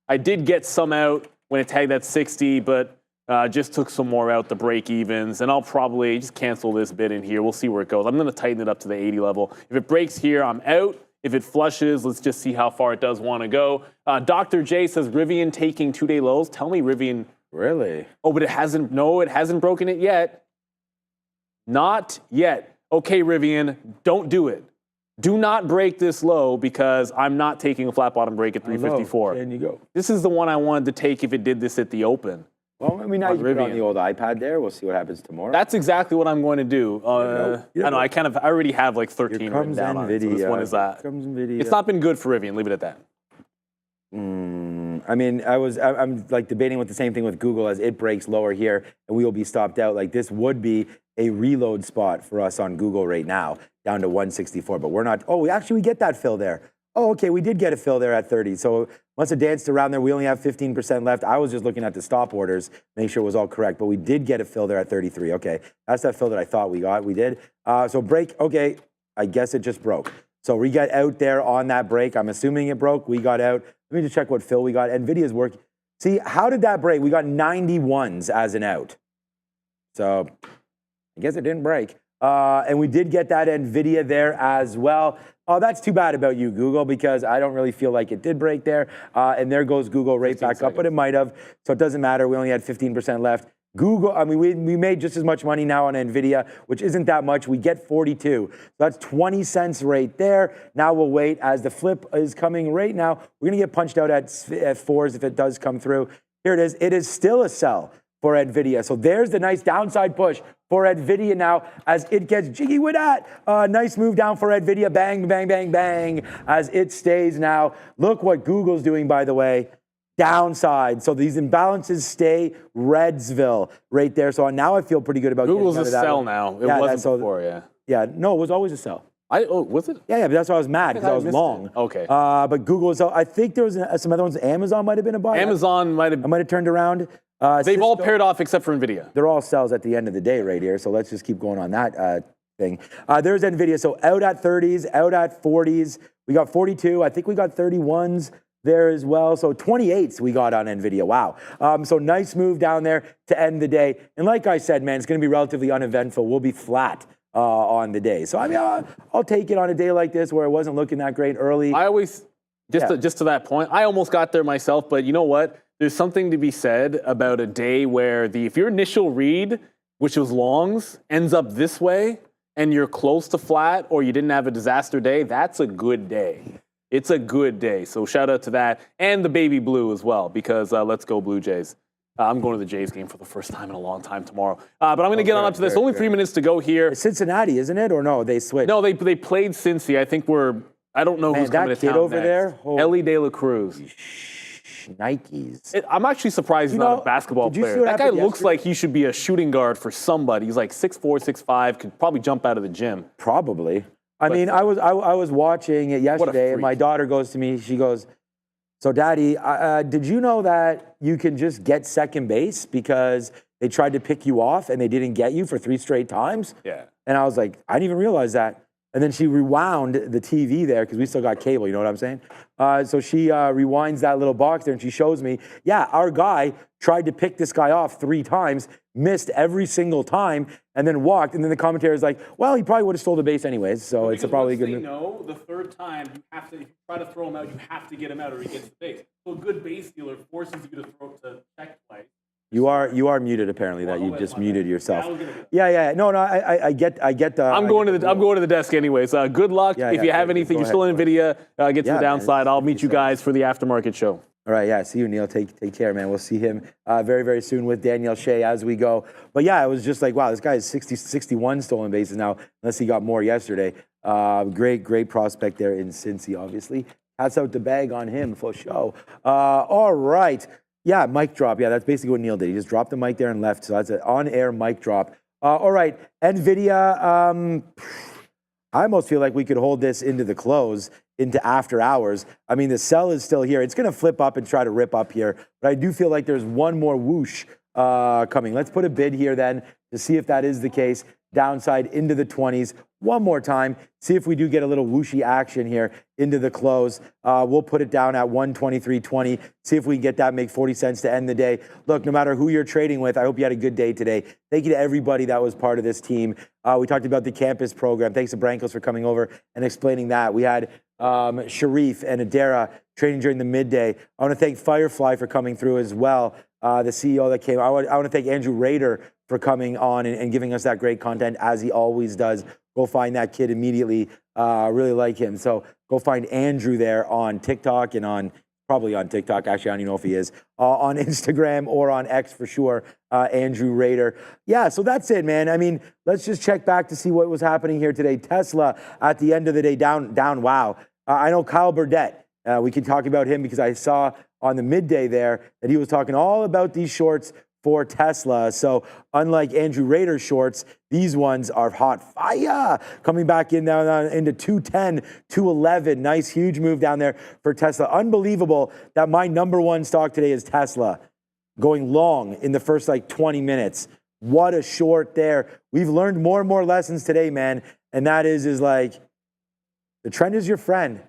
I did get some out when it tagged at 60, but just took some more out, the break evens, and I'll probably just cancel this bid in here. We'll see where it goes. I'm going to tighten it up to the 80 level. If it breaks here, I'm out. If it flushes, let's just see how far it does want to go. Dr. J says Rivian taking 2-day lows. Tell me Rivian. Really? Oh, but it hasn't broken it yet. Not yet. Okay, Rivian, don't do it. Do not break this low because I'm not taking a flat bottom break at 354. There you go. This is the one I wanted to take if it did this at the open. Well, I mean, now you put it on the old iPad there. We'll see what happens tomorrow. That's exactly what I'm going to do. I know. I already have like 13 Here written comes down on it. So Nvidia. this one is that. Here comes Nvidia. It's not been good for Rivian. Leave it at that. I mean, I'm like debating with the same thing with Google as it breaks lower here and we will be stopped out. Like this would be a reload spot for us on Google right now, down to 164. But we're not. Oh, we get that fill there. Oh, okay, we did get a fill there at 30. So once it danced around there, we only have 15% left. I was just looking at the stop orders, make sure it was all correct. But we did get a fill there at 33. Okay, that's that fill that I thought we got. We did. So break. Okay, I guess it just broke. So we got out there on that break. I'm assuming it broke. We got out. Let me just check what fill we got. Nvidia's working. See, how did that break? We got 91s as an out. So I guess it didn't break. And we did get that Nvidia there as well. Oh, that's too bad about you, Google, because I don't really feel like it did break there. And there goes Google right back up, but it might have. So it doesn't matter. We only had 15% left. Google, I mean, we made just as much money now on Nvidia, which isn't that much. We get 42. So that's 20 cents right there. Now we'll wait as the flip is coming right now. We're going to get punched out at 4s if it does come through. Here it is. It is still a sell for Nvidia. So there's the nice downside push for Nvidia now as it gets jiggy with that. Nice move down for Nvidia. Bang, bang, bang, bang as it stays now. Look what Google's doing, by the way. Downside. So these imbalances stay Redsville right there. So now I feel pretty good about Google's a getting out of that sell one. now. It wasn't before, yeah. Yeah, no, it was always a sell. Was it? Yeah, but that's why I was mad because I was long. Okay. But Google is, I think there was some other ones. Amazon might have been a buy. Amazon might have. I might have turned around. They've all paired off except for Nvidia. They're all sells at the end of the day right here. So let's just keep going on that thing. There's Nvidia. So out at 30s, out at 40s. We got 42. I think we got 31s there as well. So 28s we got on Nvidia. Wow. So nice move down there to end the day. And like I said, man, it's going to be relatively uneventful. We'll be flat on the day. So I mean, I'll take it on a day like this where it wasn't looking that great early. I always, just to that point, I almost got there myself. But you know what? There's something to be said about a day where if your initial read, which was longs, ends up this way and you're close to flat or you didn't have a disaster day, that's a good day. It's a good day. So shout out to that. And the baby blue as well, because let's go Blue Jays. I'm going to the Jays game for the first time in a long time tomorrow. But I'm going to get on up to this. Only 3 minutes to go here. It's Cincinnati, isn't it? Or no, they switched? No, they played Cincy. I think I don't know who's coming to town over next. there? Ellie De La Cruz. Nikes. I'm actually surprised he's not a basketball player. That guy looks like he should be a shooting guard for somebody. He's like 6'4", 6'5", could probably jump out of the gym. Probably. I mean, I was watching it yesterday, and my daughter goes to me, she goes, so Daddy, did you know that you can just get second base because they tried to pick you off and they didn't get you for 3 straight times? Yeah. And I was like, I didn't even realize that. And then she rewound the TV there because we still got cable, you know what I'm saying? So she rewinds that little box there and she shows me, yeah, our guy tried to pick this guy off 3 times, missed every single time, and then walked. And then the commentator is like, well, he probably would have stole the base anyways. So it's probably a good move. No, the third time, if you try to throw him out, you have to get him out or he gets the base. So a good base dealer forces you to check play. You are muted apparently. That you just muted yourself. Yeah. No. I get the. I'm going to the desk anyways. Good luck. If you have anything, you're still in Nvidia. Get to the downside. I'll meet you guys for the aftermarket show. All right. Yeah. See you, Neil. Take care, man. We'll see him very, very soon with Danielle Shea as we go. But yeah, it was just like, wow, this guy has 61 stolen bases now, unless he got more yesterday. Great prospect there in Cincy, obviously. Hats out the bag on him for show. All right. Yeah, mic drop. Yeah, that's basically what Neil did. He just dropped the mic there and left. So that's an on-air mic drop. All right, Nvidia. I almost feel like we could hold this into the close, into after hours. I mean, the sell is still here. It's going to flip up and try to rip up here. But I do feel like there's one more whoosh coming. Let's put a bid here then to see if that is the case. Downside into the 20s. one more time. See if we do get a little whooshy action here into the close. We'll put it down at 123.20. See if we can get that, make 40 cents to end the day. Look, no matter who you're trading with, I hope you had a good day today. Thank you to everybody that was part of this team. We talked about the campus program. Thanks to Brankos for coming over and explaining that. We had Sharif and Adara trading during the midday. I want to thank Firefly for coming through as well, the CEO that came. I want to thank Andrew Rader for coming on and giving us that great content, as he always does. Go find that kid immediately. Really like him. So go find Andrew there on TikTok and probably on TikTok. Actually, I don't even know if he is. On Instagram or on X for sure, Andrew Rader. Yeah, so that's it, man. I mean, let's just check back to see what was happening here today. Tesla, at the end of the day, down, wow. I know Kyle Burdett. We can talk about him because I saw on the midday there that he was talking all about these shorts for Tesla. So unlike Andrew Rader's shorts, these ones are hot fire. Coming back in now into 210, 211. Nice, huge move down there for Tesla. Unbelievable that my number one stock today is Tesla, going long in the first 20 minutes. What a short there. We've learned more and more lessons today, man. And that is the trend is your friend.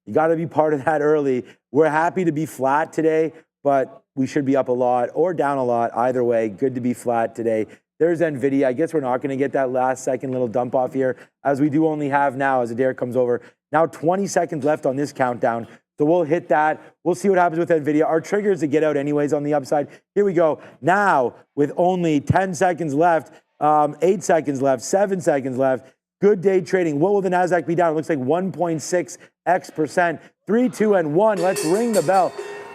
You got to be part of that early. We're happy to be flat today, but we should be up a lot or down a lot. Either way, good to be flat today. There's Nvidia. I guess we're not going to get that last second little dump off here, as we do only have now, as Adair comes over. Now 20 seconds left on this countdown. So we'll hit that. We'll see what happens with Nvidia. Our trigger is to get out anyways on the upside. Here we go. Now, with only 10 seconds left, 8 seconds left, 7 seconds left. Good day trading. What will the NASDAQ be down? It looks like 1.6%. 3, 2, and 1. Let's ring the bell.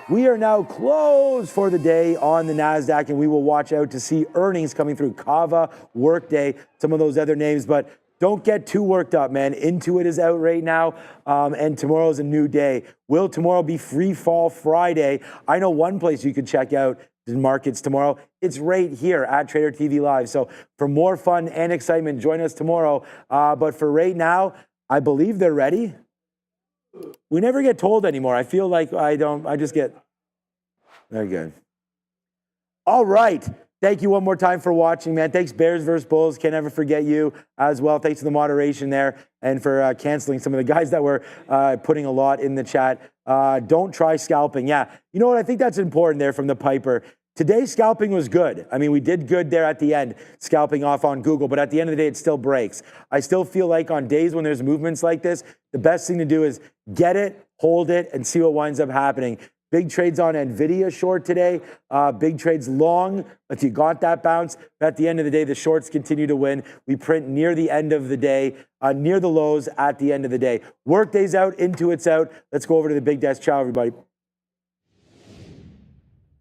We are now closed for the day on the NASDAQ, and we will watch out to see earnings coming through. Kava, Workday, some of those other names, but don't get too worked up, man. Intuit is out right now, and tomorrow is a new day. Will tomorrow be Free Fall Friday? I know one place you could check out the markets tomorrow. It's right here at Trader TV Live. So for more fun and excitement, join us tomorrow. But for right now, I believe they're ready. We never get told anymore. I feel like I just get, very good. All right. Thank you one more time for watching, man. Thanks, Bears versus Bulls. Can't ever forget you as well. Thanks to the moderation there and for canceling some of the guys that were putting a lot in the chat. Don't try scalping. Yeah, you know what? I think that's important there from the Piper. Today, scalping was good. I mean, we did good there at the end, scalping off on Google, but at the end of the day, it still breaks. I still feel like on days when there's movements like this, the best thing to do is get it, hold it, and see what winds up happening. Big trades on Nvidia short today, big trades long, but you got that bounce. But at the end of the day, the shorts continue to win. We print near the end of the day, near the lows at the end of the day. Workday's out, Intuit's out. Let's go over to the big desk. Ciao, everybody.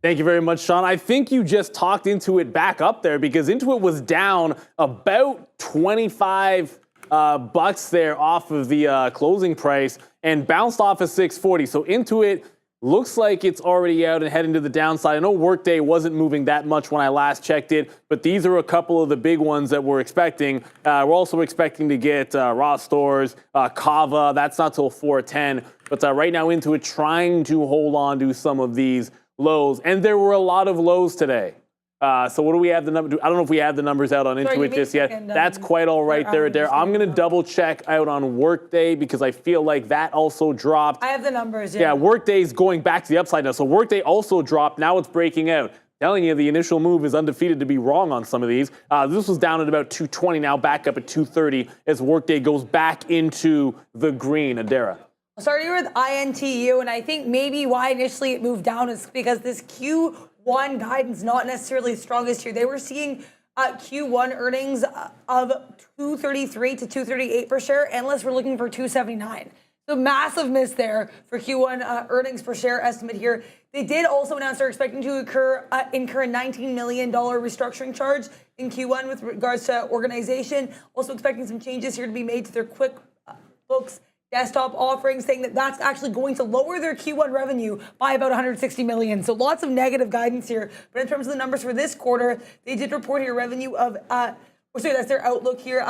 Thank you very much, Sean. I think you just talked Intuit back up there, because Intuit was down about 25 bucks there off of the closing price and bounced off of 640. So Intuit looks like it's already out and heading to the downside. I know Workday wasn't moving that much when I last checked it, but these are a couple of the big ones that we're expecting. We're also expecting to get Raw Stores, Kava. That's not till 410. But right now Intuit trying to hold on to some of these lows, and there were a lot of lows today. So what do we have the number? I don't know if we have the numbers out on Intuit just yet. That's quite all right there. I'm going to double check out on Workday, because I feel like that also dropped. I have the numbers. Yeah, Workday's going back to the upside now. So Workday also dropped. Now it's breaking out. Telling you, the initial move is undefeated to be wrong on some of these. This was down at about 220, now back up at 230 as Workday goes back into the green. Adara. Starting with INTU, and I think maybe why initially it moved down is because this Q1 guidance not necessarily the strongest here. They were seeing Q1 earnings of 233 to 238 per share. Analysts were looking for 279. So massive miss there for Q1 earnings per share estimate here. They did also announce they're expecting to incur a $19 million restructuring charge in Q1 with regards to organization. Also expecting some changes here to be made to their QuickBooks desktop offering, saying that that's actually going to lower their Q1 revenue by about 160 million. So lots of negative guidance here. But in terms of the numbers for this quarter, they did report here revenue of, that's their outlook here.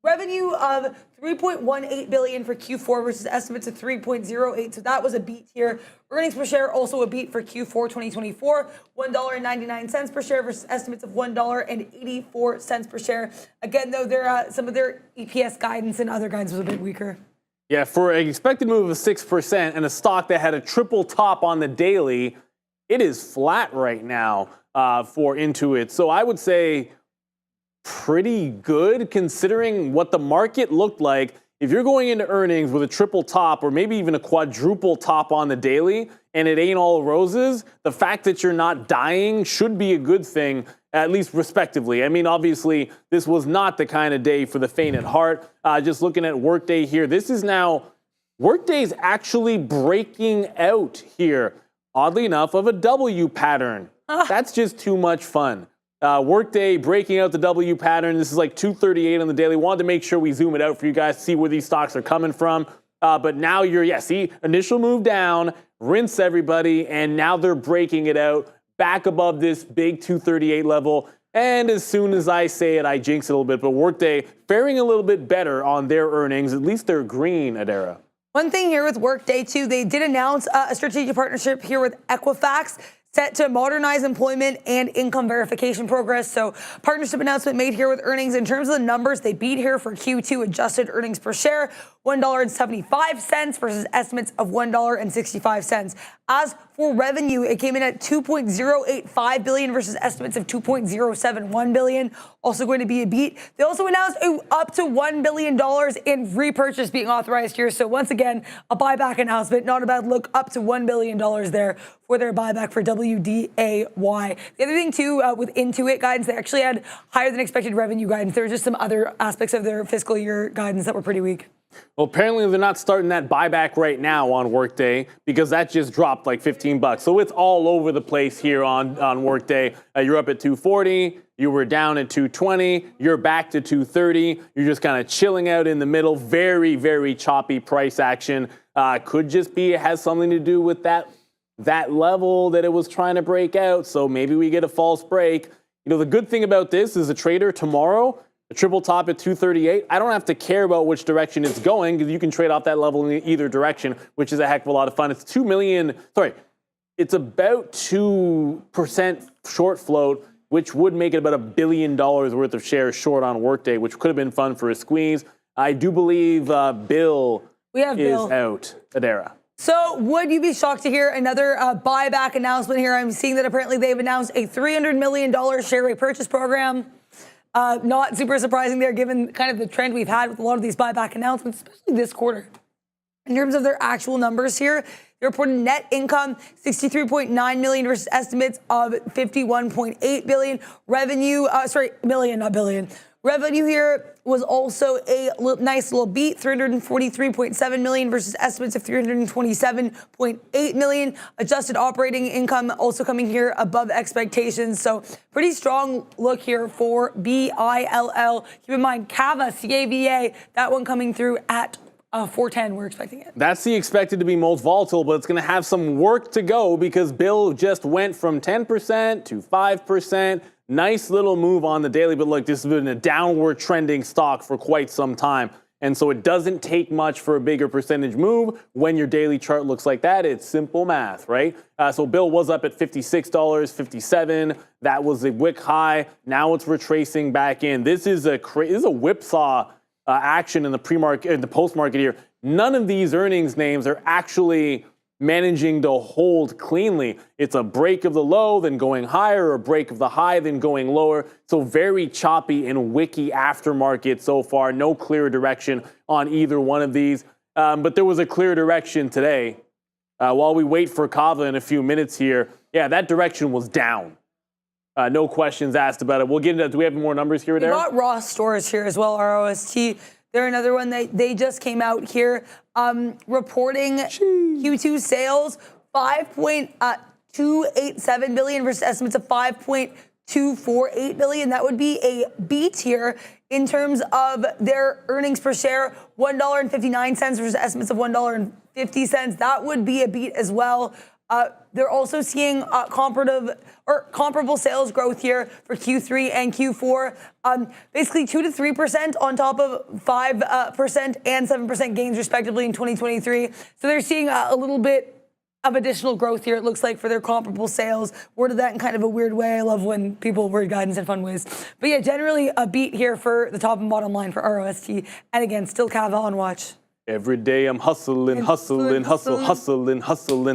Revenue of $3.18 billion for Q4 versus estimates of $3.08. So that was a beat here. Earnings per share also a beat for Q4 2024, $1.99 per share versus estimates of $1.84 per share. Again, though, some of their EPS guidance and other guidance was a bit weaker. Yeah, for an expected move of 6% and a stock that had a triple top on the daily, it is flat right now for Intuit. So I would say pretty good considering what the market looked like. If you're going into earnings with a triple top or maybe even a quadruple top on the daily and it ain't all roses, the fact that you're not dying should be a good thing, at least respectively. I mean, obviously, this was not the kind of day for the faint at heart. Just looking at Workday here, this is now, Workday's actually breaking out here, oddly enough, of a W pattern. That's just too much fun. Workday breaking out the W pattern. This is like 238 on the daily. Wanted to make sure we zoom it out for you guys to see where these stocks are coming from. But now see, initial move down, rinse everybody, and now they're breaking it out back above this big 238 level. And as soon as I say it, I jinx it a little bit. But Workday faring a little bit better on their earnings. At least they're green, Adara. One thing here with Workday, too, they did announce a strategic partnership here with Equifax, set to modernize employment and income verification progress. So partnership announcement made here with earnings. In terms of the numbers, they beat here for Q2 adjusted earnings per share, $1.75 versus estimates of $1.65. As for revenue, it came in at $2.085 billion versus estimates of $2.071 billion. Also going to be a beat. They also announced up to $1 billion in repurchase being authorized here. So once again, a buyback announcement. Not a bad look. Up to $1 billion there for their buyback for WDAY. The other thing, too, with Intuit guidance, they actually had higher than expected revenue guidance. There were just some other aspects of their fiscal year guidance that were pretty weak. Well, apparently they're not starting that buyback right now on Workday because that just dropped like $15. So it's all over the place here on Workday. You're up at 240. You were down at 220. You're back to 230. You're just kind of chilling out in the middle. Very, very choppy price action. Could just be it has something to do with that level that it was trying to break out. So maybe we get a false break. You know, the good thing about this is a trader tomorrow, a triple top at 238. I don't have to care about which direction it's going because you can trade off that level in either direction, which is a heck of a lot of fun. It's it's about 2% short float, which would make it about $1 billion worth of shares short on Workday, which could have been fun for a squeeze. I do believe Bill is out. Adara. So would you be shocked to hear another buyback announcement here? I'm seeing that apparently they've announced a $300 million share repurchase program. Not super surprising there, given kind of the trend we've had with a lot of these buyback announcements, especially this quarter. In terms of their actual numbers here, they reported net income $63.9 million versus estimates of $51.8 billion. Revenue, million, not billion. Revenue here was also a nice little beat, $343.7 million versus estimates of $327.8 million. Adjusted operating income also coming here above expectations. So pretty strong look here for BILL. Keep in mind, CAVA, C-A-V-A, that one coming through at 410, we're expecting it. That's the expected to be most volatile, but it's going to have some work to go because Bill just went from 10% to 5%. Nice little move on the daily, but look, this has been a downward trending stock for quite some time. And so it doesn't take much for a bigger percentage move when your daily chart looks like that. It's simple math, right? So Bill was up at $56, $57. That was a wick high. Now it's retracing back in. This is a whipsaw action in the pre-market, in the post-market here. None of these earnings names are actually managing to hold cleanly. It's a break of the low, then going higher, or a break of the high, then going lower. So very choppy and wicky aftermarket so far. No clear direction on either one of these. But there was a clear direction today. While we wait for Kava in a few minutes here, yeah, that direction was down. No questions asked about it. We'll get into, do we have more numbers here, Darren? We got Ross Stores here as well, ROST. They're another one that they just came out here reporting Q2 sales, $5.287 billion versus estimates of $5.248 billion. That would be a beat here in terms of their earnings per share, $1.59 versus estimates of $1.50. That would be a beat as well. They're also seeing comparable sales growth here for Q3 and Q4, basically 2 to 3% on top of 5% and 7% gains respectively in 2023. So they're seeing a little bit of additional growth here, it looks like, for their comparable sales. Worded that in kind of a weird way. I love when people word guidance in fun ways. But yeah, generally a beat here for the top and bottom line for ROST. And again, still Kava on watch. Every day I'm hustling.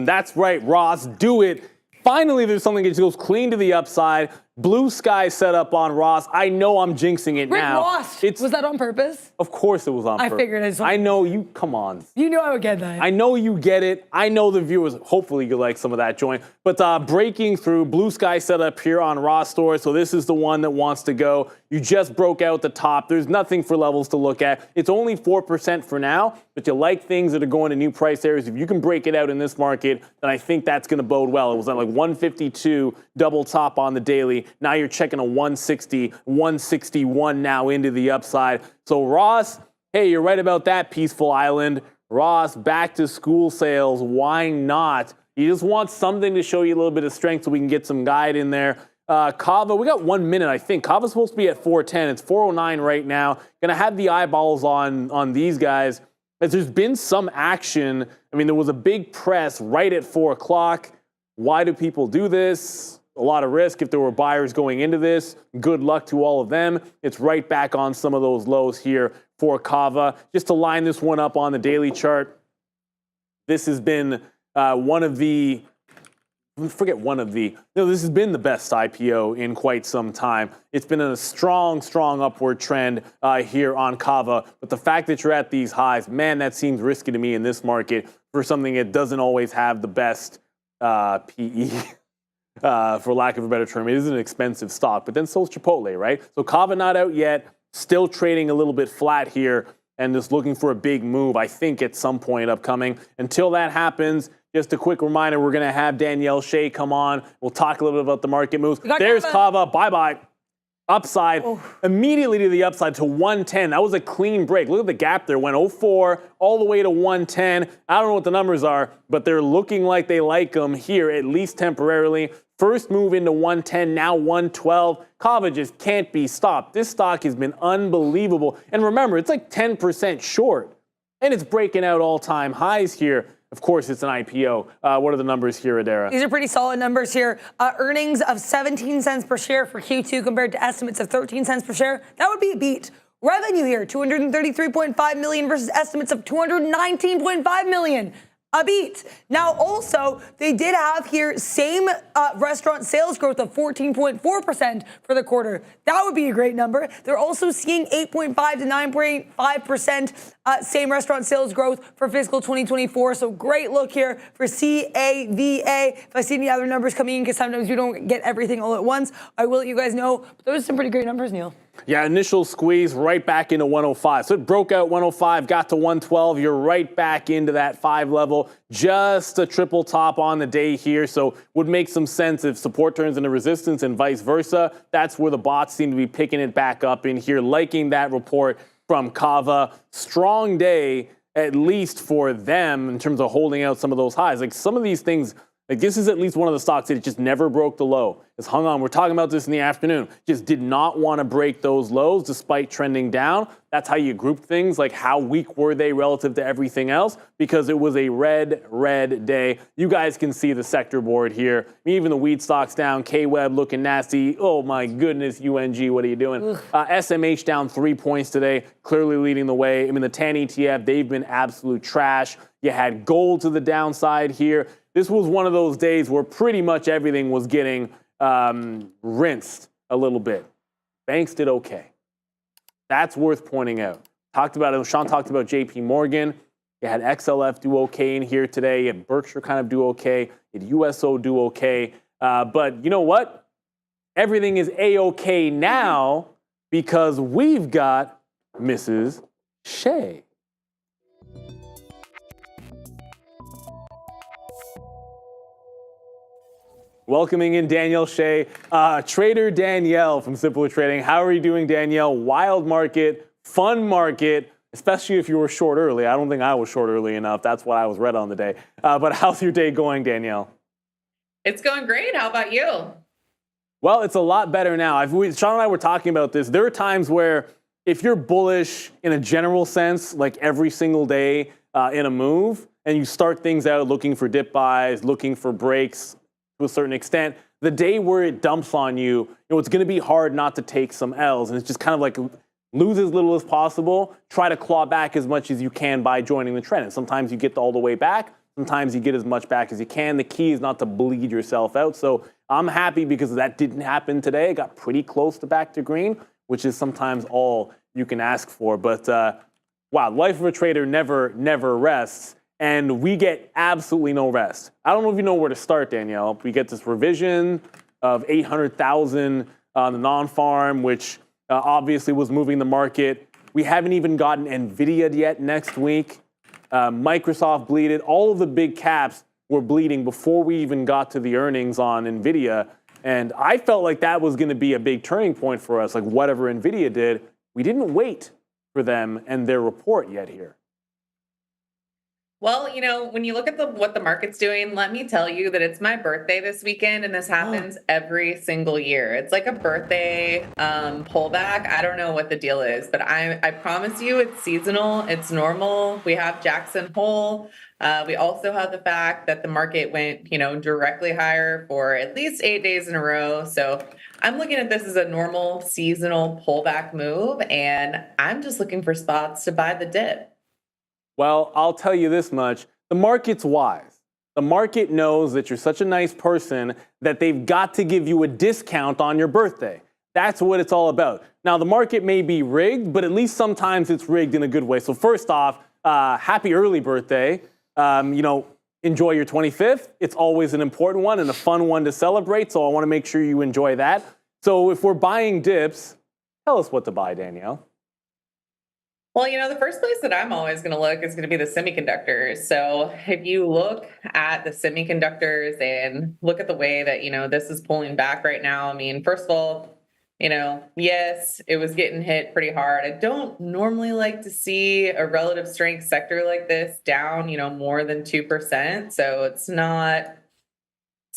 That's right, Ross, do it. Finally, there's something that goes clean to the upside. Blue sky setup on Ross. I know I'm jinxing it Rick now. Ross. Was that on purpose? Of course it was on purpose. I figured. I know you. Come on. You knew I would get that. I know you get it. I know the viewers. Hopefully you like some of that joint. But breaking through, blue sky setup here on Ross Store. So this is the one that wants to go. You just broke out the top. There's nothing for levels to look at. It's only 4% for now, but you like things that are going to new price areas. If you can break it out in this market, then I think that's going to bode well. It was at like 152 double top on the daily. Now you're checking a 160, 161 now into the upside. So Ross, hey, you're right about that, Peaceful Island. Ross, back to school sales. Why not? You just want something to show you a little bit of strength so we can get some guide in there. Kava, we got 1 minute, I think. Kava's supposed to be at 410. It's 409 right now. Gonna have the eyeballs on these guys. As there's been some action. I mean, there was a big press right at 4 o'clock. Why do people do this? A lot of risk. If there were buyers going into this, good luck to all of them. It's right back on some of those lows here for Kava. Just to line this one up on the daily chart, this has been this has been the best IPO in quite some time. It's been a strong upward trend here on Kava. But the fact that you're at these highs, man, that seems risky to me in this market for something that doesn't always have the best PE. For lack of a better term, it is an expensive stock, but then so is Chipotle, right? So Kava not out yet, still trading a little bit flat here and just looking for a big move, I think, at some point upcoming. Until that happens, just a quick reminder, we're going to have Danielle Shea come on. We'll talk a little bit about the market moves. There's Kava. Bye-bye. Upside, immediately to the upside to 110. That was a clean break. Look at the gap there. Went 04 all the way to 110. I don't know what the numbers are, but they're looking like they like them here, at least temporarily. First move into 110, now 112. Kava just can't be stopped. This stock has been unbelievable. And remember, it's like 10% short. And it's breaking out all-time highs here. Of course, it's an IPO. What are the numbers here, Adara? These are pretty solid numbers here. Earnings of 17 cents per share for Q2 compared to estimates of 13 cents per share. That would be a beat. Revenue here, 233.5 million versus estimates of 219.5 million. A beat. Now, also, they did have here same restaurant sales growth of 14.4% for the quarter. That would be a great number. They're also seeing 8.5 to 9.5% same restaurant sales growth for fiscal 2024. So great look here for CAVA. If I see any other numbers coming in, because sometimes we don't get everything all at once, I will let you guys know. But those are some pretty great numbers, Neil. Yeah, initial squeeze right back into 105. So it broke out 105, got to 112. You're right back into that 5 level. Just a triple top on the day here. So would make some sense if support turns into resistance and vice versa. That's where the bots seem to be picking it back up in here. Liking that report from Kava. Strong day, at least for them, in terms of holding out some of those highs. Like some of these things, like this is at least one of the stocks that just never broke the low. It's hung on. We're talking about this in the afternoon. Just did not want to break those lows despite trending down. That's how you group things, like how weak were they relative to everything else, because it was a red day. You guys can see the sector board here. Even the weed stocks down, K-Web looking nasty. Oh my goodness, UNG, what are you doing? SMH down 3 points today, clearly leading the way. I mean, the 10 ETF, they've been absolute trash. You had gold to the downside here. This was one of those days where pretty much everything was getting rinsed a little bit. Banks did okay. That's worth pointing out. Talked about it. Sean talked about JP Morgan. You had XLF do okay in here today. You had Berkshire kind of do okay. You had USO do okay. But you know what? Everything is A-okay now because we've got Mrs. Shea. Welcoming in Danielle Shea, Trader Danielle from Simple Trading. How are you doing, Danielle? Wild market, fun market, especially if you were short early. I don't think I was short early enough. That's what I was read on the day. But how's your day going, Danielle? It's going great. How about you? Well, it's a lot better now. Sean and I were talking about this. There are times where if you're bullish in a general sense, like every single day in a move, and you start things out looking for dip buys, looking for breaks to a certain extent, the day where it dumps on you, it's going to be hard not to take some L's. And it's just kind of like lose as little as possible, try to claw back as much as you can by joining the trend. And sometimes you get all the way back. Sometimes you get as much back as you can. The key is not to bleed yourself out. So I'm happy because that didn't happen today. It got pretty close to back to green, which is sometimes all you can ask for. But wow, life of a trader never rests. And we get absolutely no rest. I don't know if you know where to start, Danielle. We get this revision of 800,000 on the non-farm, which obviously was moving the market. We haven't even gotten Nvidia yet next week. Microsoft bleeded. All of the big caps were bleeding before we even got to the earnings on Nvidia. And I felt like that was going to be a big turning point for us, like whatever Nvidia did. We didn't wait for them and their report yet here. Well, when you look at what the market's doing, let me tell you that it's my birthday this weekend, and this happens every single year. It's like a birthday pullback. I don't know what the deal is, but I promise you it's seasonal. It's normal. We have Jackson Hole. We also have the fact that the market went, directly higher for at least 8 days in a row. So I'm looking at this as a normal seasonal pullback move, and I'm just looking for spots to buy the dip. Well, I'll tell you this much. The market's wise. The market knows that you're such a nice person that they've got to give you a discount on your birthday. That's what it's all about. Now, the market may be rigged, but at least sometimes it's rigged in a good way. So first off, happy early birthday. Enjoy your 25th. It's always an important one and a fun one to celebrate, so I want to make sure you enjoy that. So if we're buying dips, tell us what to buy, Danielle. Well, the first place that I'm always going to look is going to be the semiconductors. So if you look at the semiconductors and look at the way that, this is pulling back right now, I mean, first of all, yes, it was getting hit pretty hard. I don't normally like to see a relative strength sector like this down, more than 2%. So it's not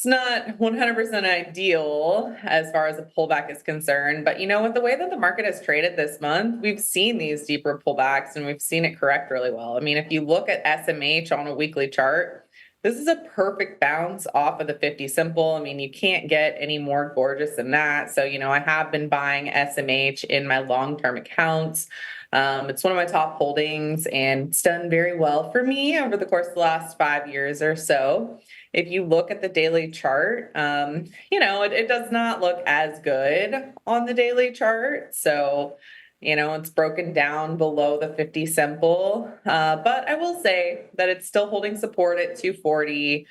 100% ideal as far as a pullback is concerned. But with the way that the market has traded this month, we've seen these deeper pullbacks and we've seen it correct really well. I mean, if you look at SMH on a weekly chart, this is a perfect bounce off of the 50 simple. I mean, you can't get any more gorgeous than that. So, I have been buying SMH in my long-term accounts. It's one of my top holdings and it's done very well for me over the course of the last 5 years or so. If you look at the daily chart, it does not look as good on the daily chart. So, it's broken down below the 50 simple. But I will say that it's still holding support at 240.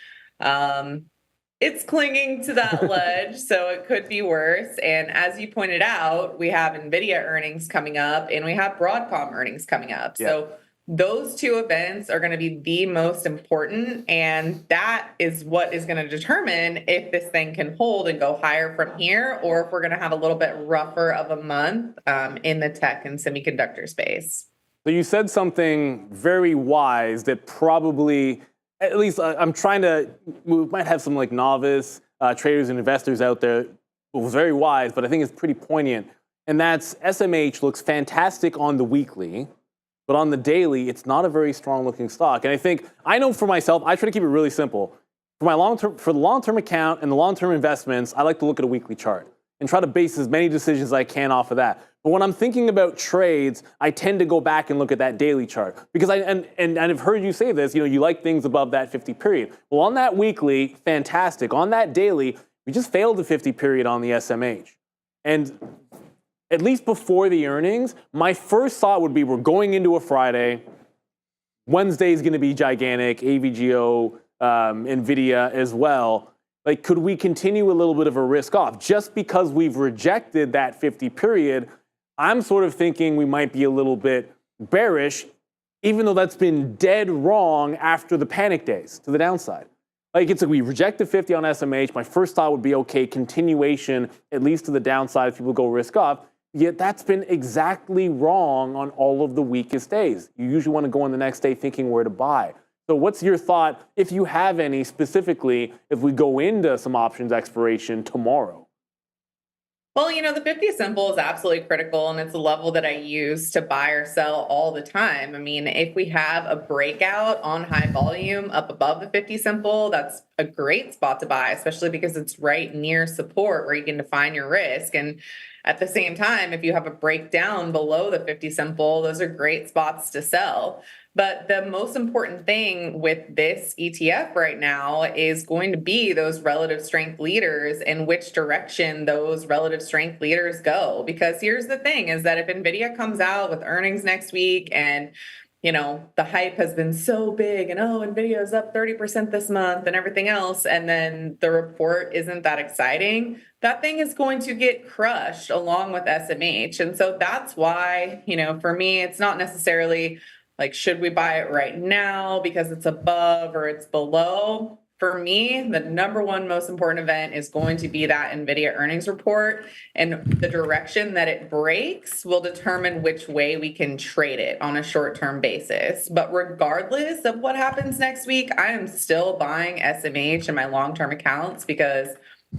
It's clinging to that ledge, so it could be worse. And as you pointed out, we have Nvidia earnings coming up and we have Broadcom earnings coming up. Yeah. So those two events are going to be the most important, and that is what is going to determine if this thing can hold and go higher from here, or if we're going to have a little bit rougher of a month in the tech and semiconductor space. So you said something very wise that probably, at least we might have some like novice traders and investors out there. It was very wise, but I think it's pretty poignant. And that's SMH looks fantastic on the weekly, but on the daily, it's not a very strong looking stock. And I know for myself, I try to keep it really simple. For the long-term account and the long-term investments, I like to look at a weekly chart and try to base as many decisions as I can off of that. But when I'm thinking about trades, I tend to go back and look at that daily chart because I've heard you say this, you like things above that 50 period. Well, on that weekly, fantastic. On that daily, we just failed the 50 period on the SMH. And at least before the earnings, my first thought would be we're going into a Friday. Wednesday is going to be gigantic, AVGO, Nvidia as well. Like, could we continue a little bit of a risk off? Just because we've rejected that 50 period, I'm sort of thinking we might be a little bit bearish, even though that's been dead wrong after the panic days to the downside. It's like we reject the 50 on SMH. My first thought would be, okay, continuation, at least to the downside if people go risk off. Yet that's been exactly wrong on all of the weakest days. You usually want to go on the next day thinking where to buy. So what's your thought, if you have any, specifically, if we go into some options expiration tomorrow? Well, the 50 simple is absolutely critical, and it's a level that I use to buy or sell all the time. I mean, if we have a breakout on high volume up above the 50 simple, that's a great spot to buy, especially because it's right near support where you can define your risk. And at the same time, if you have a breakdown below the 50 simple, those are great spots to sell. But the most important thing with this ETF right now is going to be those relative strength leaders and which direction those relative strength leaders go. Because here's the thing is that if Nvidia comes out with earnings next week and the hype has been so big and Nvidia is up 30% this month and everything else, and then the report isn't that exciting, that thing is going to get crushed along with SMH. And so that's why, for me, it's not necessarily like, should we buy it right now because it's above or it's below? For me, the number one most important event is going to be that Nvidia earnings report, and the direction that it breaks will determine which way we can trade it on a short-term basis. But regardless of what happens next week, I am still buying SMH in my long-term accounts because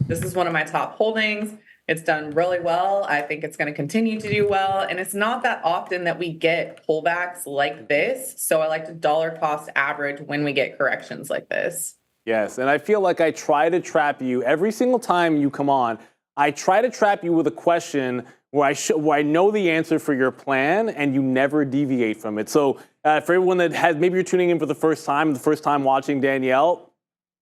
this is one of my top holdings. It's done really well. I think it's going to continue to do well. And it's not that often that we get pullbacks like this. So I like to dollar cost average when we get corrections like this. Yes, and I feel like I try to trap you every single time you come on. I try to trap you with a question where I know the answer for your plan and you never deviate from it. So for everyone that maybe you're tuning in for the first time watching Danielle,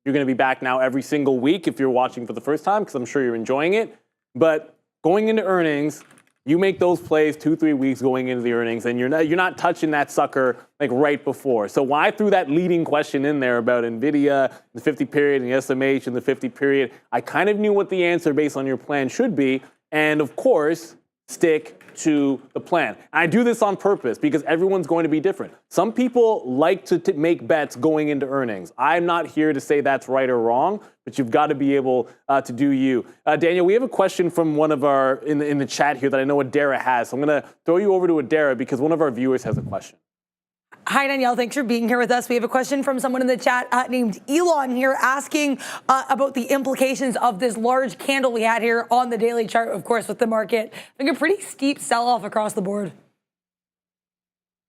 you're going to be back now every single week if you're watching for the first time, because I'm sure you're enjoying it. But going into earnings, you make those plays 2-3 weeks going into the earnings, and you're not touching that sucker like right before. So when I threw that leading question in there about Nvidia, the 50 period, and the SMH and the 50 period, I kind of knew what the answer based on your plan should be, and of course, stick to the plan. And I do this on purpose because everyone's going to be different. Some people like to make bets going into earnings. I'm not here to say that's right or wrong, but you've got to be able to do you. Daniel, we have a question from one of our, in the chat here that I know Adara has. So I'm going to throw you over to Adara because one of our viewers has a question. Hi, Danielle. Thanks for being here with us. We have a question from someone in the chat named Elon here asking about the implications of this large candle we had here on the daily chart, of course, with the market. I think a pretty steep sell-off across the board.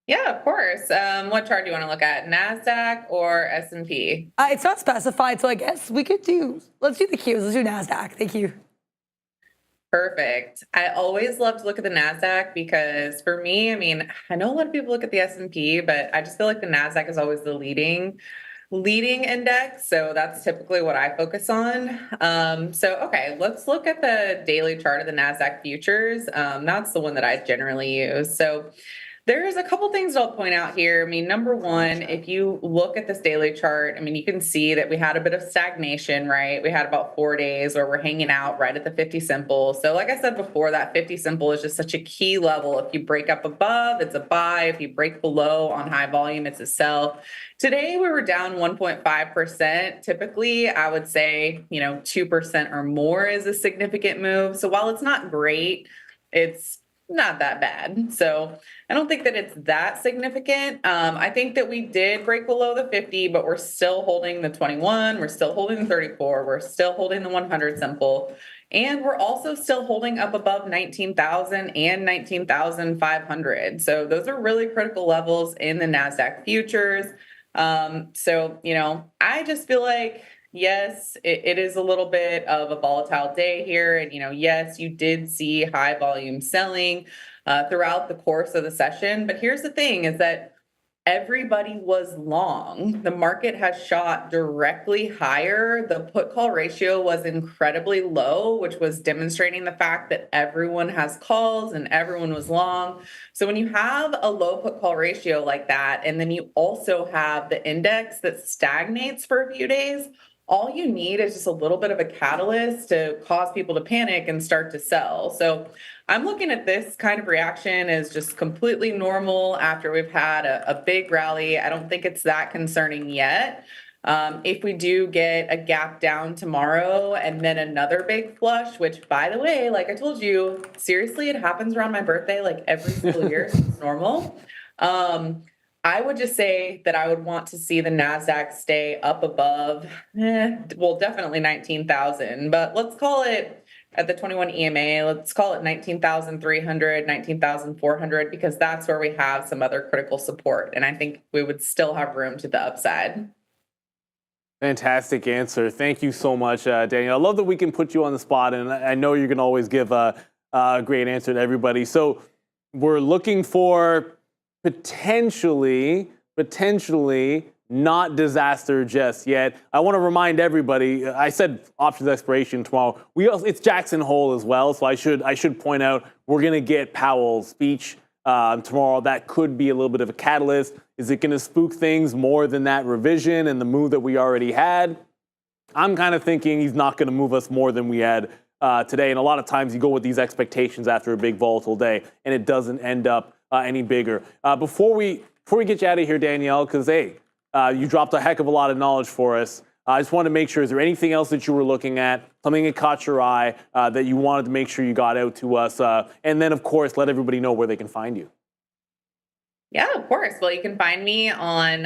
Yeah, of course. What chart do you want to look at? NASDAQ or S&P? It's not specified, so I guess we could let's do the Qs. Let's do NASDAQ. Thank you. Perfect. I always love to look at the NASDAQ because for me, I mean, I know a lot of people look at the S&P, but I just feel like the NASDAQ is always the leading index. So that's typically what I focus on. Okay, let's look at the daily chart of the NASDAQ futures. That's the one that I generally use. So there's a couple things I'll point out here. I mean, number one, if you look at this daily chart, I mean, you can see that we had a bit of stagnation, right? We had about 4 days where we're hanging out right at the 50 simple. So like I said before, that 50 simple is just such a key level. If you break up above, it's a buy. If you break below on high volume, it's a sell. Today, we were down 1.5%. Typically, I would say, 2% or more is a significant move. So while it's not great, it's not that bad. So I don't think that it's that significant. I think that we did break below the 50, but we're still holding the 21. We're still holding the 34. We're still holding the 100 simple. And we're also still holding up above 19,000 and 19,500. So those are really critical levels in the NASDAQ futures. I just feel like, yes, it is a little bit of a volatile day here. And, yes, you did see high volume selling throughout the course of the session. But here's the thing is that everybody was long. The market has shot directly higher. The put call ratio was incredibly low, which was demonstrating the fact that everyone has calls and everyone was long. So when you have a low put call ratio like that, and then you also have the index that stagnates for a few days, all you need is just a little bit of a catalyst to cause people to panic and start to sell. So I'm looking at this kind of reaction as just completely normal after we've had a big rally. I don't think it's that concerning yet. If we do get a gap down tomorrow and then another big flush, which by the way, like I told you, seriously, it happens around my birthday like every single year. So it's normal. I would just say that I would want to see the NASDAQ stay up above, well, definitely 19,000, but let's call it at the 21 EMA, let's call it 19,300, 19,400, because that's where we have some other critical support. And I think we would still have room to the upside. Fantastic answer. Thank you so much, Danielle. I love that we can put you on the spot, and I know you're going to always give a great answer to everybody. So we're looking for potentially not disaster just yet. I want to remind everybody, I said options expiration tomorrow. It's Jackson Hole as well, so I should point out we're going to get Powell's speech tomorrow. That could be a little bit of a catalyst. Is it going to spook things more than that revision and the move that we already had? I'm kind of thinking he's not going to move us more than we had today. And a lot of times you go with these expectations after a big volatile day, and it doesn't end up any bigger. Before we get you out of here, Danielle, because hey, you dropped a heck of a lot of knowledge for us. I just wanted to make sure, is there anything else that you were looking at, something that caught your eye that you wanted to make sure you got out to us? And then, of course, let everybody know where they can find you. Yeah, of course. Well, you can find me on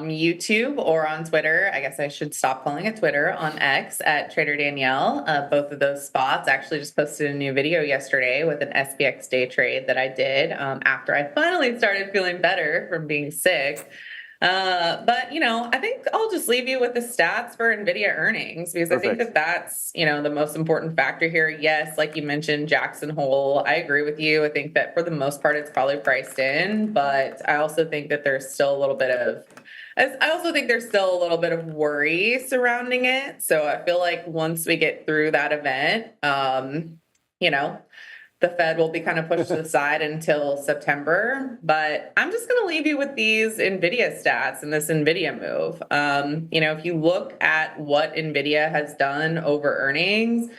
YouTube or on Twitter. I guess I should stop calling it Twitter, on X at Trader Danielle. Both of those spots. Actually just posted a new video yesterday with an SPX day trade that I did after I finally started feeling better from being sick. But, I think I'll just leave you with the stats for Nvidia earnings, because Perfect. I think that's, the most important factor here. Yes, like you mentioned, Jackson Hole, I agree with you. I think that for the most part, it's probably priced in, but I also think that there's still a little bit of worry surrounding it. So I feel like once we get through that event, the Fed will be kind of pushed to the side until September. But I'm just going to leave you with these Nvidia stats and this Nvidia move. If you look at what Nvidia has done over earnings,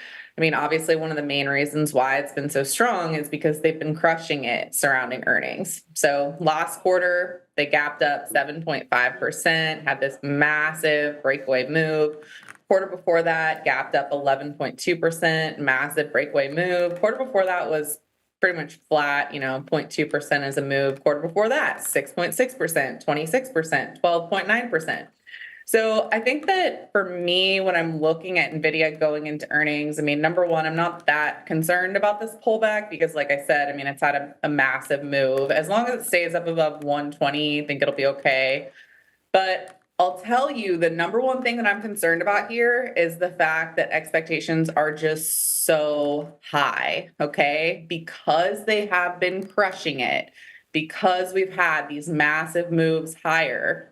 obviously one of the main reasons why it's been so strong is because they've been crushing it surrounding earnings. So last quarter, they gapped up 7.5%, had this massive breakaway move. Quarter before that, gapped up 11.2%, massive breakaway move. Quarter before that was pretty much flat, 0.2% as a move. Quarter before that, 6.6%, 26%, 12.9%. So I think that for me, when I'm looking at Nvidia going into earnings, number one, I'm not that concerned about this pullback because, like I said, it's had a massive move. As long as it stays up above 120, I think it'll be okay. But I'll tell you, the number one thing that I'm concerned about here is the fact that expectations are just so high, okay? Because they have been crushing it, because we've had these massive moves higher,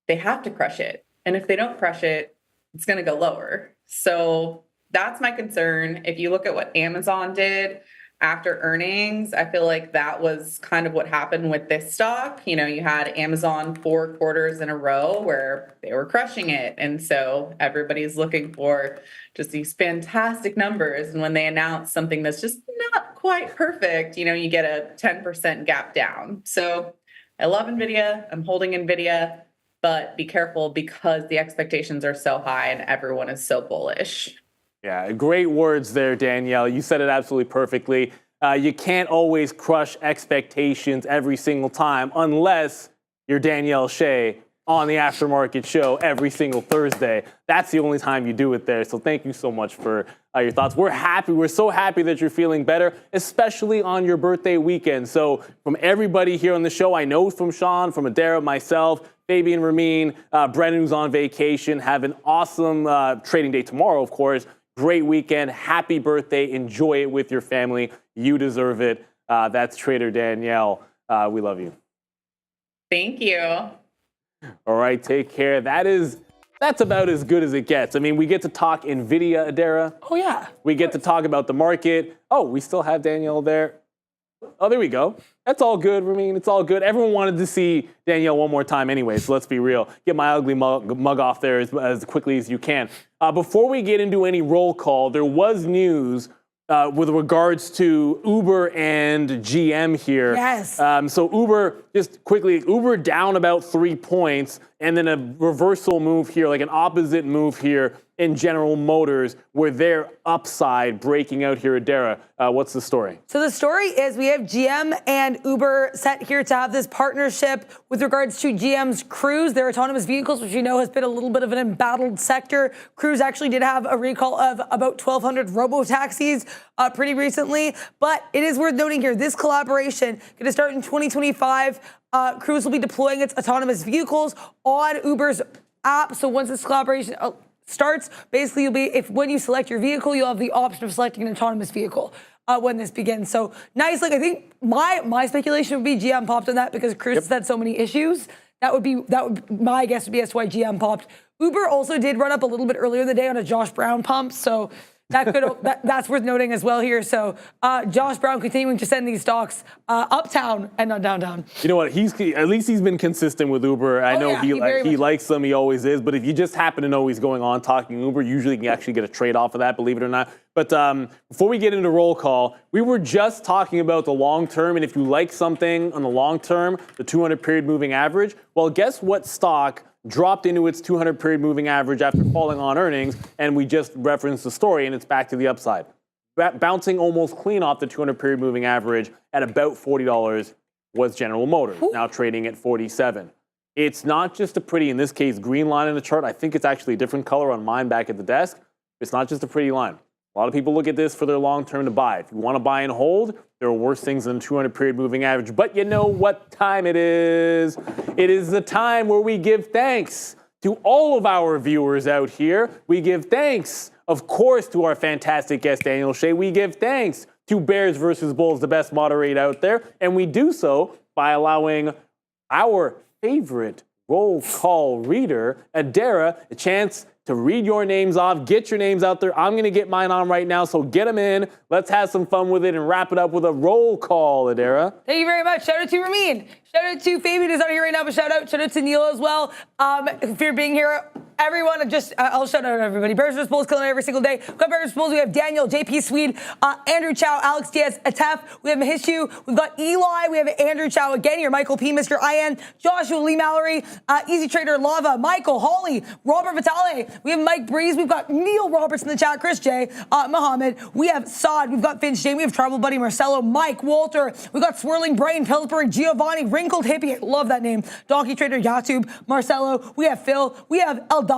they have to crush it. And if they don't crush it, it's going to go lower. So that's my concern. If you look at what Amazon did after earnings, I feel like that was kind of what happened with this stock. You had Amazon 4 quarters in a row where they were crushing it. And so everybody's looking for just these fantastic numbers. And when they announce something that's just not quite perfect, you get a 10% gap down. So I love Nvidia. I'm holding Nvidia, but be careful because the expectations are so high and everyone is so bullish. Yeah, great words there, Danielle. You said it absolutely perfectly. You can't always crush expectations every single time unless you're Danielle Shea on the Aftermarket Show every single Thursday. That's the only time you do it there. So thank you so much for your thoughts. We're happy. We're so happy that you're feeling better, especially on your birthday weekend. So from everybody here on the show, I know from Sean, from Adara, myself, Fabian, Ramin, Brennan, who's on vacation, have an awesome trading day tomorrow, of course. Great weekend. Happy birthday. Enjoy it with your family. You deserve it. That's Trader Danielle. We love you. Thank you. All right. Take care. That's about as good as it gets. We get to talk Nvidia, Adara. Oh, yeah. We get to talk about the market. Oh, we still have Danielle there. Oh, there we go. That's all good, Ramin. It's all good. Everyone wanted to see Danielle one more time anyway, so let's be real. Get my ugly mug off there as quickly as you can. Before we get into any roll call, there was news with regards to Uber and GM here. Yes. So Uber, just quickly, Uber down about 3 points. and then a reversal move here, like an opposite move here in General Motors, where they're upside breaking out here at Dara. What's the story? So the story is we have GM and Uber set here to have this partnership with regards to GM's Cruise, their autonomous vehicles, which you know has been a little bit of an embattled sector. Cruise actually did have a recall of about 1,200 robo-taxis pretty recently, but it is worth noting here, this collaboration going to start in 2025. Cruise will be deploying its autonomous vehicles on Uber's app. So once this collaboration starts, basically you'll be, when you select your vehicle, you'll have the option of selecting an autonomous vehicle when this begins. So nice. Like I think my speculation would be GM popped on that because Cruise has had so many issues. That would my guess would be as to why GM popped. Uber also did run up a little bit earlier in the day on a Josh Brown pump. So that could that's worth noting as well here. So Josh Brown continuing to send these stocks uptown and not downtown. You know what? At least he's been consistent with Uber. I know he likes them. He always is. But if you just happen to know he's going on talking Uber, usually you can actually get a trade off of that, believe it or not. But before we get into roll call, we were just talking about the long term. And if you like something on the long term, the 200 period moving average, well, guess what stock dropped into its 200 period moving average after falling on earnings, and we just referenced the story, and it's back to the upside. Bouncing almost clean off the 200 period moving average at about $40 was General Motors, now trading at 47. It's not just a pretty, in this case, green line in the chart. I think it's actually a different color on mine back at the desk. It's not just a pretty line. A lot of people look at this for their long term to buy. If you want to buy and hold, there are worse things than 200 period moving average. But you know what time it is? It is the time where we give thanks to all of our viewers out here. We give thanks, of course, to our fantastic guest, Daniel Shea. We give thanks to Bears versus Bulls, the best moderator out there. And we do so by allowing our favorite roll call reader, Adara, a chance to read your names off, get your names out there. I'm going to get mine on right now, so get them in. Let's have some fun with it and wrap it up with a roll call, Adara. Thank you very much. Shout out to Ramin. Shout out to Fabian, who's not here right now, but shout out to Neil as well for being here. Everyone, I'll shout out everybody. Bears vs. Bulls killing it every single day. We've got Bears vs. Bulls. We have Daniel, JP Swede, Andrew Chow, Alex Diaz, Atef. We have Mahishu. We've got Eli. We have Andrew Chow again here. Michael P, Mr. IN, Joshua Lee Mallory, Easy Trader Lava, Michael, Holly, Robert Vitale. We have Mike Breeze. We've got Neil Roberts in the chat, Chris J, Mohammed. We have Saad. We've got Finch J. We have Travel Buddy Marcelo, Mike, Walter. We've got Swirling Brain, Pillsbury, Giovanni, Wrinkled Hippie. I love that name. Donkey Trader, Yatube, Marcelo. We have Phil. We have Eldana.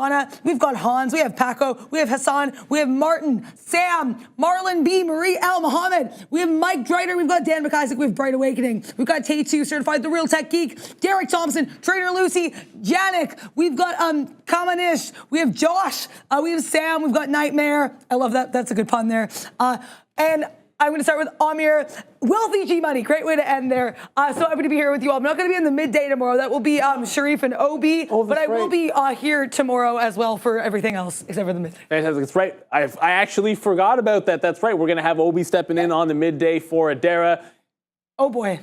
We've got Hans. We have Paco. We have Hassan. We have Martin, Sam, Marlon B, Marie Al Mohammed. We have Mike Dreiter. We've got Dan McIsaac. We have Bright Awakening. We've got Tay2, Certified The Real Tech Geek. Derek Thompson, Trader Lucy, Janik. We've got Kamanish. We have Josh. We have Sam. We've got Nightmare. I love that. That's a good pun there. And I'm going to start with Amir. Wealthy G Money. Great way to end there. So I'm going to be here with you all. I'm not going to be in the midday tomorrow. That will be Sharif and Obi. But I will be here tomorrow as well for everything else except for the midday. Fantastic. That's right. I actually forgot about that. That's right. We're going to have Obi stepping in on the midday for Adara. Oh, boy.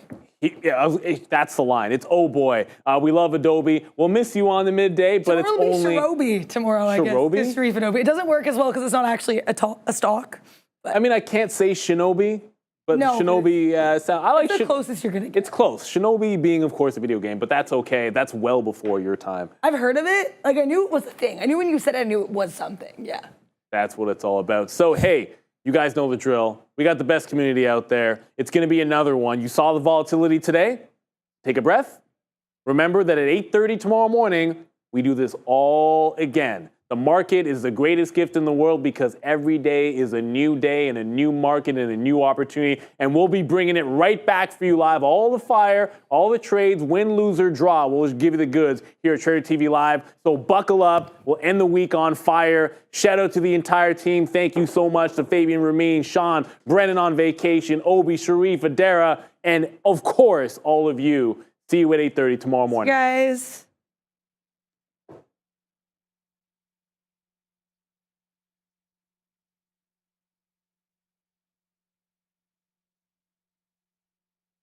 That's the line. It's oh boy. We love Adobe. We'll miss you on the midday, but it's only Sharobi tomorrow, I guess. It's Sharif and Obi. It doesn't work as well because it's not actually a stock. But. I mean, I can't say Shinobi, but no, Shinobi sound. I like the closest you're gonna get. It's close. Shinobi being, of course, a video game, but that's okay. That's well before your time. I've heard of it. Like I knew it was a thing. I knew when you said it, I knew it was something. Yeah. That's what it's all about. So hey, you guys know the drill. We got the best community out there. It's going to be another one. You saw the volatility today. Take a breath. Remember that at 8:30 tomorrow morning, we do this all again. The market is the greatest gift in the world because every day is a new day and a new market and a new opportunity. And we'll be bringing it right back for you live. All the fire, all the trades, win, lose, or draw. We'll just give you the goods here at Trader TV Live. So buckle up. We'll end the week on fire. Shout out to the entire team. Thank you so much to Fabian, Ramin, Sean, Brennan on vacation, Obi, Sharif, Adara, and of course, all of you. See you at 8:30 tomorrow morning. Guys.